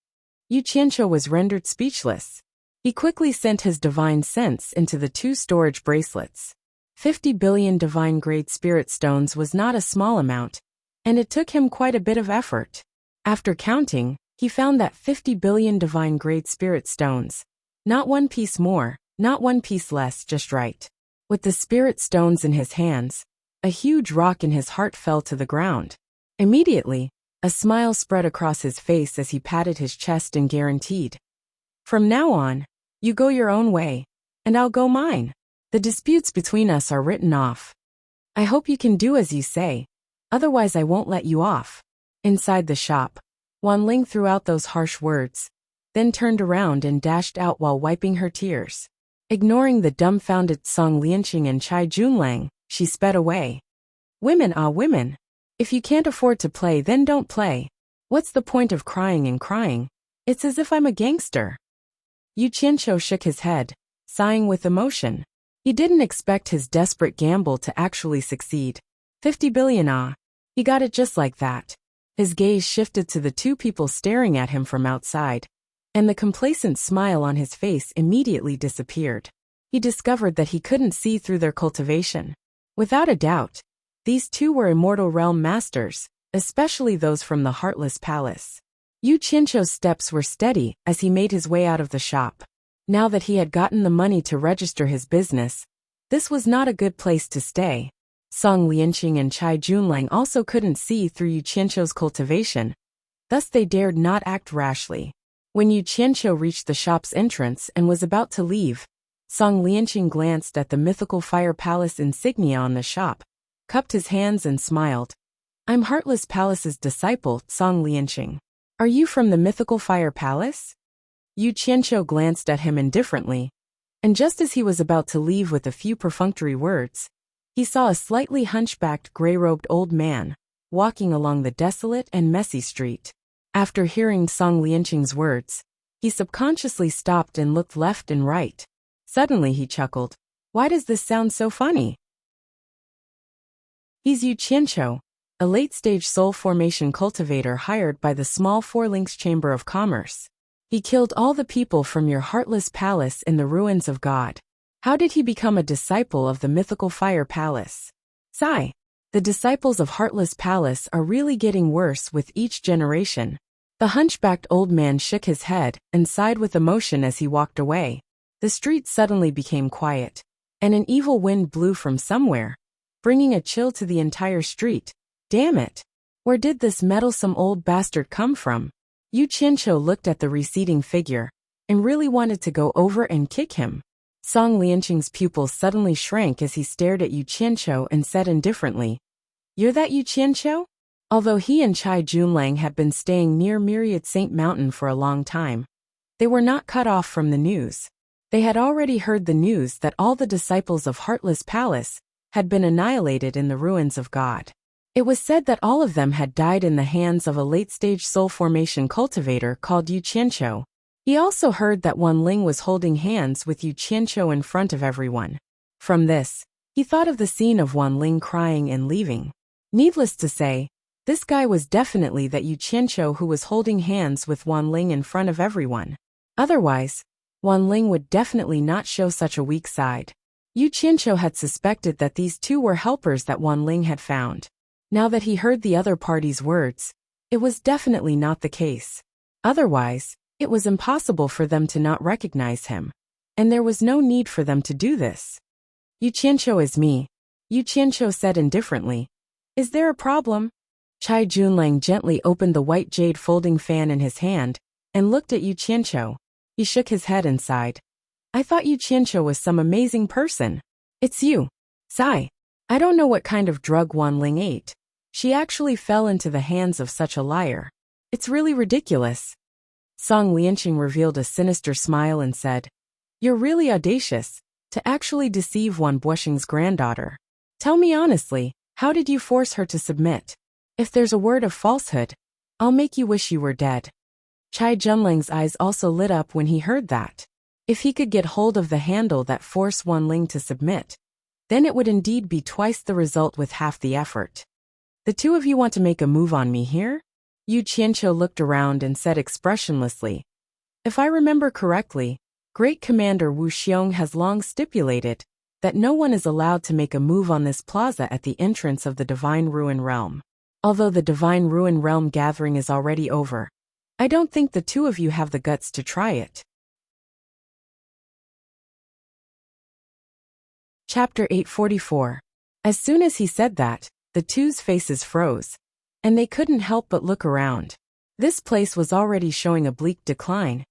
Yu Qianqiu was rendered speechless. He quickly sent his divine sense into the 2 storage bracelets. 50 billion divine-grade spirit stones was not a small amount, and it took him quite a bit of effort. After counting, he found that 50 billion divine-grade spirit stones. Not one piece more, not one piece less, just right. With the spirit stones in his hands, a huge rock in his heart fell to the ground. Immediately, a smile spread across his face as he patted his chest and guaranteed, "From now on, you go your own way, and I'll go mine. The disputes between us are written off. I hope you can do as you say, otherwise I won't let you off." Inside the shop, Wan Ling threw out those harsh words, then turned around and dashed out while wiping her tears. Ignoring the dumbfounded Song Lianqing and Chai Junlang, she sped away. "Women are women. If you can't afford to play, then don't play. What's the point of crying and crying? It's as if I'm a gangster." Yu Qianqiu shook his head, sighing with emotion. He didn't expect his desperate gamble to actually succeed. 50 billion, ah. He got it just like that. His gaze shifted to the 2 people staring at him from outside, and the complacent smile on his face immediately disappeared. He discovered that he couldn't see through their cultivation. Without a doubt, these 2 were immortal realm masters, especially those from the Heartless Palace. Yu Qianqiu's steps were steady as he made his way out of the shop. Now that he had gotten the money to register his business, this was not a good place to stay. Song Lianqing and Chai Junlang also couldn't see through Yu Qianqiu's cultivation, thus they dared not act rashly. When Yu Qianqiu reached the shop's entrance and was about to leave, Song Lianqing glanced at the mythical fire palace insignia on the shop, cupped his hands and smiled. "I'm Heartless Palace's disciple, Song Lianqing. Are you from the mythical fire palace?" Yu Qianqiu glanced at him indifferently, and just as he was about to leave with a few perfunctory words, he saw a slightly hunchbacked gray-robed old man walking along the desolate and messy street. After hearing Song Lianqing's words, he subconsciously stopped and looked left and right. Suddenly he chuckled. "Why does this sound so funny?" He's Yu Qianqiu, a late-stage soul formation cultivator hired by the small Four Links Chamber of Commerce. He killed all the people from your Heartless Palace in the ruins of God. How did he become a disciple of the mythical fire palace? Sigh. The disciples of Heartless Palace are really getting worse with each generation. The hunchbacked old man shook his head and sighed with emotion as he walked away. The street suddenly became quiet, and an evil wind blew from somewhere, bringing a chill to the entire street. Damn it! Where did this meddlesome old bastard come from? Yu Qianqiu looked at the receding figure and really wanted to go over and kick him. Song Lianqing's pupils suddenly shrank as he stared at Yu Qianqiu and said indifferently, "You're that Yu Qianqiu?" Although he and Chai Junlang had been staying near Myriad Saint Mountain for a long time, they were not cut off from the news. They had already heard the news that all the disciples of Heartless Palace had been annihilated in the ruins of God. It was said that all of them had died in the hands of a late-stage soul formation cultivator called Yu Qianqiu. He also heard that Wan Ling was holding hands with Yu Qianqiu in front of everyone. From this, he thought of the scene of Wan Ling crying and leaving. Needless to say, this guy was definitely that Yu Qianqiu who was holding hands with Wan Ling in front of everyone. Otherwise, Wan Ling would definitely not show such a weak side. Yu Qianqiu had suspected that these 2 were helpers that Wan Ling had found. Now that he heard the other party's words, it was definitely not the case. Otherwise, it was impossible for them to not recognize him, and there was no need for them to do this. "Yu Qianqiu is me," Yu Qianqiu said indifferently. "Is there a problem?" Chai Junlang gently opened the white jade folding fan in his hand and looked at Yu Qianqiu. He shook his head and sighed. I thought Yu Qianqiu was some amazing person. It's you. Sigh. I don't know what kind of drug Wan Ling ate. She actually fell into the hands of such a liar. It's really ridiculous. Song Lianqing revealed a sinister smile and said, You're really audacious, to actually deceive Wan Buoxing's granddaughter. Tell me honestly, how did you force her to submit? If there's a word of falsehood, I'll make you wish you were dead. Chai Junlang's eyes also lit up when he heard that. If he could get hold of the handle that forced Wan Ling to submit, then it would indeed be twice the result with half the effort. The two of you want to make a move on me here? Yu Qianqiu looked around and said expressionlessly, If I remember correctly, Great Commander Wu Xiong has long stipulated that no one is allowed to make a move on this plaza at the entrance of the Divine Ruin Realm. Although the Divine Ruin Realm gathering is already over, I don't think the two of you have the guts to try it. Chapter 844. As soon as he said that, the two's faces froze, and they couldn't help but look around. This place was already showing a bleak decline,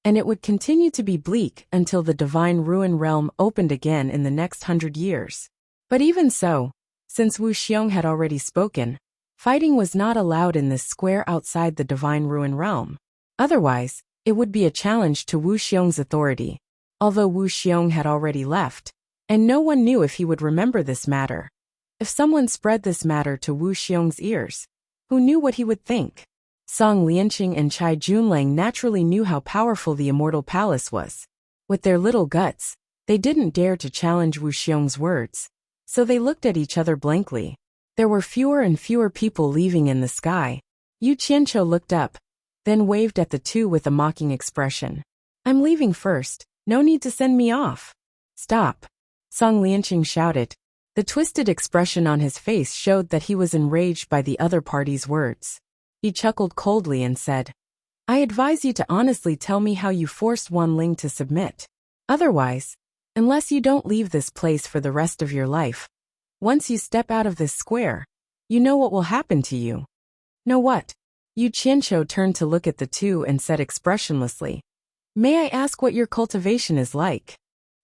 and it would continue to be bleak until the Divine Ruin Realm opened again in the next 100 years. But even so, since Wu Xiong had already spoken, fighting was not allowed in this square outside the Divine Ruin Realm. Otherwise, it would be a challenge to Wu Xiong's authority, although Wu Xiong had already left, and no one knew if he would remember this matter. If someone spread this matter to Wu Xiong's ears, who knew what he would think? Song Lianqing and Chai Junlang naturally knew how powerful the Immortal Palace was. With their little guts, they didn't dare to challenge Wu Xiong's words, so they looked at each other blankly. There were fewer and fewer people leaving in the sky. Yu Qianqiu looked up, then waved at the two with a mocking expression. I'm leaving first, no need to send me off. Stop. Song Lianqing shouted. The twisted expression on his face showed that he was enraged by the other party's words. He chuckled coldly and said, I advise you to honestly tell me how you forced Wan Ling to submit. Otherwise, unless you don't leave this place for the rest of your life, once you step out of this square, you know what will happen to you. Know what? Yu Qianqiu turned to look at the two and said expressionlessly, May I ask what your cultivation is like?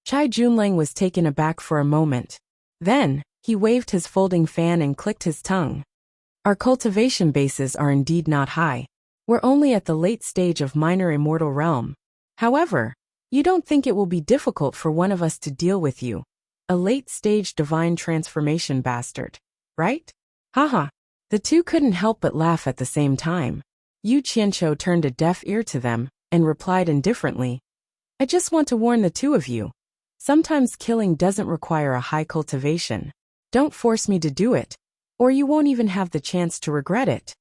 Chai Junlang was taken aback for a moment. Then, he waved his folding fan and clicked his tongue. Our cultivation bases are indeed not high. We're only at the late stage of minor immortal realm. However, you don't think it will be difficult for one of us to deal with you, a late-stage divine transformation bastard, right? Haha. The two couldn't help but laugh at the same time. Yu Qianqiu turned a deaf ear to them and replied indifferently, I just want to warn the two of you. Sometimes killing doesn't require a high cultivation. Don't force me to do it, or you won't even have the chance to regret it.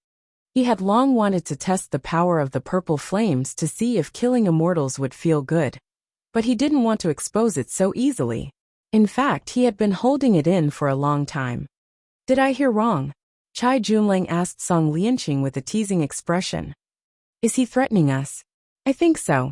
He had long wanted to test the power of the purple flames to see if killing immortals would feel good, but he didn't want to expose it so easily. In fact, he had been holding it in for a long time. Did I hear wrong? Chai Junlang asked Song Lianqing with a teasing expression. Is he threatening us? I think so.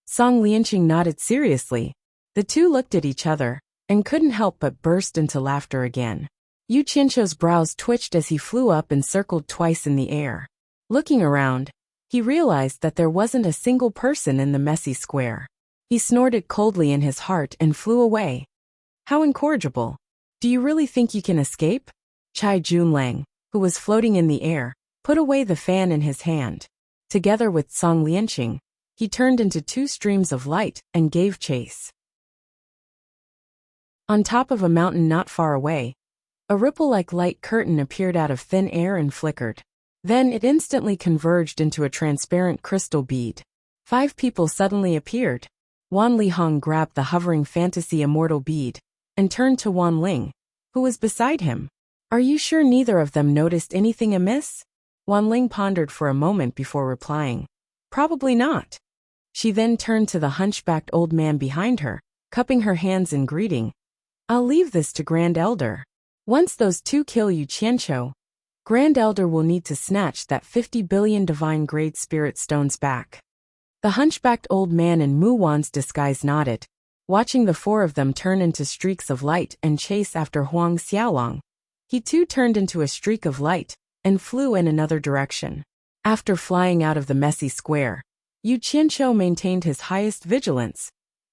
Song Lianqing nodded seriously. The two looked at each other, and couldn't help but burst into laughter again. Yu Qianqiu's brows twitched as he flew up and circled twice in the air. Looking around, he realized that there wasn't a single person in the messy square. He snorted coldly in his heart and flew away. How incorrigible. Do you really think you can escape? Chai Junlang, who was floating in the air, put away the fan in his hand. Together with Song Lianqing, he turned into two streams of light and gave chase. On top of a mountain not far away, a ripple-like light curtain appeared out of thin air and flickered. Then it instantly converged into a transparent crystal bead. 5 people suddenly appeared. Wan Lihong grabbed the hovering fantasy immortal bead and turned to Wan Ling, who was beside him. Are you sure neither of them noticed anything amiss? Wan Ling pondered for a moment before replying. Probably not. She then turned to the hunchbacked old man behind her, cupping her hands in greeting. I'll leave this to Grand Elder. Once those two kill Yu Qianqiu, Grand Elder will need to snatch that 50 billion divine grade spirit stones back. The hunchbacked old man in Mu Wan's disguise nodded, watching the 4 of them turn into streaks of light and chase after Huang Xiaolong. He too turned into a streak of light and flew in another direction. After flying out of the messy square, Yu Qianqiu maintained his highest vigilance.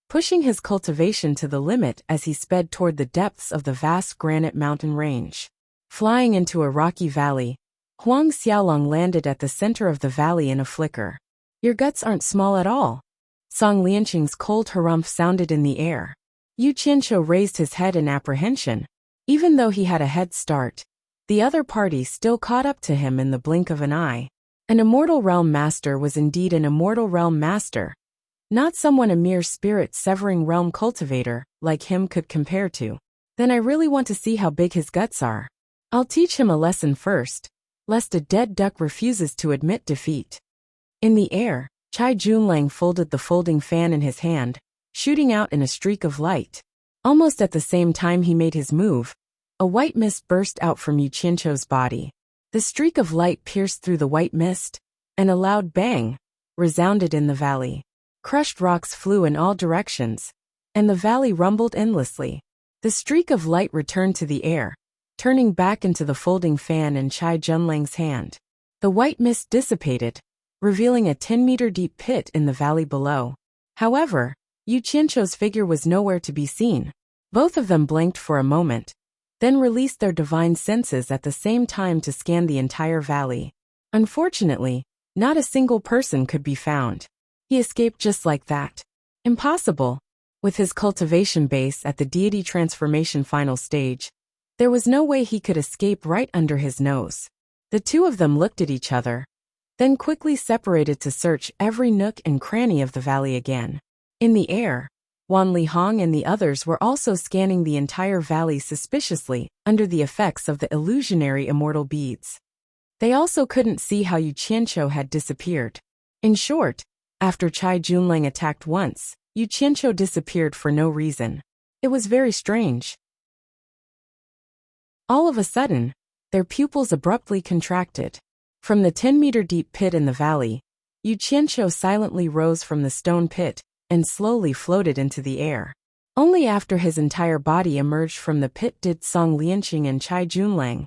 pushing his cultivation to the limit as he sped toward the depths of the vast granite mountain range. Flying into a rocky valley, Huang Xiaolong landed at the center of the valley in a flicker. Your guts aren't small at all. Song Lianqing's cold harumph sounded in the air. Yu Qianqiu raised his head in apprehension. Even though he had a head start, the other party still caught up to him in the blink of an eye. An immortal realm master was indeed an immortal realm master, not someone a mere spirit-severing realm cultivator like him could compare to. Then I really want to see how big his guts are. I'll teach him a lesson first, lest a dead duck refuses to admit defeat. In the air, Chai Junlang folded the folding fan in his hand, shooting out in a streak of light. Almost at the same time he made his move, a white mist burst out from Yu Qianqiu's body. The streak of light pierced through the white mist, and a loud bang resounded in the valley. Crushed rocks flew in all directions, and the valley rumbled endlessly. The streak of light returned to the air, turning back into the folding fan in Chai Junlang's hand. The white mist dissipated, revealing a 10-meter deep pit in the valley below. However, Yu Qianqiu's figure was nowhere to be seen. Both of them blinked for a moment, then released their divine senses at the same time to scan the entire valley. Unfortunately, not a single person could be found. He escaped just like that. Impossible. With his cultivation base at the deity transformation final stage, there was no way he could escape right under his nose. The two of them looked at each other, then quickly separated to search every nook and cranny of the valley again. In the air, Wan Lihong and the others were also scanning the entire valley suspiciously under the effects of the illusionary immortal beads. They also couldn't see how Yu Qianqiu had disappeared. In short, after Chai Junlang attacked once, Yu Qianqiu disappeared for no reason. It was very strange. All of a sudden, their pupils abruptly contracted. From the 10-meter deep pit in the valley, Yu Qianqiu silently rose from the stone pit and slowly floated into the air. Only after his entire body emerged from the pit did Song Lianqing and Chai Junlang,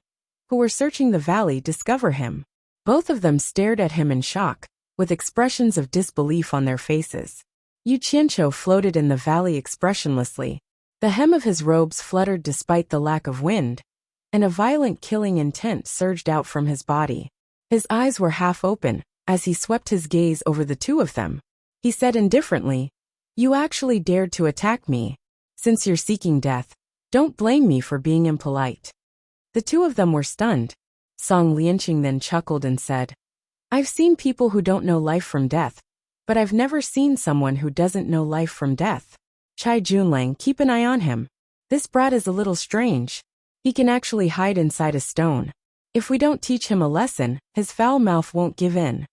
who were searching the valley, discover him. Both of them stared at him in shock, with expressions of disbelief on their faces. Yu Qianqiu floated in the valley expressionlessly. The hem of his robes fluttered despite the lack of wind, and a violent killing intent surged out from his body. His eyes were half open as he swept his gaze over the two of them. He said indifferently, "You actually dared to attack me. Since you're seeking death, don't blame me for being impolite." The two of them were stunned. Song Lianqing then chuckled and said, "I've seen people who don't know life from death, but I've never seen someone who doesn't know life from death. Chai Junlang, keep an eye on him. This brat is a little strange. He can actually hide inside a stone. If we don't teach him a lesson, his foul mouth won't give in."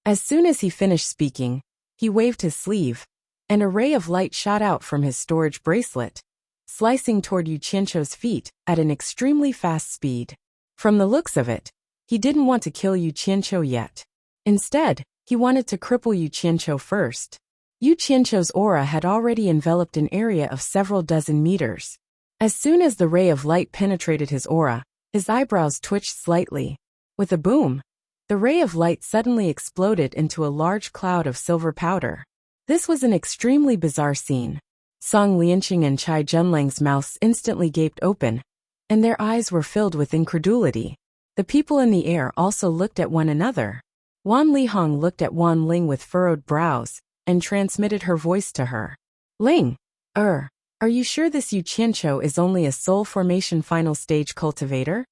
As soon as he finished speaking, he waved his sleeve. An array of light shot out from his storage bracelet, slicing toward Yu Qianqiu's feet at an extremely fast speed. From the looks of it, he didn't want to kill Yu Qianqiu yet. Instead, he wanted to cripple Yu Qianqiu first. Yu Qianqiu's aura had already enveloped an area of several dozen meters. As soon as the ray of light penetrated his aura, his eyebrows twitched slightly. With a boom, the ray of light suddenly exploded into a large cloud of silver powder. This was an extremely bizarre scene. Song Lianqing and Chai Junlang's mouths instantly gaped open, and their eyes were filled with incredulity. The people in the air also looked at one another. Wan Lihong looked at Wan Ling with furrowed brows, and transmitted her voice to her. "Ling, are you sure this Yu Qianqiu is only a soul formation final stage cultivator?"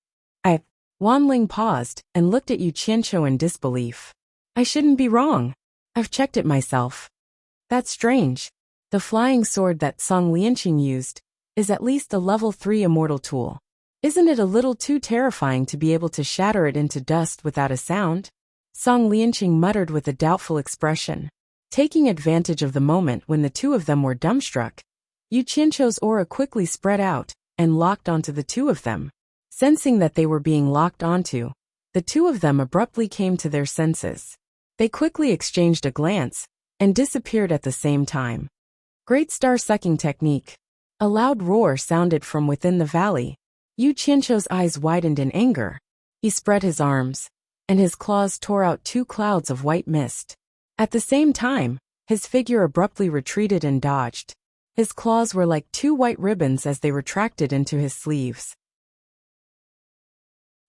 Wan Ling paused and looked at Yu Qianqiu in disbelief. "I shouldn't be wrong. I've checked it myself." "That's strange. The flying sword that Song Lianqing used is at least a level 3 immortal tool. Isn't it a little too terrifying to be able to shatter it into dust without a sound?" Song Lianqing muttered with a doubtful expression. Taking advantage of the moment when the two of them were dumbstruck, Yu Qianqiu's aura quickly spread out and locked onto the two of them. Sensing that they were being locked onto, the two of them abruptly came to their senses. They quickly exchanged a glance and disappeared at the same time. Great star-sucking technique. A loud roar sounded from within the valley. Yu Qianqiu's eyes widened in anger. He spread his arms, and his claws tore out 2 clouds of white mist. At the same time, His figure abruptly retreated and dodged. His claws were like two white ribbons as they retracted into his sleeves.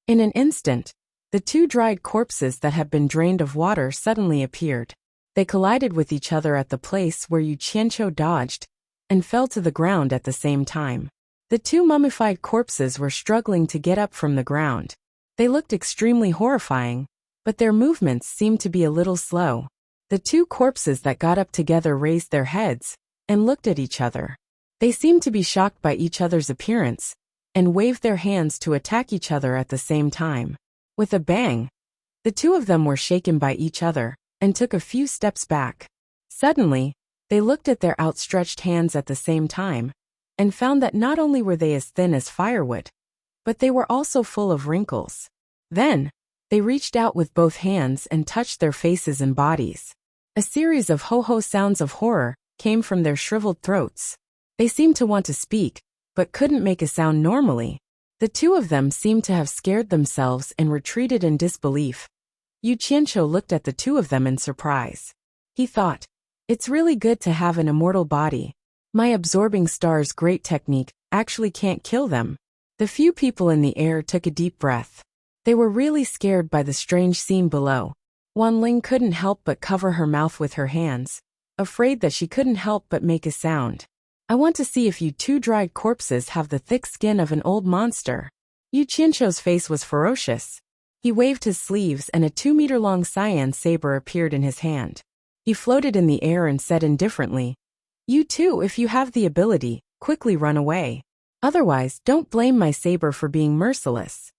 In an instant, the two dried corpses that had been drained of water suddenly appeared. They collided with each other at the place where Yu Qianqiu dodged, and fell to the ground at the same time. The two mummified corpses were struggling to get up from the ground. They looked extremely horrifying, but their movements seemed to be a little slow. The two corpses that got up together raised their heads and looked at each other. They seemed to be shocked by each other's appearance and waved their hands to attack each other at the same time. With a bang, the two of them were shaken by each other and took a few steps back. Suddenly, they looked at their outstretched hands at the same time and found that not only were they as thin as firewood, but they were also full of wrinkles. Then, they reached out with both hands and touched their faces and bodies. A series of ho-ho sounds of horror came from their shriveled throats. They seemed to want to speak, but couldn't make a sound normally. The two of them seemed to have scared themselves and retreated in disbelief. Yu Qianqiu looked at the two of them in surprise. He thought, "It's really good to have an immortal body. My absorbing star's great technique actually can't kill them." The few people in the air took a deep breath. They were really scared by the strange scene below. Wanling couldn't help but cover her mouth with her hands, afraid that she couldn't help but make a sound. "I want to see if you two dried corpses have the thick skin of an old monster." Yu Qianqiu's face was ferocious. He waved his sleeves and a 2-meter-long cyan saber appeared in his hand. He floated in the air and said indifferently, "You two, if you have the ability, quickly run away. Otherwise, don't blame my saber for being merciless."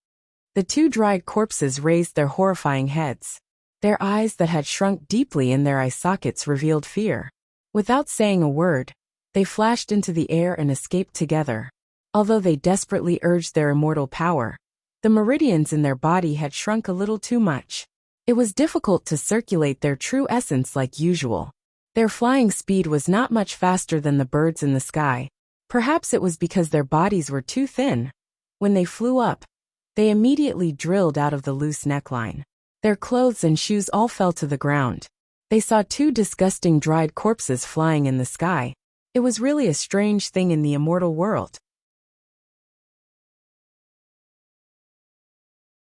The two dried corpses raised their horrifying heads. Their eyes that had shrunk deeply in their eye sockets revealed fear. Without saying a word, they flashed into the air and escaped together. Although they desperately urged their immortal power, the meridians in their body had shrunk a little too much. It was difficult to circulate their true essence like usual. Their flying speed was not much faster than the birds in the sky. Perhaps it was because their bodies were too thin. When they flew up, they immediately drilled out of the loose neckline. Their clothes and shoes all fell to the ground. They saw two disgusting dried corpses flying in the sky. It was really a strange thing in the immortal world.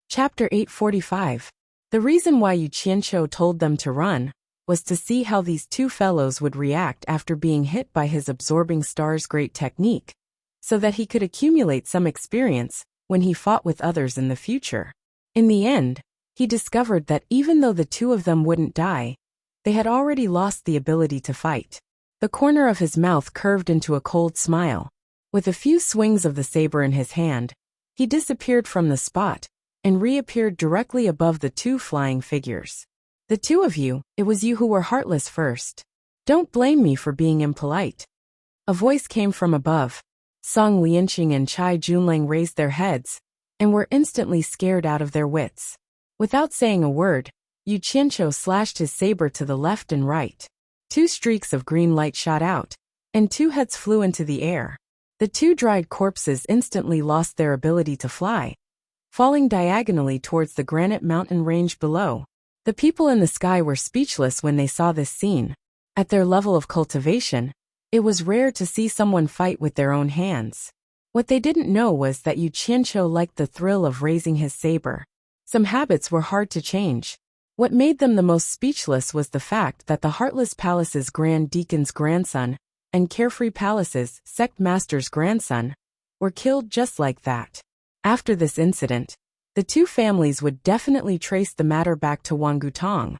Chapter 845. The reason why Yu Qianqiu told them to run was to see how these two fellows would react after being hit by his absorbing star's great technique, so that he could accumulate some experience when he fought with others in the future. In the end, he discovered that even though the two of them wouldn't die, they had already lost the ability to fight. The corner of his mouth curved into a cold smile. With a few swings of the saber in his hand, he disappeared from the spot and reappeared directly above the two flying figures. "The two of you, it was you who were heartless first. Don't blame me for being impolite." A voice came from above. Song Lianqing and Chai Junlang raised their heads and were instantly scared out of their wits. Without saying a word, Yu Qianqiu slashed his saber to the left and right. Two streaks of green light shot out, and two heads flew into the air. The two dried corpses instantly lost their ability to fly, falling diagonally towards the granite mountain range below. The people in the sky were speechless when they saw this scene. At their level of cultivation, it was rare to see someone fight with their own hands. What they didn't know was that Yu Qianqiu liked the thrill of raising his saber. Some habits were hard to change. What made them the most speechless was the fact that the Heartless Palace's Grand Deacon's grandson and Carefree Palace's Sect Master's grandson were killed just like that. After this incident, the two families would definitely trace the matter back to Wangutong,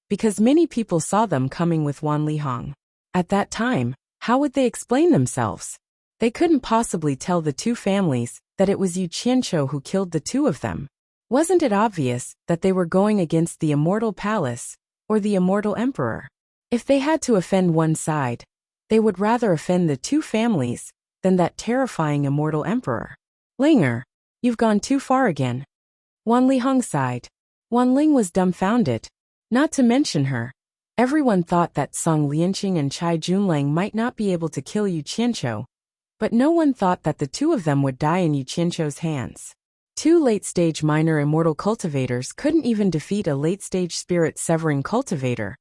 because many people saw them coming with Wan Lihong. At that time, how would they explain themselves? They couldn't possibly tell the two families that it was Yu Qianqiu who killed the two of them. Wasn't it obvious that they were going against the Immortal Palace or the Immortal Emperor? If they had to offend one side, they would rather offend the two families than that terrifying Immortal Emperor. "Linger, you've gone too far again." Wan Lihong sighed. Wan Ling was dumbfounded. Not to mention her, everyone thought that Song Lianqing and Chai Junlang might not be able to kill Yu Qianqiu, but no one thought that the two of them would die in Yu Qianqiu's hands. Two late-stage minor immortal cultivators couldn't even defeat a late-stage spirit-severing cultivator.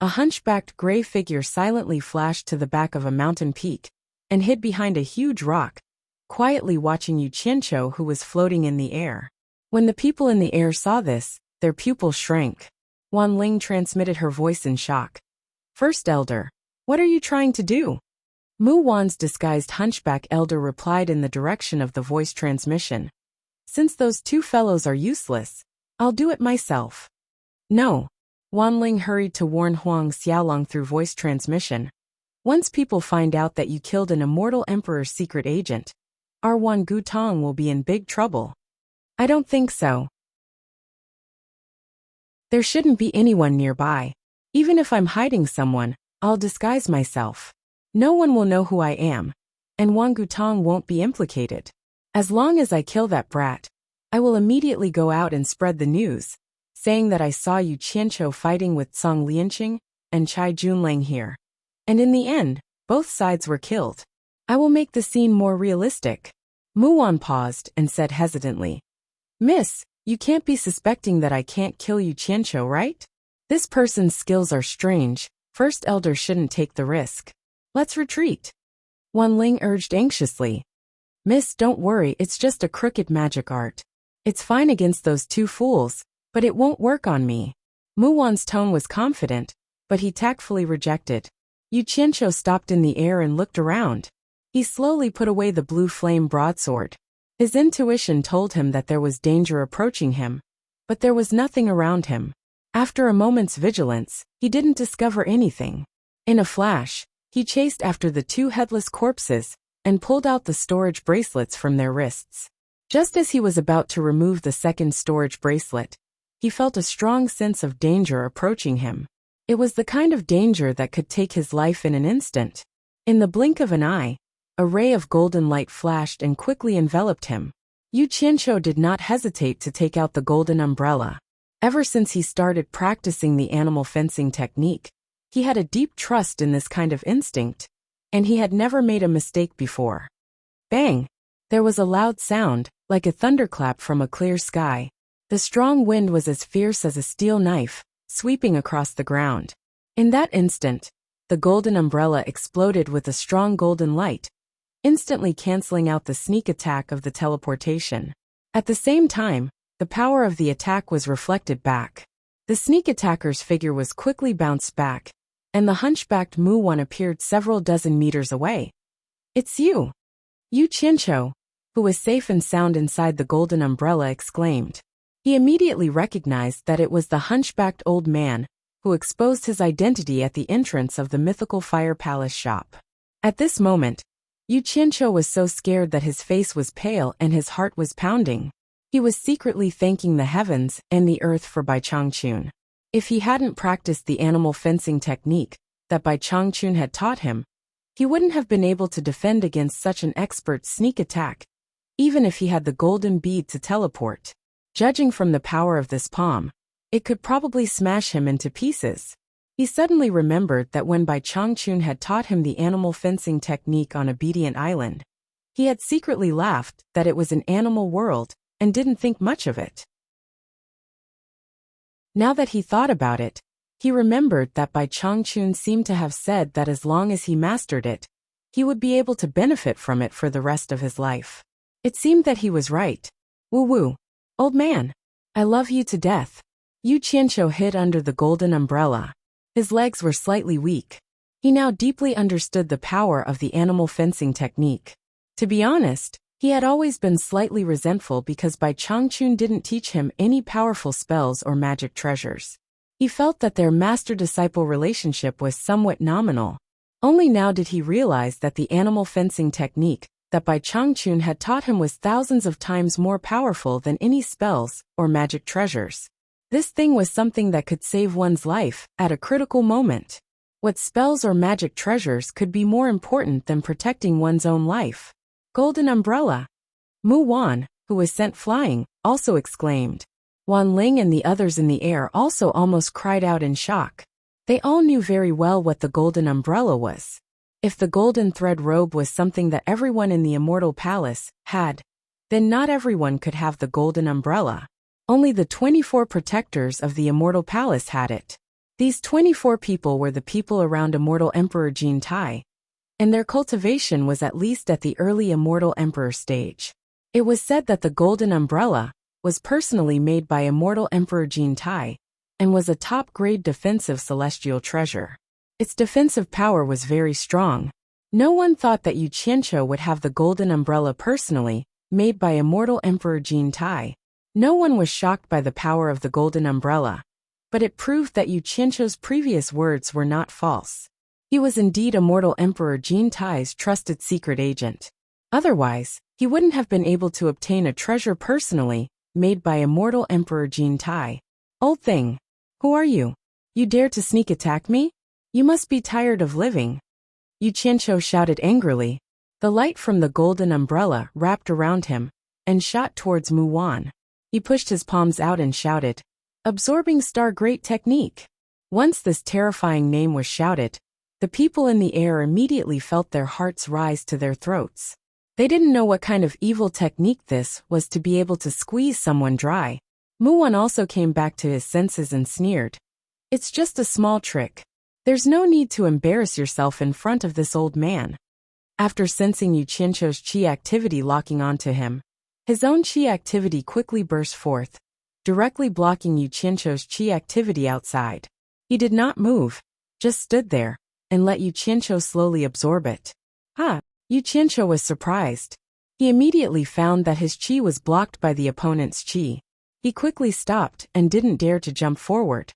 A hunchbacked gray figure silently flashed to the back of a mountain peak and hid behind a huge rock, quietly watching Yu Qianqiu, who was floating in the air. When the people in the air saw this, their pupils shrank. Wan Ling transmitted her voice in shock. First Elder, what are you trying to do? Mu Wan's disguised hunchback elder replied in the direction of the voice transmission. Since those two fellows are useless, I'll do it myself. No. Wan Ling hurried to warn Huang Xiaolong through voice transmission. Once people find out that you killed an immortal emperor's secret agent, our Wan Gutong will be in big trouble. I don't think so. There shouldn't be anyone nearby. Even if I'm hiding someone, I'll disguise myself. No one will know who I am, and Wan Gutong won't be implicated. As long as I kill that brat, I will immediately go out and spread the news, saying that I saw Yu Qianqiu fighting with Song Lianqing and Chai Junlang here. And in the end, both sides were killed. I will make the scene more realistic. Mu Wan paused and said hesitantly, Miss, you can't be suspecting that I can't kill Yu Qianqiu, right? This person's skills are strange. First Elder shouldn't take the risk. Let's retreat. Wan Ling urged anxiously. Miss, don't worry, it's just a crooked magic art. It's fine against those two fools, but it won't work on me. Mu Wan's tone was confident, but he tactfully rejected. Yu Qianqiu stopped in the air and looked around. He slowly put away the blue flame broadsword. His intuition told him that there was danger approaching him, but there was nothing around him. After a moment's vigilance, he didn't discover anything. In a flash, he chased after the two headless corpses and pulled out the storage bracelets from their wrists. Just as he was about to remove the second storage bracelet, he felt a strong sense of danger approaching him. It was the kind of danger that could take his life in an instant. In the blink of an eye, a ray of golden light flashed and quickly enveloped him. Yu Qianqiu did not hesitate to take out the golden umbrella. Ever since he started practicing the animal fencing technique, he had a deep trust in this kind of instinct, and he had never made a mistake before. Bang! There was a loud sound, like a thunderclap from a clear sky. The strong wind was as fierce as a steel knife, sweeping across the ground. In that instant, the golden umbrella exploded with a strong golden light, instantly canceling out the sneak attack of the teleportation. At the same time, the power of the attack was reflected back. The sneak attacker's figure was quickly bounced back, and the hunchbacked Mu Wan appeared several dozen meters away. It's you! Yu Qianqiu, who was safe and sound inside the golden umbrella, exclaimed. He immediately recognized that it was the hunchbacked old man who exposed his identity at the entrance of the mythical Fire Palace shop. At this moment, Yu Qianqiu was so scared that his face was pale and his heart was pounding. He was secretly thanking the heavens and the earth for Bai Changchun. If he hadn't practiced the animal fencing technique that Bai Changchun had taught him, he wouldn't have been able to defend against such an expert sneak attack, even if he had the golden bead to teleport. Judging from the power of this palm, it could probably smash him into pieces. He suddenly remembered that when Bai Changchun had taught him the animal fencing technique on Obedient Island, he had secretly laughed that it was an animal world and didn't think much of it. Now that he thought about it, he remembered that Bai Changchun seemed to have said that as long as he mastered it, he would be able to benefit from it for the rest of his life. It seemed that he was right. Woo-woo. Old man, I love you to death. Yu Qianqiu hid under the golden umbrella. His legs were slightly weak. He now deeply understood the power of the animal fencing technique. To be honest, he had always been slightly resentful because Bai Changchun didn't teach him any powerful spells or magic treasures. He felt that their master-disciple relationship was somewhat nominal. Only now did he realize that the animal fencing technique that Bai Changchun had taught him was thousands of times more powerful than any spells or magic treasures. This thing was something that could save one's life at a critical moment. What spells or magic treasures could be more important than protecting one's own life? Golden umbrella. Mu Wan, who was sent flying, also exclaimed. Wan Ling and the others in the air also almost cried out in shock. They all knew very well what the golden umbrella was. If the golden thread robe was something that everyone in the Immortal Palace had, then not everyone could have the golden umbrella. Only the 24 protectors of the Immortal Palace had it. These 24 people were the people around immortal Emperor Jin Tai, and their cultivation was at least at the early immortal emperor stage. It was said that the golden umbrella was personally made by immortal Emperor Jin Tai, and was a top-grade defensive celestial treasure. Its defensive power was very strong. No one thought that Yu Qianqiu would have the golden umbrella personally, made by immortal Emperor Jin Tai. No one was shocked by the power of the golden umbrella, but it proved that Yu Qianqiu's previous words were not false. He was indeed immortal Emperor Jin Tai's trusted secret agent. Otherwise, he wouldn't have been able to obtain a treasure personally, made by immortal Emperor Jin Tai. Old thing. Who are you? You dare to sneak attack me? You must be tired of living. Yu Qianqiu shouted angrily. The light from the golden umbrella wrapped around him, and shot towards Mu Wan. He pushed his palms out and shouted, "Absorbing Star Great Technique." Once this terrifying name was shouted, the people in the air immediately felt their hearts rise to their throats. They didn't know what kind of evil technique this was to be able to squeeze someone dry. Mu Wan also came back to his senses and sneered. It's just a small trick. There's no need to embarrass yourself in front of this old man. After sensing Yu Qianqiu's qi activity locking onto him, his own qi activity quickly burst forth, directly blocking Yu Qianqiu's qi activity outside. He did not move, just stood there, and let Yu Qianqiu slowly absorb it. Yu Qianqiu was surprised. He immediately found that his qi was blocked by the opponent's qi. He quickly stopped and didn't dare to jump forward.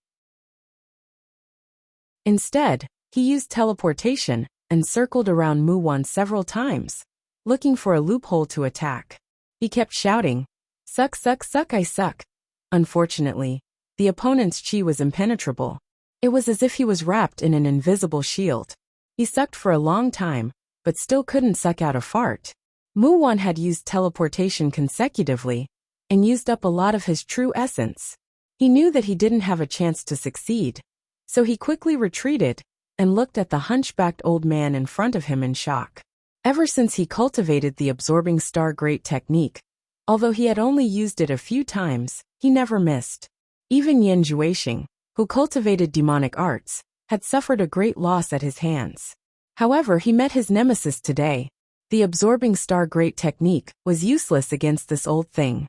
Instead, he used teleportation and circled around Mu Wan several times, looking for a loophole to attack. He kept shouting, "Suck, suck, suck, I suck." Unfortunately, the opponent's qi was impenetrable. It was as if he was wrapped in an invisible shield. He sucked for a long time, but still couldn't suck out a fart. Mu Wan had used teleportation consecutively, and used up a lot of his true essence. He knew that he didn't have a chance to succeed, so he quickly retreated, and looked at the hunchbacked old man in front of him in shock. Ever since he cultivated the absorbing star great technique, although he had only used it a few times, he never missed. Even Yan Juexing, who cultivated demonic arts, had suffered a great loss at his hands. However, he met his nemesis today. The absorbing star great technique was useless against this old thing.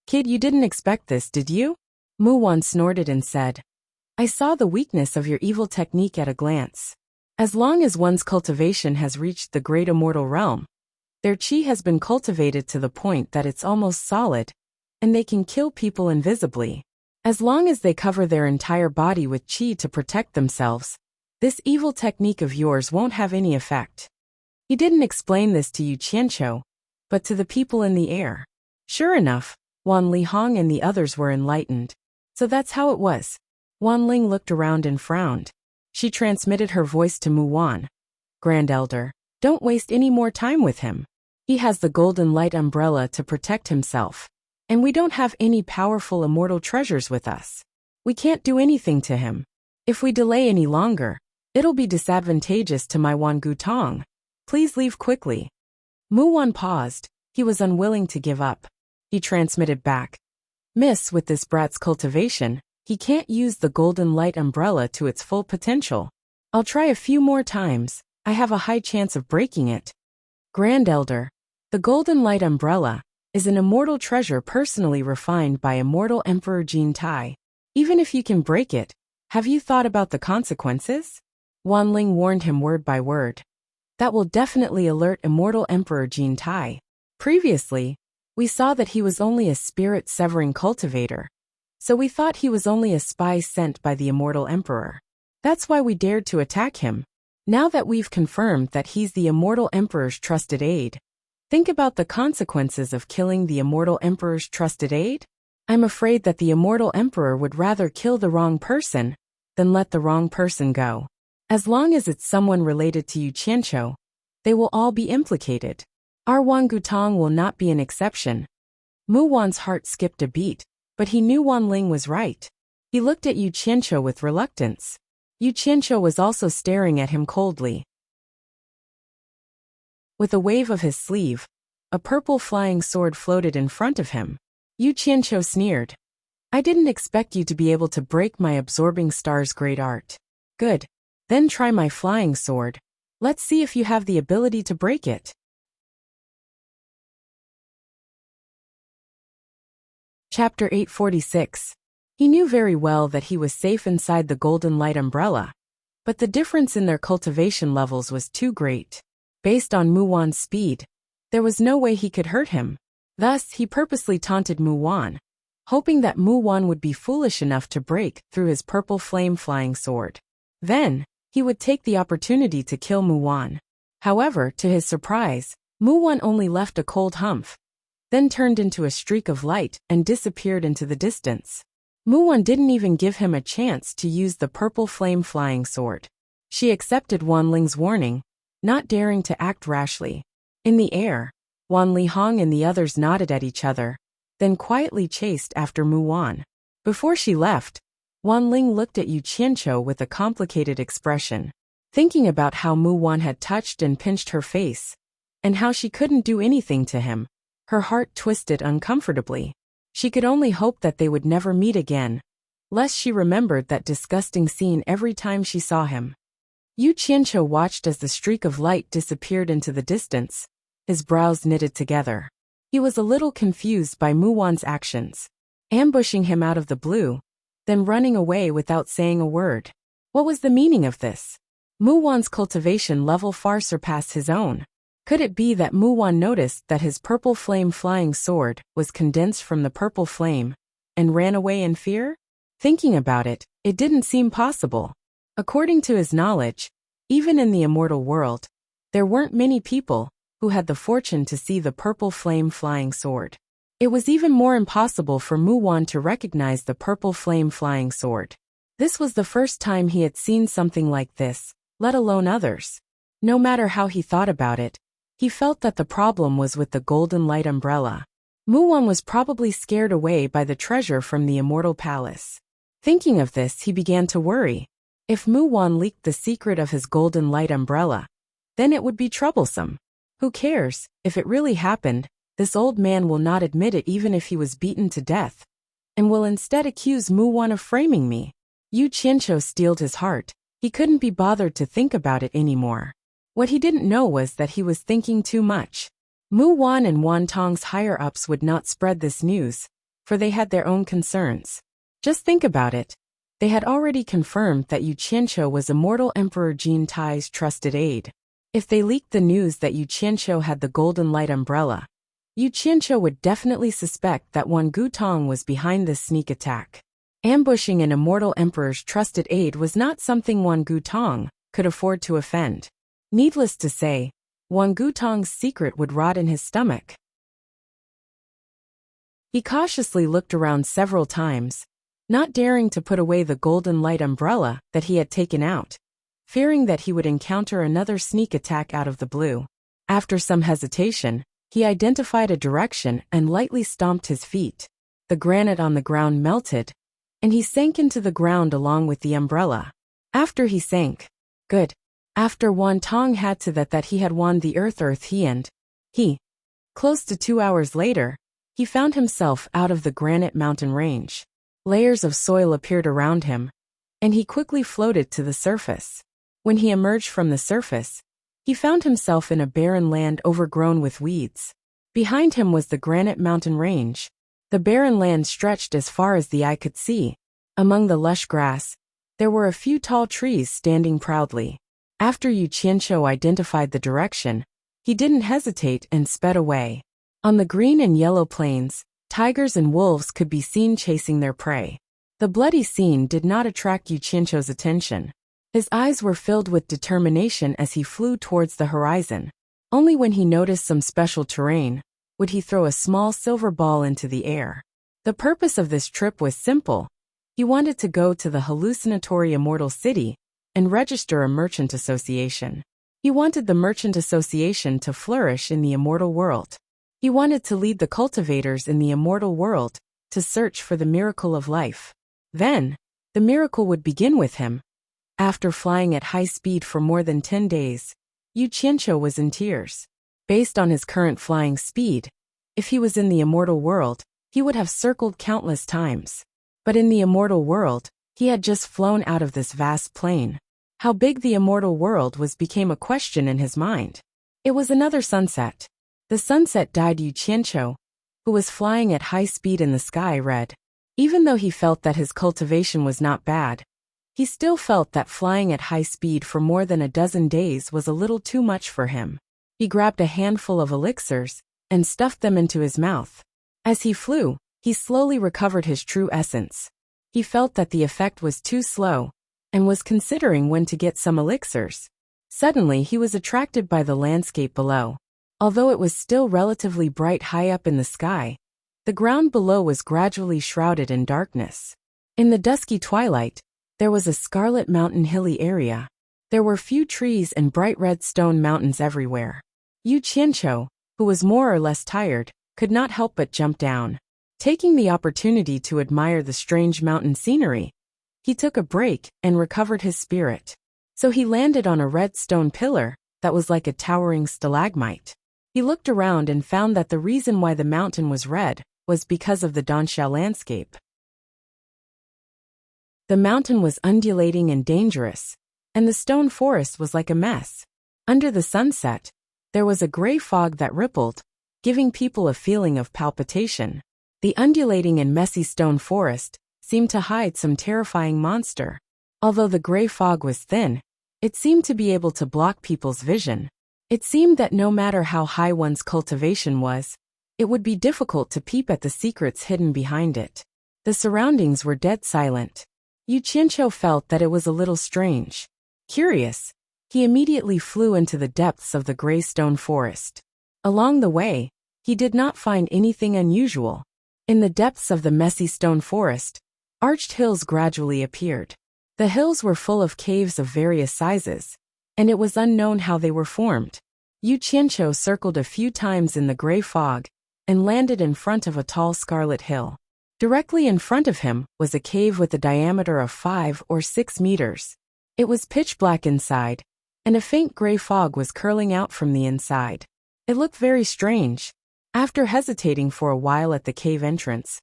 Kid, you didn't expect this, did you? Mu Wan snorted and said, I saw the weakness of your evil technique at a glance. As long as one's cultivation has reached the great immortal realm, their qi has been cultivated to the point that it's almost solid, and they can kill people invisibly. As long as they cover their entire body with qi to protect themselves, this evil technique of yours won't have any effect. He didn't explain this to Yu Qianqiu, but to the people in the air. Sure enough, Wan Lihong and the others were enlightened. So that's how it was. Wan Ling looked around and frowned. She transmitted her voice to Mu Wan. Grand Elder, don't waste any more time with him. He has the golden light umbrella to protect himself, and we don't have any powerful immortal treasures with us. We can't do anything to him. If we delay any longer, it'll be disadvantageous to my Wan Gutong. Please leave quickly. Mu Wan paused. He was unwilling to give up. He transmitted back. Miss, with this brat's cultivation, he can't use the golden light umbrella to its full potential. I'll try a few more times. I have a high chance of breaking it. Grand Elder, the golden light umbrella is an immortal treasure personally refined by immortal Emperor Jin Tai. Even if you can break it, have you thought about the consequences? Wan Ling warned him word by word. That will definitely alert immortal Emperor Jin Tai. Previously, we saw that he was only a spirit-severing cultivator, so we thought he was only a spy sent by the immortal emperor. That's why we dared to attack him. Now that we've confirmed that he's the immortal emperor's trusted aide, think about the consequences of killing the immortal emperor's trusted aide? I'm afraid that the immortal emperor would rather kill the wrong person than let the wrong person go. As long as it's someone related to Yu Qianqiu, they will all be implicated. Our Wan Gutong will not be an exception. Mu Wan's heart skipped a beat, but he knew Wan Ling was right. He looked at Yu Qianqiu with reluctance. Yu Qianqiu was also staring at him coldly. With a wave of his sleeve, a purple flying sword floated in front of him. Yu Qianqiu sneered. I didn't expect you to be able to break my absorbing star's great art. Good. Then try my flying sword. Let's see if you have the ability to break it. Chapter 846. He knew very well that he was safe inside the golden light umbrella, but the difference in their cultivation levels was too great. Based on Muwan's speed, there was no way he could hurt him. Thus, he purposely taunted Muwan, hoping that Muwan would be foolish enough to break through his purple flame flying sword. Then, he would take the opportunity to kill Muwan. However, to his surprise, Muwan only left a cold humph, then turned into a streak of light and disappeared into the distance. Muwan didn't even give him a chance to use the purple flame flying sword. She accepted Wanling's warning, not daring to act rashly. In the air, Wan Lihong and the others nodded at each other, then quietly chased after Muwan. Before she left, Wanling looked at Yu Qianqiu with a complicated expression, thinking about how Muwan had touched and pinched her face, and how she couldn't do anything to him. Her heart twisted uncomfortably. She could only hope that they would never meet again, lest she remembered that disgusting scene every time she saw him. Yu Qianqiu watched as the streak of light disappeared into the distance, his brows knitted together. He was a little confused by Muwan's actions, ambushing him out of the blue, then running away without saying a word. What was the meaning of this? Muwan's cultivation level far surpassed his own. Could it be that Muwan noticed that his purple flame flying sword was condensed from the purple flame, and ran away in fear? Thinking about it, it didn't seem possible. According to his knowledge, even in the immortal world, there weren't many people who had the fortune to see the purple flame flying sword. It was even more impossible for Muwan to recognize the purple flame flying sword. This was the first time he had seen something like this, let alone others. No matter how he thought about it, he felt that the problem was with the golden light umbrella. Muwan was probably scared away by the treasure from the immortal palace. Thinking of this, he began to worry. If Muwan leaked the secret of his golden light umbrella, then it would be troublesome. Who cares? If it really happened, this old man will not admit it even if he was beaten to death, and will instead accuse Muwan of framing me. Yu Qianqiu steeled his heart. He couldn't be bothered to think about it anymore. What he didn't know was that he was thinking too much. Muwan and Wantong's higher-ups would not spread this news, for they had their own concerns. Just think about it. They had already confirmed that Yu Qianqiu was immortal Emperor Jin Tai's trusted aide. If they leaked the news that Yu Qianqiu had the golden light umbrella, Yu Qianqiu would definitely suspect that Wan Gutong was behind this sneak attack. Ambushing an immortal emperor's trusted aide was not something Wan Gutong could afford to offend. Needless to say, Wan Gutong's secret would rot in his stomach. He cautiously looked around several times, not daring to put away the golden light umbrella that he had taken out, fearing that he would encounter another sneak attack out of the blue. After some hesitation, he identified a direction and lightly stomped his feet. The granite on the ground melted, and he sank into the ground along with the umbrella. After he sank, good. After Wan Tong had to that he had won the Earth he and he. Close to 2 hours later, he found himself out of the granite mountain range. Layers of soil appeared around him, and he quickly floated to the surface. When he emerged from the surface, he found himself in a barren land overgrown with weeds. Behind him was the granite mountain range. The barren land stretched as far as the eye could see. Among the lush grass, there were a few tall trees standing proudly. After Yu Qianqiu identified the direction, he didn't hesitate and sped away. On the green and yellow plains, tigers and wolves could be seen chasing their prey. The bloody scene did not attract Yu Qianqiu's attention. His eyes were filled with determination as he flew towards the horizon. Only when he noticed some special terrain would he throw a small silver ball into the air. The purpose of this trip was simple. He wanted to go to the hallucinatory immortal city and register a merchant association. He wanted the merchant association to flourish in the immortal world. He wanted to lead the cultivators in the immortal world to search for the miracle of life. Then, the miracle would begin with him. After flying at high speed for more than 10 days, Yu Qianqiu was in tears. Based on his current flying speed, if he was in the immortal world, he would have circled countless times. But in the immortal world, he had just flown out of this vast plane. How big the immortal world was became a question in his mind. It was another sunset. The sunset dyed Yu Qianqiu, who was flying at high speed in the sky, red. Even though he felt that his cultivation was not bad, he still felt that flying at high speed for more than a dozen days was a little too much for him. He grabbed a handful of elixirs and stuffed them into his mouth. As he flew, he slowly recovered his true essence. He felt that the effect was too slow and was considering when to get some elixirs. Suddenly he was attracted by the landscape below. Although it was still relatively bright high up in the sky, the ground below was gradually shrouded in darkness. In the dusky twilight, there was a scarlet mountain hilly area. There were few trees and bright red stone mountains everywhere. Yu Qianqiu, who was more or less tired, could not help but jump down. Taking the opportunity to admire the strange mountain scenery, he took a break and recovered his spirit. So he landed on a red stone pillar that was like a towering stalagmite. He looked around and found that the reason why the mountain was red was because of the Danxiao landscape. The mountain was undulating and dangerous, and the stone forest was like a mess. Under the sunset, there was a gray fog that rippled, giving people a feeling of palpitation. The undulating and messy stone forest seemed to hide some terrifying monster. Although the gray fog was thin, it seemed to be able to block people's vision. It seemed that no matter how high one's cultivation was, it would be difficult to peep at the secrets hidden behind it. The surroundings were dead silent. Yu Qianqiu felt that it was a little strange. Curious, he immediately flew into the depths of the gray stone forest. Along the way, he did not find anything unusual. In the depths of the messy stone forest, arched hills gradually appeared. The hills were full of caves of various sizes, and it was unknown how they were formed. Yu Qianqiu circled a few times in the gray fog and landed in front of a tall scarlet hill. Directly in front of him was a cave with a diameter of 5 or 6 meters. It was pitch black inside, and a faint gray fog was curling out from the inside. It looked very strange. After hesitating for a while at the cave entrance,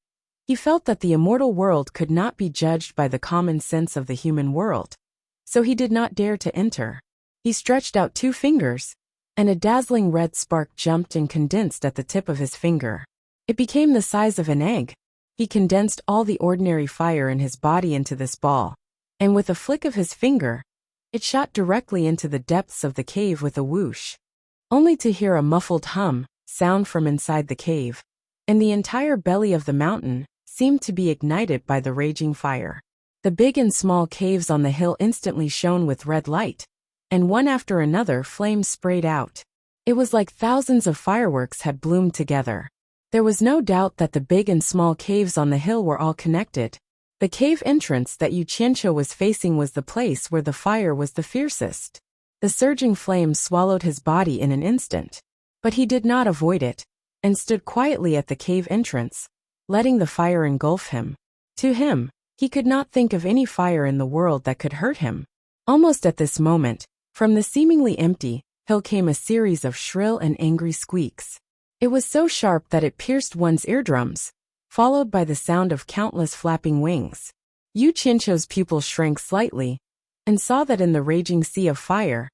he felt that the immortal world could not be judged by the common sense of the human world, so he did not dare to enter. He stretched out 2 fingers, and a dazzling red spark jumped and condensed at the tip of his finger. It became the size of an egg. He condensed all the ordinary fire in his body into this ball, and with a flick of his finger, it shot directly into the depths of the cave with a whoosh. Only to hear a muffled hum sound from inside the cave, and the entire belly of the mountain seemed to be ignited by the raging fire. The big and small caves on the hill instantly shone with red light, and one after another flames sprayed out. It was like thousands of fireworks had bloomed together. There was no doubt that the big and small caves on the hill were all connected. The cave entrance that Yu Qianqiu was facing was the place where the fire was the fiercest. The surging flames swallowed his body in an instant, but he did not avoid it, and stood quietly at the cave entrance, letting the fire engulf him. To him, he could not think of any fire in the world that could hurt him. Almost at this moment, from the seemingly empty hill came a series of shrill and angry squeaks. It was so sharp that it pierced one's eardrums, followed by the sound of countless flapping wings. Yu Qianqiu's pupils shrank slightly, and saw that in the raging sea of fire,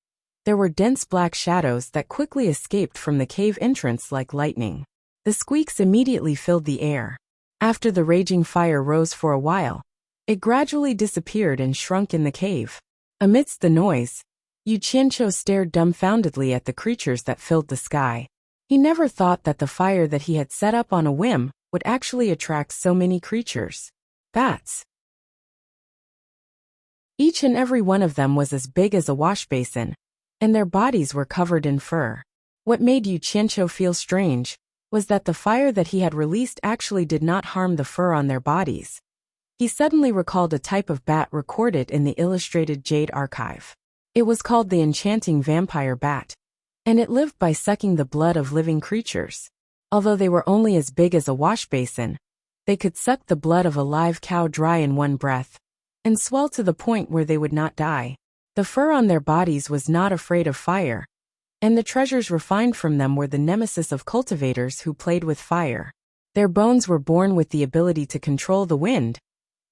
there were dense black shadows that quickly escaped from the cave entrance like lightning. The squeaks immediately filled the air. After the raging fire rose for a while, it gradually disappeared and shrunk in the cave. Amidst the noise, Yu Qianqiu stared dumbfoundedly at the creatures that filled the sky. He never thought that the fire that he had set up on a whim would actually attract so many creatures. Bats. Each and every one of them was as big as a wash basin, and their bodies were covered in fur. What made Yu Qianqiu feel strange was that the fire that he had released actually did not harm the fur on their bodies. He suddenly recalled a type of bat recorded in the Illustrated Jade Archive. It was called the enchanting vampire bat, and it lived by sucking the blood of living creatures. Although they were only as big as a wash basin, they could suck the blood of a live cow dry in one breath, and swell to the point where they would not die. The fur on their bodies was not afraid of fire, and the treasures refined from them were the nemesis of cultivators who played with fire. Their bones were born with the ability to control the wind,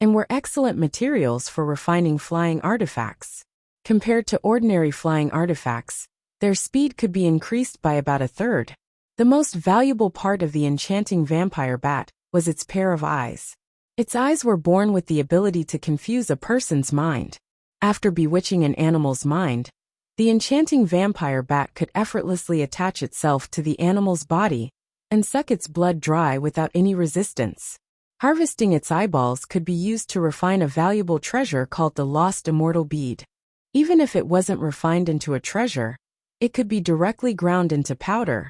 and were excellent materials for refining flying artifacts. Compared to ordinary flying artifacts, their speed could be increased by about a third. The most valuable part of the enchanting vampire bat was its pair of eyes. Its eyes were born with the ability to confuse a person's mind. After bewitching an animal's mind, the enchanting vampire bat could effortlessly attach itself to the animal's body and suck its blood dry without any resistance. Harvesting its eyeballs could be used to refine a valuable treasure called the lost immortal bead. Even if it wasn't refined into a treasure, it could be directly ground into powder,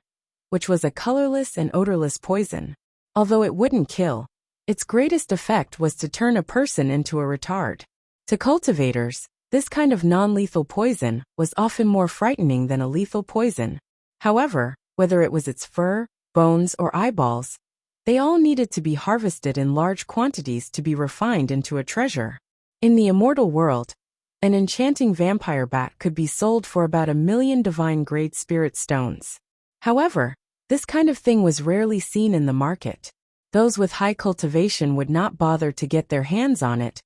which was a colorless and odorless poison. Although it wouldn't kill, its greatest effect was to turn a person into a retard. To cultivators, this kind of non-lethal poison was often more frightening than a lethal poison. However, whether it was its fur, bones, or eyeballs, they all needed to be harvested in large quantities to be refined into a treasure. In the immortal world, an enchanting vampire bat could be sold for about 1,000,000 divine-grade spirit stones. However, this kind of thing was rarely seen in the market. Those with high cultivation would not bother to get their hands on it,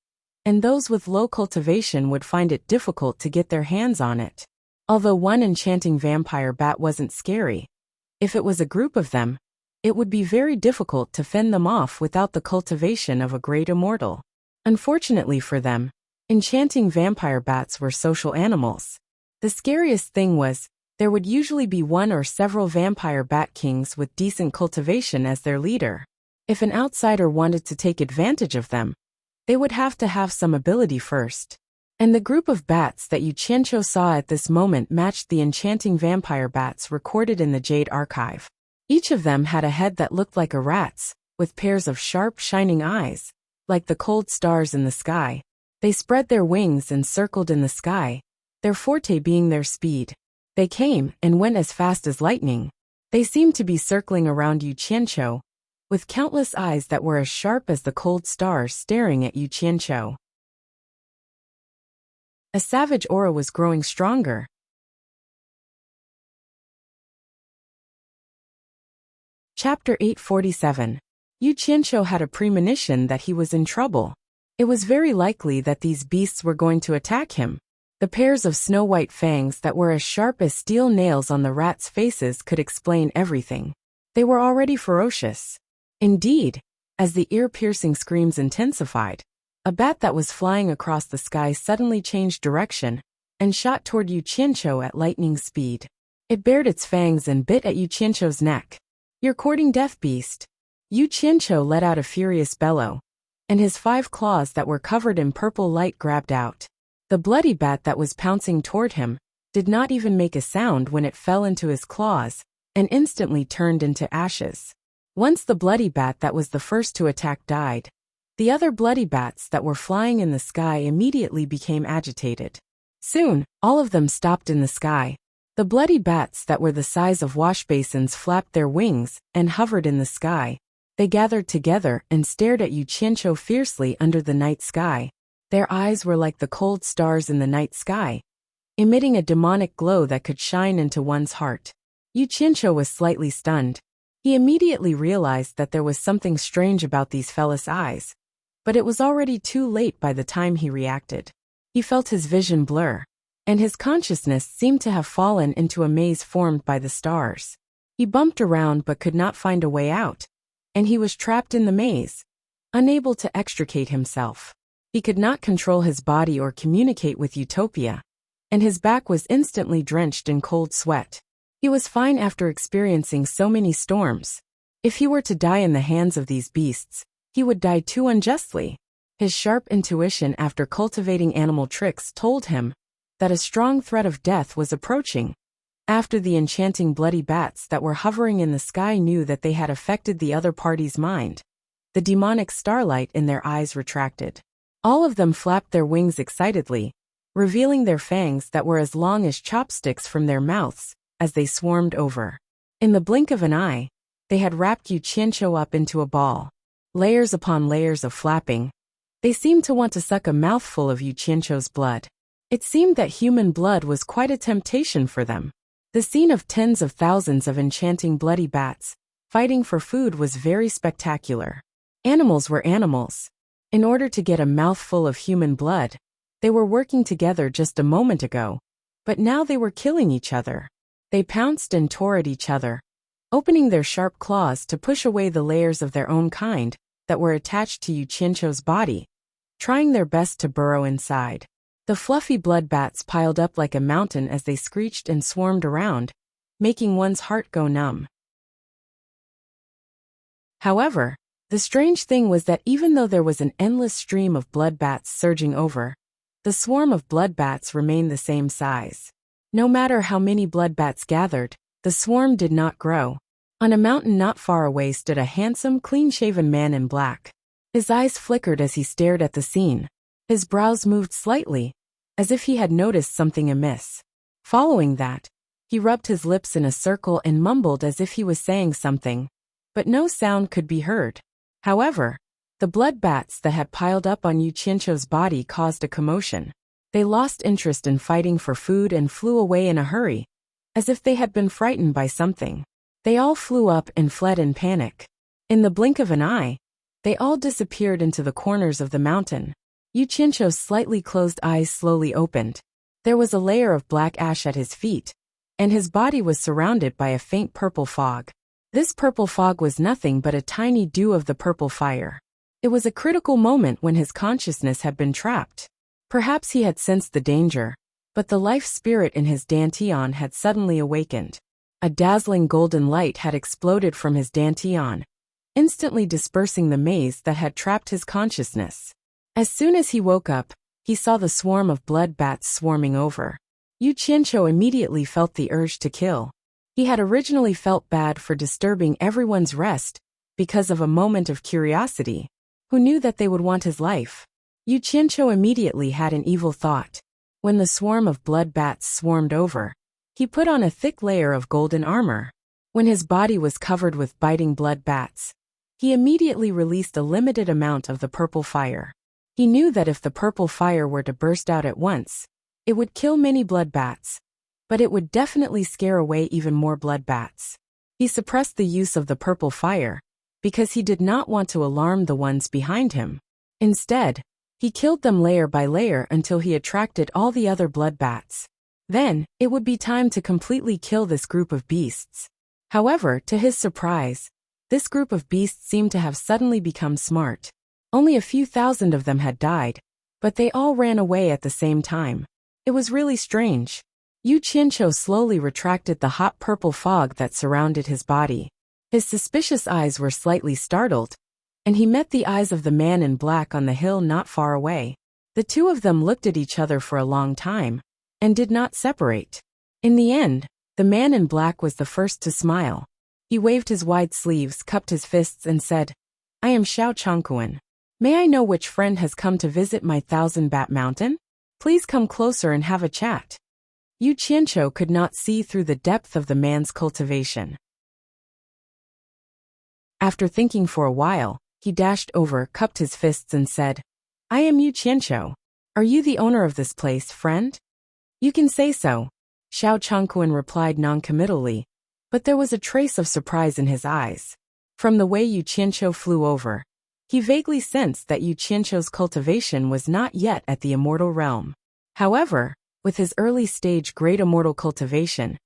and those with low cultivation would find it difficult to get their hands on it. Although one enchanting vampire bat wasn't scary, if it was a group of them, it would be very difficult to fend them off without the cultivation of a great immortal. Unfortunately for them, enchanting vampire bats were social animals. The scariest thing was, there would usually be one or several vampire bat kings with decent cultivation as their leader. If an outsider wanted to take advantage of them, they would have to have some ability first. And the group of bats that Yu Qianqiu saw at this moment matched the enchanting vampire bats recorded in the Jade Archive. Each of them had a head that looked like a rat's, with pairs of sharp, shining eyes, like the cold stars in the sky. They spread their wings and circled in the sky, their forte being their speed. They came and went as fast as lightning. They seemed to be circling around Yu Qianqiu, with countless eyes that were as sharp as the cold stars staring at Yu Qianqiu. A savage aura was growing stronger. Chapter 847. Yu Qianqiu had a premonition that he was in trouble. It was very likely that these beasts were going to attack him. The pairs of snow-white fangs that were as sharp as steel nails on the rats' faces could explain everything. They were already ferocious. Indeed, as the ear-piercing screams intensified, a bat that was flying across the sky suddenly changed direction and shot toward Yu Qianqiu at lightning speed. It bared its fangs and bit at Yu Qianqiu's neck. "You're courting death, beast." Yu Qianqiu let out a furious bellow, and his 5 claws that were covered in purple light grabbed out. The bloody bat that was pouncing toward him did not even make a sound when it fell into his claws and instantly turned into ashes. Once the bloody bat that was the first to attack died, the other bloody bats that were flying in the sky immediately became agitated. Soon, all of them stopped in the sky. The bloody bats that were the size of washbasins flapped their wings and hovered in the sky. They gathered together and stared at Yu Qianqiu fiercely under the night sky. Their eyes were like the cold stars in the night sky, emitting a demonic glow that could shine into one's heart. Yu Qianqiu was slightly stunned. He immediately realized that there was something strange about these fellas' eyes, but it was already too late by the time he reacted. He felt his vision blur, and his consciousness seemed to have fallen into a maze formed by the stars. He bumped around but could not find a way out, and he was trapped in the maze, unable to extricate himself. He could not control his body or communicate with Utopia, and his back was instantly drenched in cold sweat. He was fine after experiencing so many storms. If he were to die in the hands of these beasts, he would die too unjustly. His sharp intuition after cultivating animal tricks told him that a strong threat of death was approaching. After the enchanting bloody bats that were hovering in the sky knew that they had affected the other party's mind, the demonic starlight in their eyes retracted. All of them flapped their wings excitedly, revealing their fangs that were as long as chopsticks from their mouths as they swarmed over. In the blink of an eye, they had wrapped Yu Qianqiu up into a ball. Layers upon layers of flapping. They seemed to want to suck a mouthful of Yu Qianqiu's blood. It seemed that human blood was quite a temptation for them. The scene of tens of thousands of enchanting bloody bats fighting for food was very spectacular. Animals were animals. in order to get a mouthful of human blood. They were working together just a moment ago, but now they were killing each other. They pounced and tore at each other, opening their sharp claws to push away the layers of their own kind that were attached to Yu Qianqiu's body, trying their best to burrow inside. The fluffy blood bats piled up like a mountain as they screeched and swarmed around, making one's heart go numb. However, the strange thing was that even though there was an endless stream of blood bats surging over, the swarm of blood bats remained the same size. No matter how many blood bats gathered, the swarm did not grow. On a mountain not far away stood a handsome, clean-shaven man in black. His eyes flickered as he stared at the scene. His brows moved slightly, as if he had noticed something amiss. Following that, he rubbed his lips in a circle and mumbled as if he was saying something, but no sound could be heard. However, the blood bats that had piled up on Yu Qianqiu's body caused a commotion. They lost interest in fighting for food and flew away in a hurry, as if they had been frightened by something. They all flew up and fled in panic. In the blink of an eye, they all disappeared into the corners of the mountain. Yu Qianqiu's slightly closed eyes slowly opened. There was a layer of black ash at his feet, and his body was surrounded by a faint purple fog. This purple fog was nothing but a tiny dew of the purple fire. It was a critical moment when his consciousness had been trapped. Perhaps he had sensed the danger, but the life spirit in his dantian had suddenly awakened. A dazzling golden light had exploded from his dantian, instantly dispersing the maze that had trapped his consciousness. As soon as he woke up, he saw the swarm of blood bats swarming over. Yu Qianqiu immediately felt the urge to kill. He had originally felt bad for disturbing everyone's rest because of a moment of curiosity. Who knew that they would want his life? Yu Qianqiu immediately had an evil thought. When the swarm of blood bats swarmed over, he put on a thick layer of golden armor. When his body was covered with biting blood bats, he immediately released a limited amount of the purple fire. He knew that if the purple fire were to burst out at once, it would kill many blood bats, but it would definitely scare away even more blood bats. He suppressed the use of the purple fire, because he did not want to alarm the ones behind him. Instead, he killed them layer by layer until he attracted all the other blood bats. Then, it would be time to completely kill this group of beasts. However, to his surprise, this group of beasts seemed to have suddenly become smart. Only a few thousand of them had died, but they all ran away at the same time. It was really strange. Yu Qianqiu slowly retracted the hot purple fog that surrounded his body. His suspicious eyes were slightly startled, and he met the eyes of the man in black on the hill not far away. The two of them looked at each other for a long time, and did not separate. In the end, the man in black was the first to smile. He waved his wide sleeves, cupped his fists, and said, "I am Xiao Changquan. May I know which friend has come to visit my thousand-bat mountain? Please come closer and have a chat." Yu Qianqiu could not see through the depth of the man's cultivation. After thinking for a while, he dashed over, cupped his fists, and said, "I am Yu Qianqiu. Are you the owner of this place, friend?" "You can say so," Xiao Changquan replied noncommittally, but there was a trace of surprise in his eyes. From the way Yu Qianqiu flew over, he vaguely sensed that Yu Qianqiu's cultivation was not yet at the immortal realm. However, with his early-stage great immortal cultivation,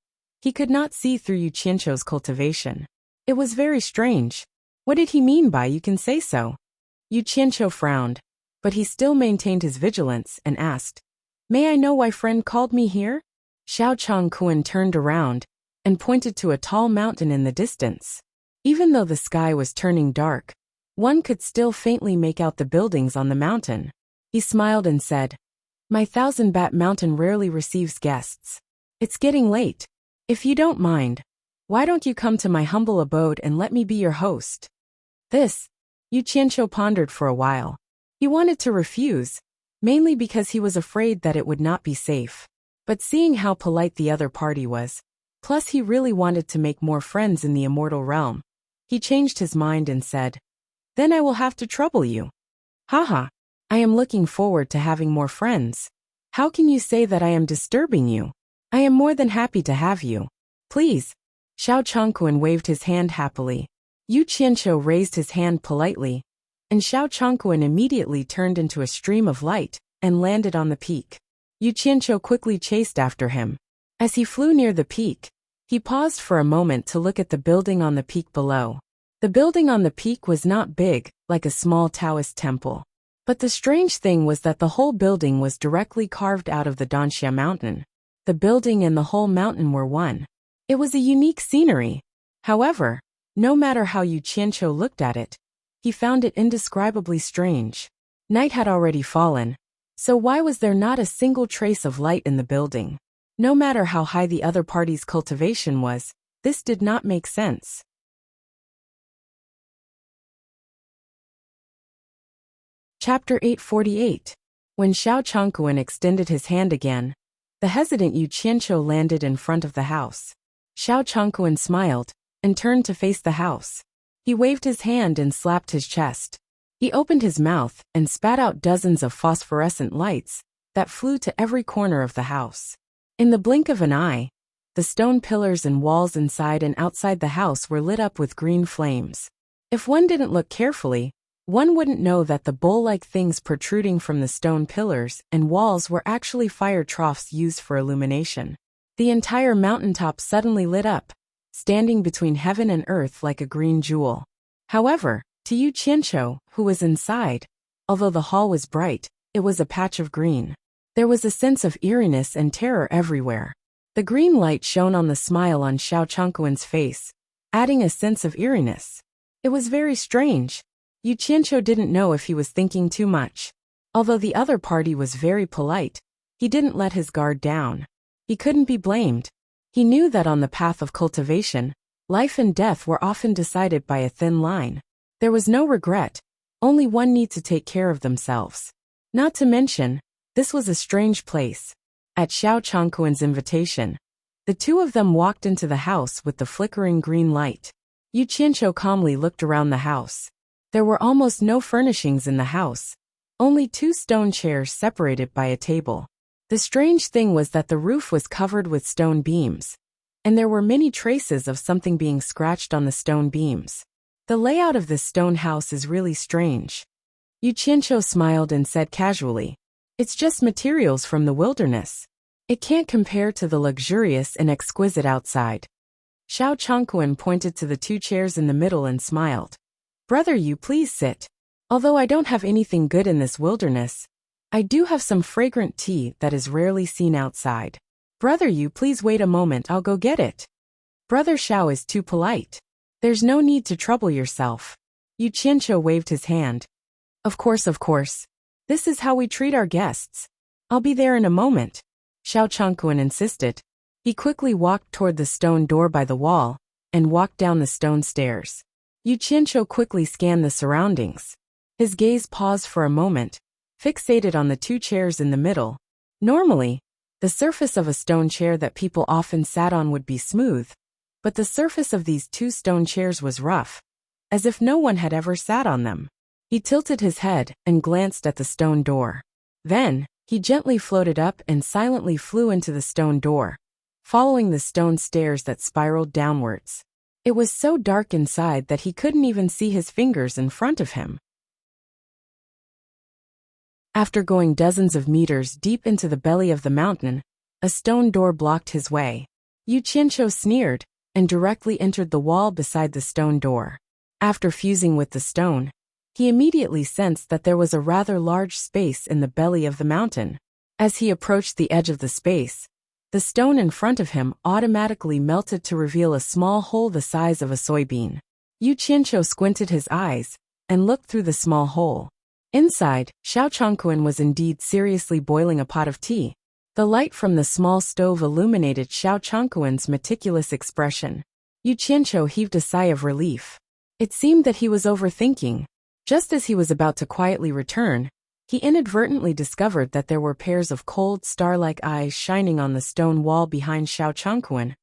he could not see through Yu Qianqiu's cultivation. It was very strange. What did he mean by "you can say so"? Yu Qianqiu frowned, but he still maintained his vigilance and asked, "May I know why friend called me here?" Xiao Changquan turned around and pointed to a tall mountain in the distance. Even though the sky was turning dark, one could still faintly make out the buildings on the mountain. He smiled and said, "My thousand-bat mountain rarely receives guests. It's getting late. If you don't mind, why don't you come to my humble abode and let me be your host?" This, Yu Qianqiu pondered for a while. He wanted to refuse, mainly because he was afraid that it would not be safe. But seeing how polite the other party was, plus he really wanted to make more friends in the immortal realm, he changed his mind and said, "Then I will have to trouble you." "Haha, I am looking forward to having more friends. How can you say that I am disturbing you? I am more than happy to have you. Please." Xiao Changquan waved his hand happily. Yu Qianqiu raised his hand politely, and Xiao Chongquan immediately turned into a stream of light and landed on the peak. Yu Qianqiu quickly chased after him. As he flew near the peak, he paused for a moment to look at the building on the peak below. The building on the peak was not big, like a small Taoist temple. But the strange thing was that the whole building was directly carved out of the Danxia mountain. The building and the whole mountain were one. It was a unique scenery. However, no matter how Yu Qianqiu looked at it, he found it indescribably strange. Night had already fallen, so why was there not a single trace of light in the building? No matter how high the other party's cultivation was, this did not make sense. Chapter 848. When Xiao Chongquan extended his hand again, the hesitant Yu Qianqiu landed in front of the house. Xiao Chongquan smiled and turned to face the house. He waved his hand and slapped his chest. He opened his mouth and spat out dozens of phosphorescent lights that flew to every corner of the house. In the blink of an eye, the stone pillars and walls inside and outside the house were lit up with green flames. If one didn't look carefully, one wouldn't know that the bowl-like things protruding from the stone pillars and walls were actually fire troughs used for illumination. The entire mountaintop suddenly lit up, standing between heaven and earth like a green jewel. However, to Yu Qianqiu, who was inside, although the hall was bright, it was a patch of green. There was a sense of eeriness and terror everywhere. The green light shone on the smile on Xiao Chongquan's face, adding a sense of eeriness. It was very strange. Yu Qianqiu didn't know if he was thinking too much. Although the other party was very polite, he didn't let his guard down. He couldn't be blamed. He knew that on the path of cultivation, life and death were often decided by a thin line. There was no regret, only one need to take care of themselves. Not to mention, this was a strange place. At Xiao Chongquan's invitation, the two of them walked into the house with the flickering green light. Yu Qianqiu calmly looked around the house. There were almost no furnishings in the house, only two stone chairs separated by a table. The strange thing was that the roof was covered with stone beams, and there were many traces of something being scratched on the stone beams. The layout of this stone house is really strange. Yu Qianqiu smiled and said casually, "It's just materials from the wilderness. It can't compare to the luxurious and exquisite outside." Xiao Chongquan pointed to the two chairs in the middle and smiled. "Brother Yu, please sit. Although I don't have anything good in this wilderness, I do have some fragrant tea that is rarely seen outside. Brother Yu, please wait a moment, I'll go get it." Brother Xiao is too polite. There's no need to trouble yourself. Yu Qianqiu waved his hand. Of course. This is how we treat our guests. I'll be there in a moment," Xiao Chongquan insisted. He quickly walked toward the stone door by the wall and walked down the stone stairs. Yu Qianqiu quickly scanned the surroundings. His gaze paused for a moment, fixated on the two chairs in the middle. Normally, the surface of a stone chair that people often sat on would be smooth, but the surface of these two stone chairs was rough, as if no one had ever sat on them. He tilted his head and glanced at the stone door. Then, he gently floated up and silently flew into the stone door, following the stone stairs that spiraled downwards. It was so dark inside that he couldn't even see his fingers in front of him. After going dozens of meters deep into the belly of the mountain, a stone door blocked his way. Yu Qianqiu sneered and directly entered the wall beside the stone door. After fusing with the stone, he immediately sensed that there was a rather large space in the belly of the mountain. As he approached the edge of the space, the stone in front of him automatically melted to reveal a small hole the size of a soybean. Yu Qianqiu squinted his eyes and looked through the small hole. Inside, Xiao Chongquan was indeed seriously boiling a pot of tea. The light from the small stove illuminated Xiao Chongquan's meticulous expression. Yu Qianqiu heaved a sigh of relief. It seemed that he was overthinking. Just as he was about to quietly return, he inadvertently discovered that there were pairs of cold star-like eyes shining on the stone wall behind Xiao Chongquan,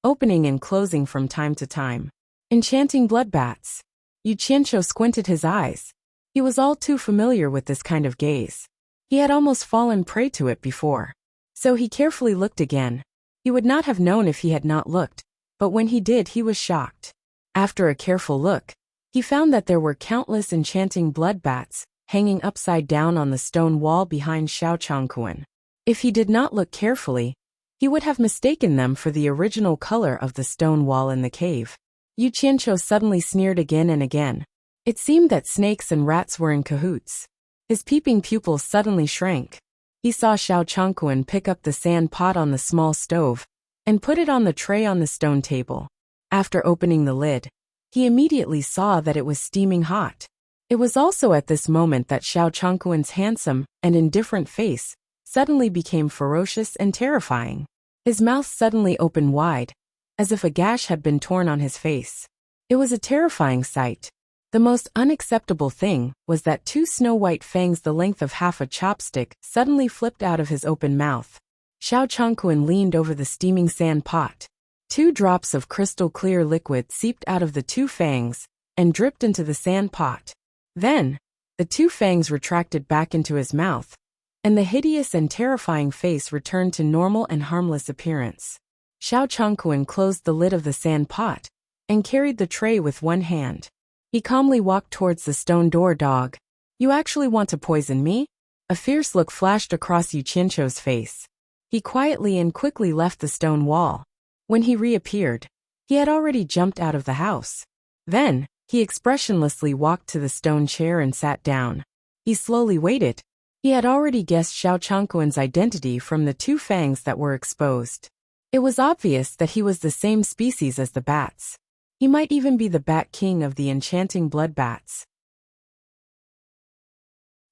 opening and closing from time to time. Enchanting bloodbaths. Yu Qianqiu squinted his eyes. He was all too familiar with this kind of gaze. He had almost fallen prey to it before. So he carefully looked again. He would not have known if he had not looked, but when he did he was shocked. After a careful look, He found that there were countless enchanting blood bats hanging upside down on the stone wall behind Xiao Changquan. If he did not look carefully, he would have mistaken them for the original color of the stone wall in the cave. Yu Qianqiu suddenly sneered again and again. It seemed that snakes and rats were in cahoots. His peeping pupils suddenly shrank. He saw Xiao Changquan pick up the sand pot on the small stove and put it on the tray on the stone table. After opening the lid, he immediately saw that it was steaming hot. It was also at this moment that Xiao Changquan's handsome and indifferent face suddenly became ferocious and terrifying. His mouth suddenly opened wide, as if a gash had been torn on his face. It was a terrifying sight. The most unacceptable thing was that two snow-white fangs the length of half a chopstick suddenly flipped out of his open mouth. Xiao Changquan leaned over the steaming sand pot. 2 drops of crystal-clear liquid seeped out of the 2 fangs and dripped into the sand pot. Then, the 2 fangs retracted back into his mouth, and the hideous and terrifying face returned to normal and harmless appearance. Xiao Changquan closed the lid of the sand pot and carried the tray with one hand. He calmly walked towards the stone door. Dog, you actually want to poison me? A fierce look flashed across Yu Qianqiu's face. He quietly and quickly left the stone wall. When he reappeared, he had already jumped out of the house. Then, he expressionlessly walked to the stone chair and sat down. He slowly waited. He had already guessed Xiao Changquan's identity from the 2 fangs that were exposed. It was obvious that he was the same species as the bats. He might even be the Bat King of the enchanting blood bats.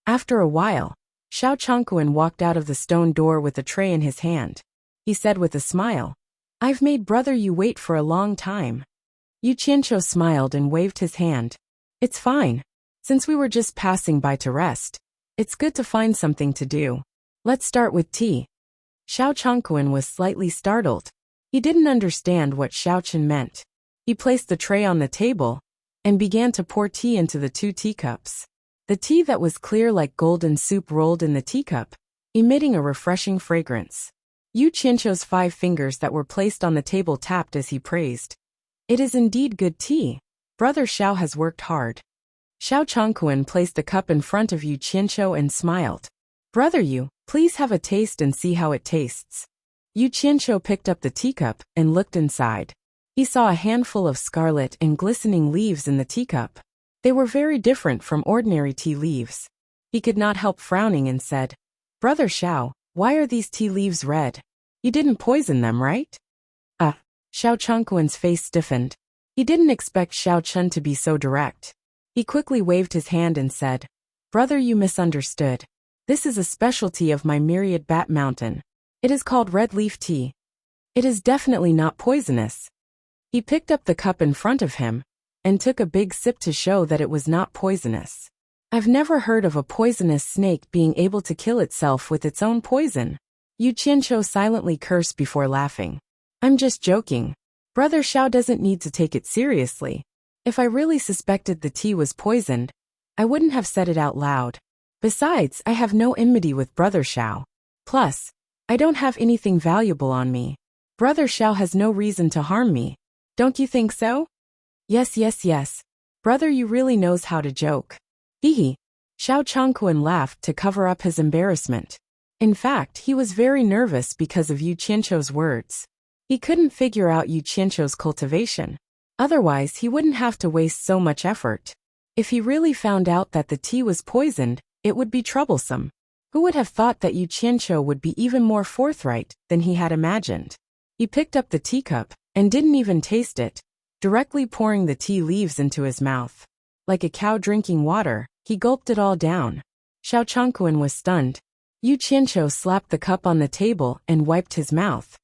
After a while, Xiao Changquan walked out of the stone door with a tray in his hand. He said with a smile, "I've made brother you wait for a long time." Yu Qianqiu smiled and waved his hand. "It's fine. Since we were just passing by to rest, it's good to find something to do. Let's start with tea." Xiao Changquan was slightly startled. He didn't understand what Xiao Chen meant. He placed the tray on the table and began to pour tea into the 2 teacups. The tea that was clear like golden soup rolled in the teacup, emitting a refreshing fragrance. Yu Qianqiu's 5 fingers that were placed on the table tapped as he praised. "It is indeed good tea. Brother Xiao has worked hard." Xiao Changquan placed the cup in front of Yu Qianqiu and smiled. "Brother Yu, please have a taste and see how it tastes." Yu Qianqiu picked up the teacup and looked inside. He saw a handful of scarlet and glistening leaves in the teacup. They were very different from ordinary tea leaves. He could not help frowning and said, "Brother Xiao, why are these tea leaves red? You didn't poison them, right?" Xiao Changquan's face stiffened. He didn't expect Xiao Chen to be so direct. He quickly waved his hand and said, "Brother, you misunderstood. This is a specialty of my myriad bat mountain. It is called red leaf tea. It is definitely not poisonous." He picked up the cup in front of him and took a big sip to show that it was not poisonous. "I've never heard of a poisonous snake being able to kill itself with its own poison." Yu Qianqiu silently cursed before laughing. "I'm just joking. Brother Xiao doesn't need to take it seriously. If I really suspected the tea was poisoned, I wouldn't have said it out loud. Besides, I have no enmity with Brother Xiao. Plus, I don't have anything valuable on me. Brother Xiao has no reason to harm me. Don't you think so?" Yes. Brother you really knows how to joke." Hee. Xiao Changquan laughed to cover up his embarrassment. In fact, he was very nervous because of Yu Qianqiu's words. He couldn't figure out Yu Qianqiu's cultivation. Otherwise, he wouldn't have to waste so much effort. If he really found out that the tea was poisoned, it would be troublesome. Who would have thought that Yu Qianqiu would be even more forthright than he had imagined? He picked up the teacup and didn't even taste it, directly pouring the tea leaves into his mouth. Like a cow drinking water, he gulped it all down. Xiao Changquan was stunned. Yu Qianqiu slapped the cup on the table and wiped his mouth.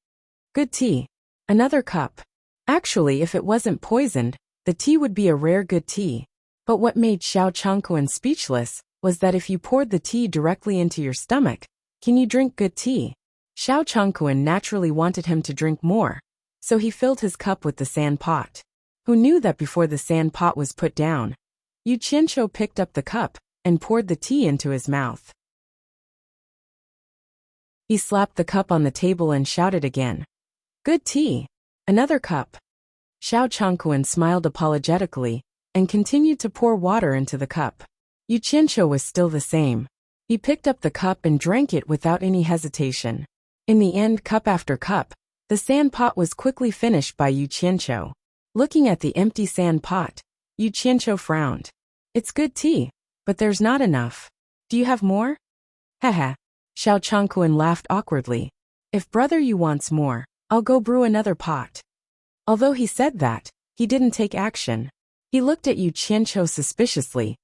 "Good tea. Another cup." Actually, if it wasn't poisoned, the tea would be a rare good tea. But what made Xiao Changquan speechless was that if you poured the tea directly into your stomach, can you drink good tea? Xiao Changquan naturally wanted him to drink more, so he filled his cup with the sand pot. Who knew that before the sand pot was put down, Yu Qianqiu picked up the cup and poured the tea into his mouth. He slapped the cup on the table and shouted again, "Good tea. Another cup." Xiao Changquan smiled apologetically and continued to pour water into the cup. Yu Qianqiu was still the same. He picked up the cup and drank it without any hesitation. In the end, cup after cup, the sand pot was quickly finished by Yu Qianqiu. Looking at the empty sand pot, Yu Qianqiu frowned. It's good tea, but there's not enough. Do you have more? Haha. Xiao Changquan laughed awkwardly. If brother Yu wants more, I'll go brew another pot. Although he said that, he didn't take action. He looked at Yu Qianqiu suspiciously,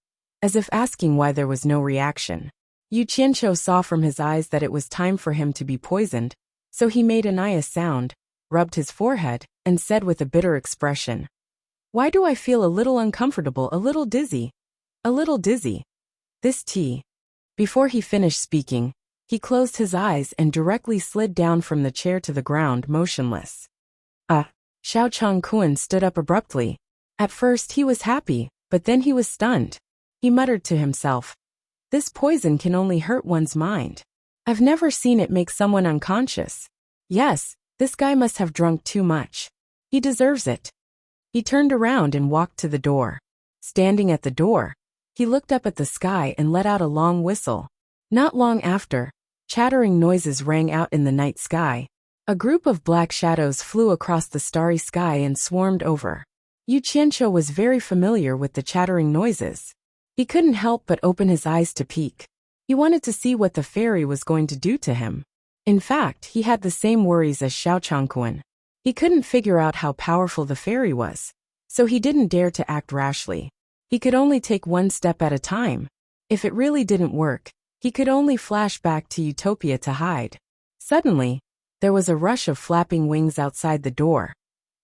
as if asking why there was no reaction. Yu Qianqiu saw from his eyes that it was time for him to be poisoned, so he made an sound, rubbed his forehead, and said with a bitter expression, "Why do I feel a little uncomfortable, a little dizzy? A little dizzy. This tea." Before he finished speaking, he closed his eyes and directly slid down from the chair to the ground, motionless. Xiao Changquan stood up abruptly. At first he was happy, but then he was stunned. He muttered to himself, "This poison can only hurt one's mind. I've never seen it make someone unconscious. Yes, this guy must have drunk too much. He deserves it." He turned around and walked to the door. Standing at the door, he looked up at the sky and let out a long whistle. Not long after, chattering noises rang out in the night sky. A group of black shadows flew across the starry sky and swarmed over. Yu Qianqiu was very familiar with the chattering noises. He couldn't help but open his eyes to peek. He wanted to see what the fairy was going to do to him. In fact, he had the same worries as Xiao Changquan. He couldn't figure out how powerful the fairy was, so he didn't dare to act rashly. He could only take one step at a time. If it really didn't work, he could only flash back to Utopia to hide. Suddenly, there was a rush of flapping wings outside the door,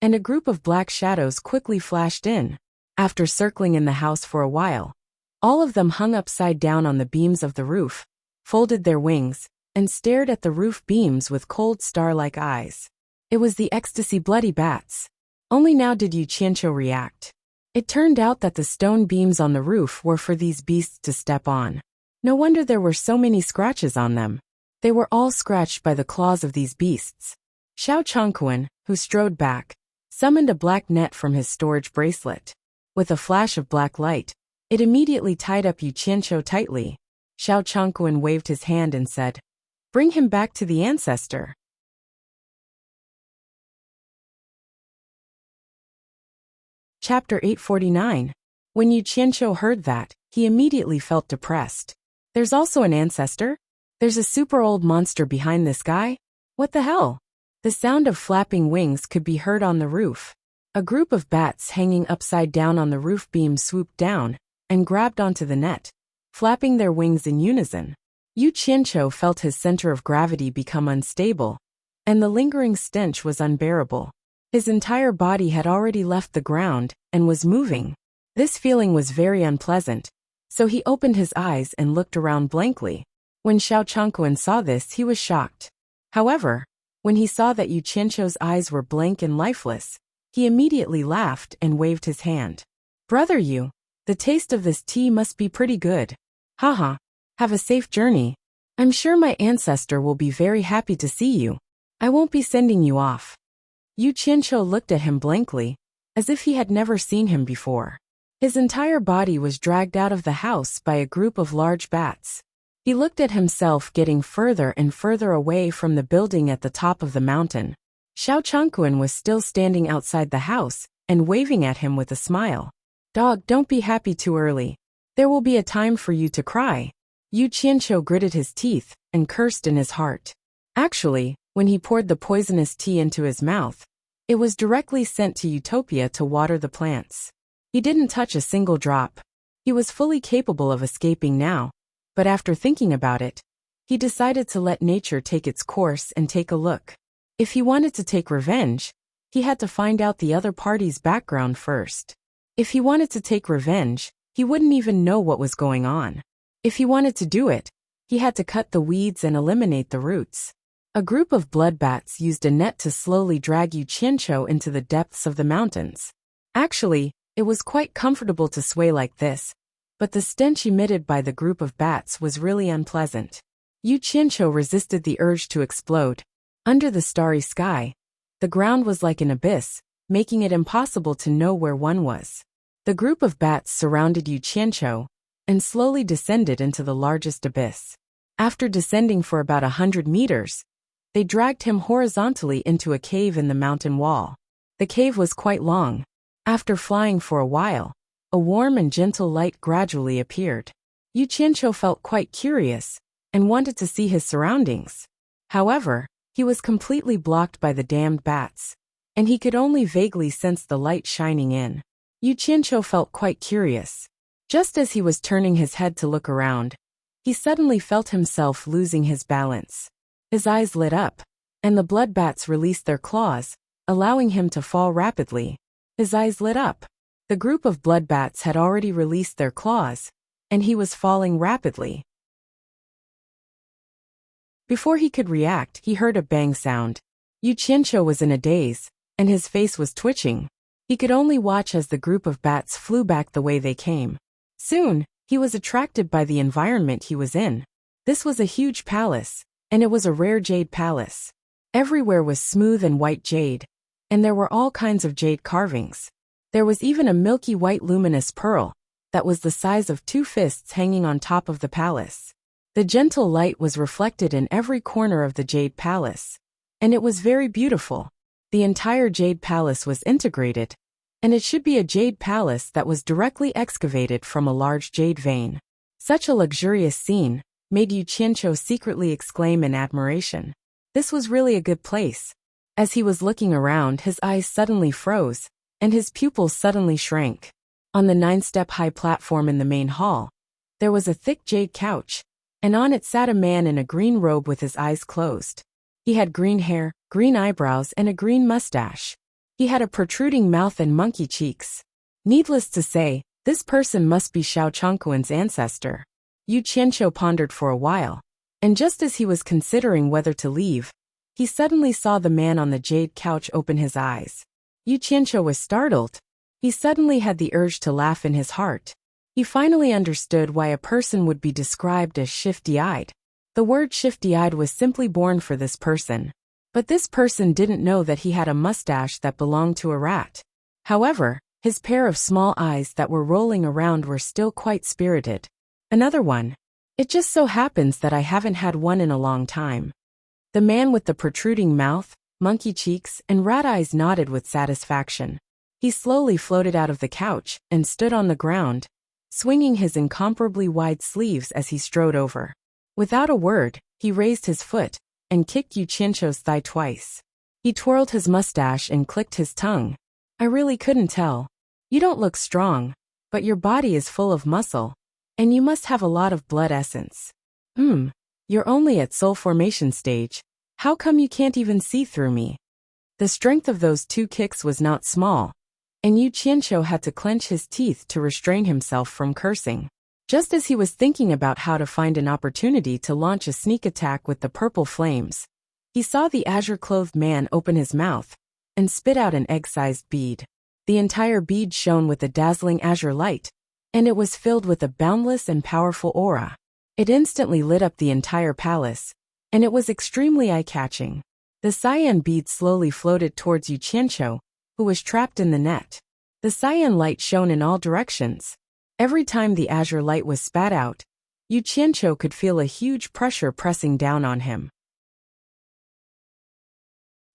and a group of black shadows quickly flashed in. After circling in the house for a while, all of them hung upside down on the beams of the roof, folded their wings, and stared at the roof beams with cold star-like eyes. It was the ecstasy bloody bats. Only now did Yu Qianqiu react. It turned out that the stone beams on the roof were for these beasts to step on. No wonder there were so many scratches on them. They were all scratched by the claws of these beasts. Xiao Changquan, who strode back, summoned a black net from his storage bracelet. With a flash of black light, it immediately tied up Yu Qianqiu tightly. Xiao Changquan waved his hand and said, "Bring him back to the ancestor." Chapter 849. When Yu Qianqiu heard that, he immediately felt depressed. There's also an ancestor? There's a super old monster behind this guy? What the hell? The sound of flapping wings could be heard on the roof. A group of bats hanging upside down on the roof beam swooped down and grabbed onto the net, flapping their wings in unison. Yu Qianqiu felt his center of gravity become unstable, and the lingering stench was unbearable. His entire body had already left the ground and was moving. This feeling was very unpleasant, so he opened his eyes and looked around blankly. When Xiao Changquan saw this, he was shocked. However, when he saw that Yu Qianqiu's eyes were blank and lifeless, he immediately laughed and waved his hand. "Brother Yu, the taste of this tea must be pretty good. Haha, have a safe journey. I'm sure my ancestor will be very happy to see you. I won't be sending you off." Yu Qianqiu looked at him blankly, as if he had never seen him before. His entire body was dragged out of the house by a group of large bats. He looked at himself getting further and further away from the building at the top of the mountain. Xiao Changquan was still standing outside the house and waving at him with a smile. "Dog, don't be happy too early. There will be a time for you to cry." Yu Qianqiu gritted his teeth and cursed in his heart. Actually, when he poured the poisonous tea into his mouth, it was directly sent to Utopia to water the plants. He didn't touch a single drop. He was fully capable of escaping now, but after thinking about it, he decided to let nature take its course and take a look. If he wanted to take revenge, he had to find out the other party's background first. If he wanted to take revenge, he wouldn't even know what was going on. If he wanted to do it, he had to cut the weeds and eliminate the roots. A group of bloodbats used a net to slowly drag Yu Qianqiu into the depths of the mountains. Actually, it was quite comfortable to sway like this, but the stench emitted by the group of bats was really unpleasant. Yu Qianqiu resisted the urge to explode. Under the starry sky, the ground was like an abyss, making it impossible to know where one was. The group of bats surrounded Yu Qianqiu and slowly descended into the largest abyss. After descending for about 100 meters, they dragged him horizontally into a cave in the mountain wall. The cave was quite long. After flying for a while, a warm and gentle light gradually appeared. Yu Qianqiu felt quite curious and wanted to see his surroundings. However, he was completely blocked by the damned bats, and he could only vaguely sense the light shining in. Yu Qianqiu felt quite curious. Just as he was turning his head to look around, he suddenly felt himself losing his balance. His eyes lit up, and the blood bats released their claws, allowing him to fall rapidly. His eyes lit up. The group of blood bats had already released their claws, and he was falling rapidly. Before he could react, he heard a bang sound. Yu Qianqiu was in a daze, and his face was twitching. He could only watch as the group of bats flew back the way they came. Soon, he was attracted by the environment he was in. This was a huge palace, and it was a rare jade palace. Everywhere was smooth and white jade, and there were all kinds of jade carvings. There was even a milky white luminous pearl that was the size of 2 fists hanging on top of the palace. The gentle light was reflected in every corner of the jade palace, and it was very beautiful. The entire jade palace was integrated, and it should be a jade palace that was directly excavated from a large jade vein. Such a luxurious scene made Yu Qianqiu secretly exclaim in admiration. This was really a good place. As he was looking around, his eyes suddenly froze, and his pupils suddenly shrank. On the 9-step-high platform in the main hall, there was a thick jade couch, and on it sat a man in a green robe with his eyes closed. He had green hair, green eyebrows, and a green mustache. He had a protruding mouth and monkey cheeks. Needless to say, this person must be Xiao Chongquan's ancestor. Yu Qianqiu pondered for a while, and just as he was considering whether to leave, he suddenly saw the man on the jade couch open his eyes. Yu Qianqiu was startled. He suddenly had the urge to laugh in his heart. He finally understood why a person would be described as shifty-eyed. The word shifty-eyed was simply born for this person. But this person didn't know that he had a mustache that belonged to a rat. However, his pair of small eyes that were rolling around were still quite spirited. Another one. It just so happens that I haven't had one in a long time. The man with the protruding mouth, monkey cheeks, and rat eyes nodded with satisfaction. He slowly floated out of the couch and stood on the ground, swinging his incomparably wide sleeves as he strode over. Without a word, he raised his foot and kicked Yu Qianqiu's thigh twice. He twirled his mustache and clicked his tongue. I really couldn't tell. You don't look strong, but your body is full of muscle, and you must have a lot of blood essence. You're only at soul formation stage. How come you can't even see through me? The strength of those 2 kicks was not small, and Yu Qianqiu had to clench his teeth to restrain himself from cursing. Just as he was thinking about how to find an opportunity to launch a sneak attack with the purple flames, he saw the azure-clothed man open his mouth and spit out an egg-sized bead. The entire bead shone with a dazzling azure light, and it was filled with a boundless and powerful aura. It instantly lit up the entire palace, and it was extremely eye-catching. The cyan bead slowly floated towards Yu Qianqiu, who was trapped in the net. The cyan light shone in all directions. Every time the azure light was spat out, Yu Qianqiu could feel a huge pressure pressing down on him.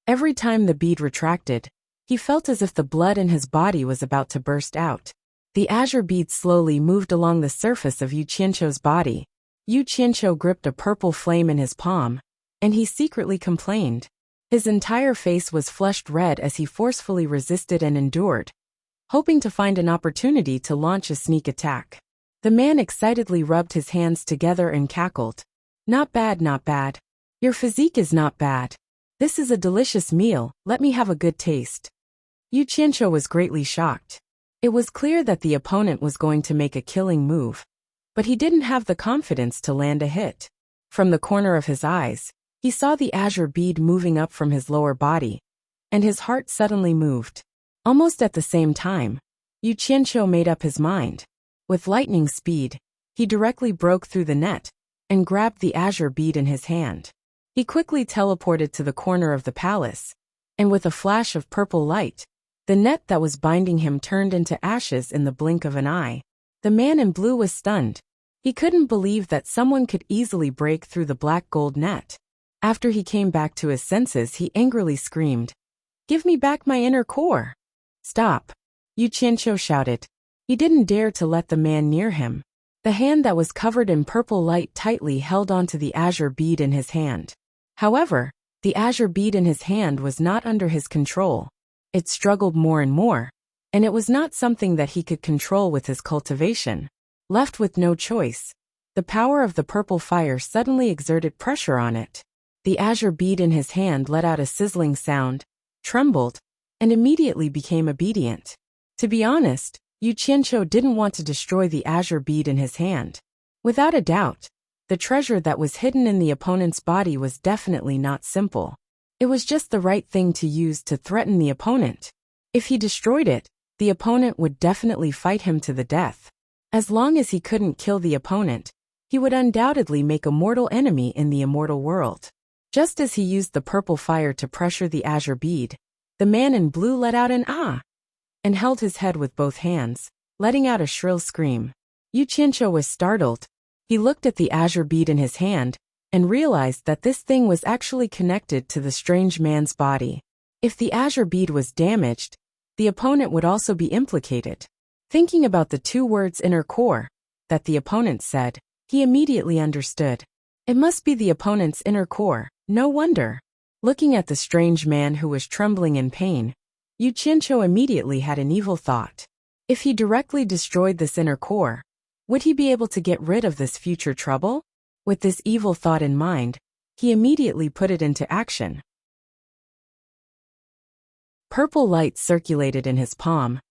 Every time the bead retracted, he felt as if the blood in his body was about to burst out. The azure bead slowly moved along the surface of Yu Qianqiu's body. Yu Qianqiu gripped a purple flame in his palm, and he secretly complained. His entire face was flushed red as he forcefully resisted and endured, hoping to find an opportunity to launch a sneak attack. The man excitedly rubbed his hands together and cackled. Not bad, not bad. Your physique is not bad. This is a delicious meal, let me have a good taste. Yu Qianqiu was greatly shocked. It was clear that the opponent was going to make a killing move, but he didn't have the confidence to land a hit. From the corner of his eyes, he saw the azure bead moving up from his lower body, and his heart suddenly moved. Almost at the same time, Yu Qianqiu made up his mind. With lightning speed, he directly broke through the net and grabbed the azure bead in his hand. He quickly teleported to the corner of the palace, and with a flash of purple light, The net that was binding him turned into ashes in the blink of an eye. The man in blue was stunned. He couldn't believe that someone could easily break through the black gold net. After he came back to his senses, he angrily screamed, "Give me back my inner core!" "Stop!" Yu Qianqiu shouted. He didn't dare to let the man near him. The hand that was covered in purple light tightly held onto the azure bead in his hand. However, the azure bead in his hand was not under his control. It struggled more and more, and it was not something that he could control with his cultivation. Left with no choice, the power of the purple fire suddenly exerted pressure on it. The azure bead in his hand let out a sizzling sound, trembled, and immediately became obedient. To be honest, Yu Qianqiu didn't want to destroy the azure bead in his hand. Without a doubt, the treasure that was hidden in the opponent's body was definitely not simple. It was just the right thing to use to threaten the opponent. If he destroyed it, the opponent would definitely fight him to the death. As long as he couldn't kill the opponent, he would undoubtedly make a mortal enemy in the immortal world. Just as he used the purple fire to pressure the azure bead, the man in blue let out an "ah!" and held his head with both hands, letting out a shrill scream. Yu Qianqiu was startled. He looked at the azure bead in his hand and realized that this thing was actually connected to the strange man's body. If the azure bead was damaged, the opponent would also be implicated. Thinking about the two words "inner core" that the opponent said, he immediately understood. It must be the opponent's inner core, no wonder. Looking at the strange man who was trembling in pain, Yu Qianqiu immediately had an evil thought. If he directly destroyed this inner core, would he be able to get rid of this future trouble? With this evil thought in mind, he immediately put it into action. Purple light circulated in his palm,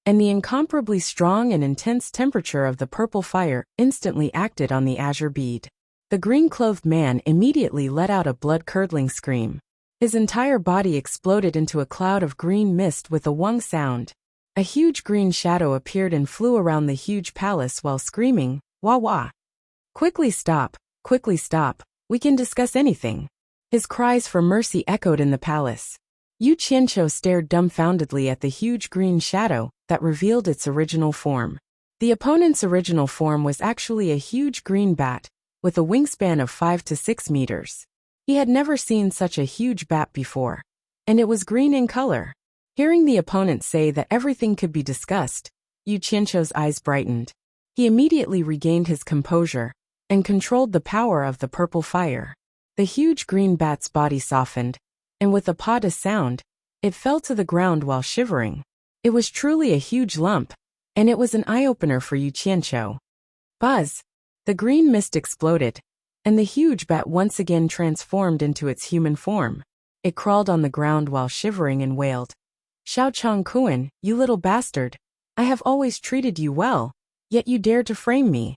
and the incomparably strong and intense temperature of the purple fire instantly acted on the azure bead. The green-clothed man immediately let out a blood-curdling scream. His entire body exploded into a cloud of green mist with a wong sound. A huge green shadow appeared and flew around the huge palace while screaming, "Wah wah! Quickly stop, we can discuss anything." His cries for mercy echoed in the palace. Yu Qianqiu stared dumbfoundedly at the huge green shadow that revealed its original form. The opponent's original form was actually a huge green bat, with a wingspan of 5 to 6 meters. He had never seen such a huge bat before, and it was green in color. Hearing the opponent say that everything could be discussed, Yu Qianqiu's eyes brightened. He immediately regained his composure and controlled the power of the purple fire. The huge green bat's body softened, and with a "pada" sound, it fell to the ground while shivering. It was truly a huge lump, and it was an eye-opener for Yu Qianqiu. Buzz! The green mist exploded, and the huge bat once again transformed into its human form. It crawled on the ground while shivering and wailed, "Xiao Chong Kuan, you little bastard! I have always treated you well, yet you dare to frame me."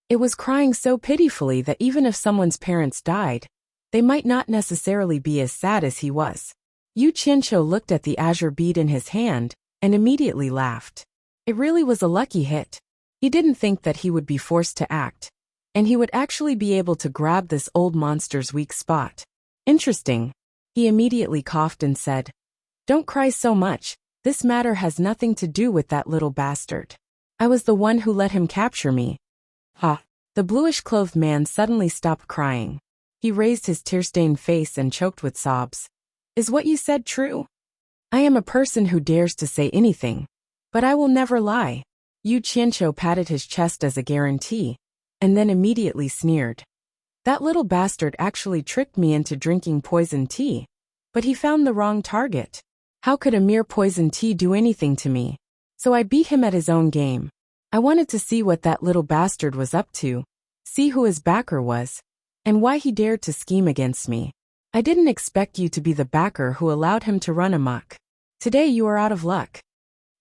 It was crying so pitifully that even if someone's parents died, they might not necessarily be as sad as he was. Yu Qianqiu looked at the azure bead in his hand and immediately laughed. It really was a lucky hit. He didn't think that he would be forced to act, and he would actually be able to grab this old monster's weak spot. Interesting. He immediately coughed and said, "Don't cry so much, this matter has nothing to do with that little bastard. I was the one who let him capture me." Ha! The bluish-clothed man suddenly stopped crying. He raised his tear-stained face and choked with sobs. "Is what you said true? I am a person who dares to say anything, but I will never lie." Yu Qianqiu patted his chest as a guarantee, and then immediately sneered. "That little bastard actually tricked me into drinking poison tea, but he found the wrong target. How could a mere poison tea do anything to me? So I beat him at his own game. I wanted to see what that little bastard was up to, see who his backer was, and why he dared to scheme against me. I didn't expect you to be the backer who allowed him to run amok. Today you are out of luck."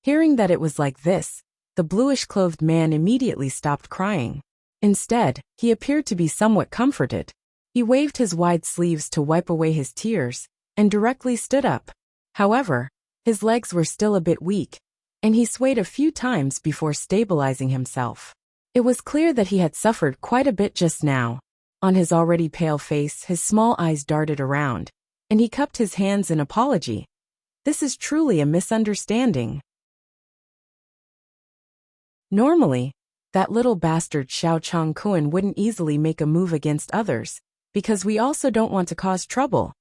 Hearing that it was like this, the bluish-clothed man immediately stopped crying. Instead, he appeared to be somewhat comforted. He waved his wide sleeves to wipe away his tears, and directly stood up. However, his legs were still a bit weak, and he swayed a few times before stabilizing himself. It was clear that he had suffered quite a bit just now. On his already pale face, his small eyes darted around, and he cupped his hands in apology. This is truly a misunderstanding. Normally, that little bastard Xiao Changkuan wouldn't easily make a move against others, because we also don't want to cause trouble.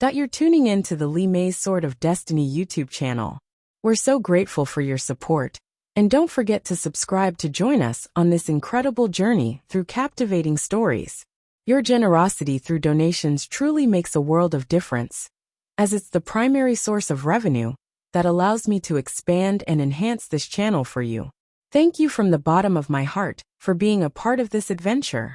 You're tuning in to the Li Mei's Sword of Destiny YouTube channel. We're so grateful for your support, and don't forget to subscribe to join us on this incredible journey through captivating stories. Your generosity through donations truly makes a world of difference, as it's the primary source of revenue that allows me to expand and enhance this channel for you. Thank you from the bottom of my heart for being a part of this adventure.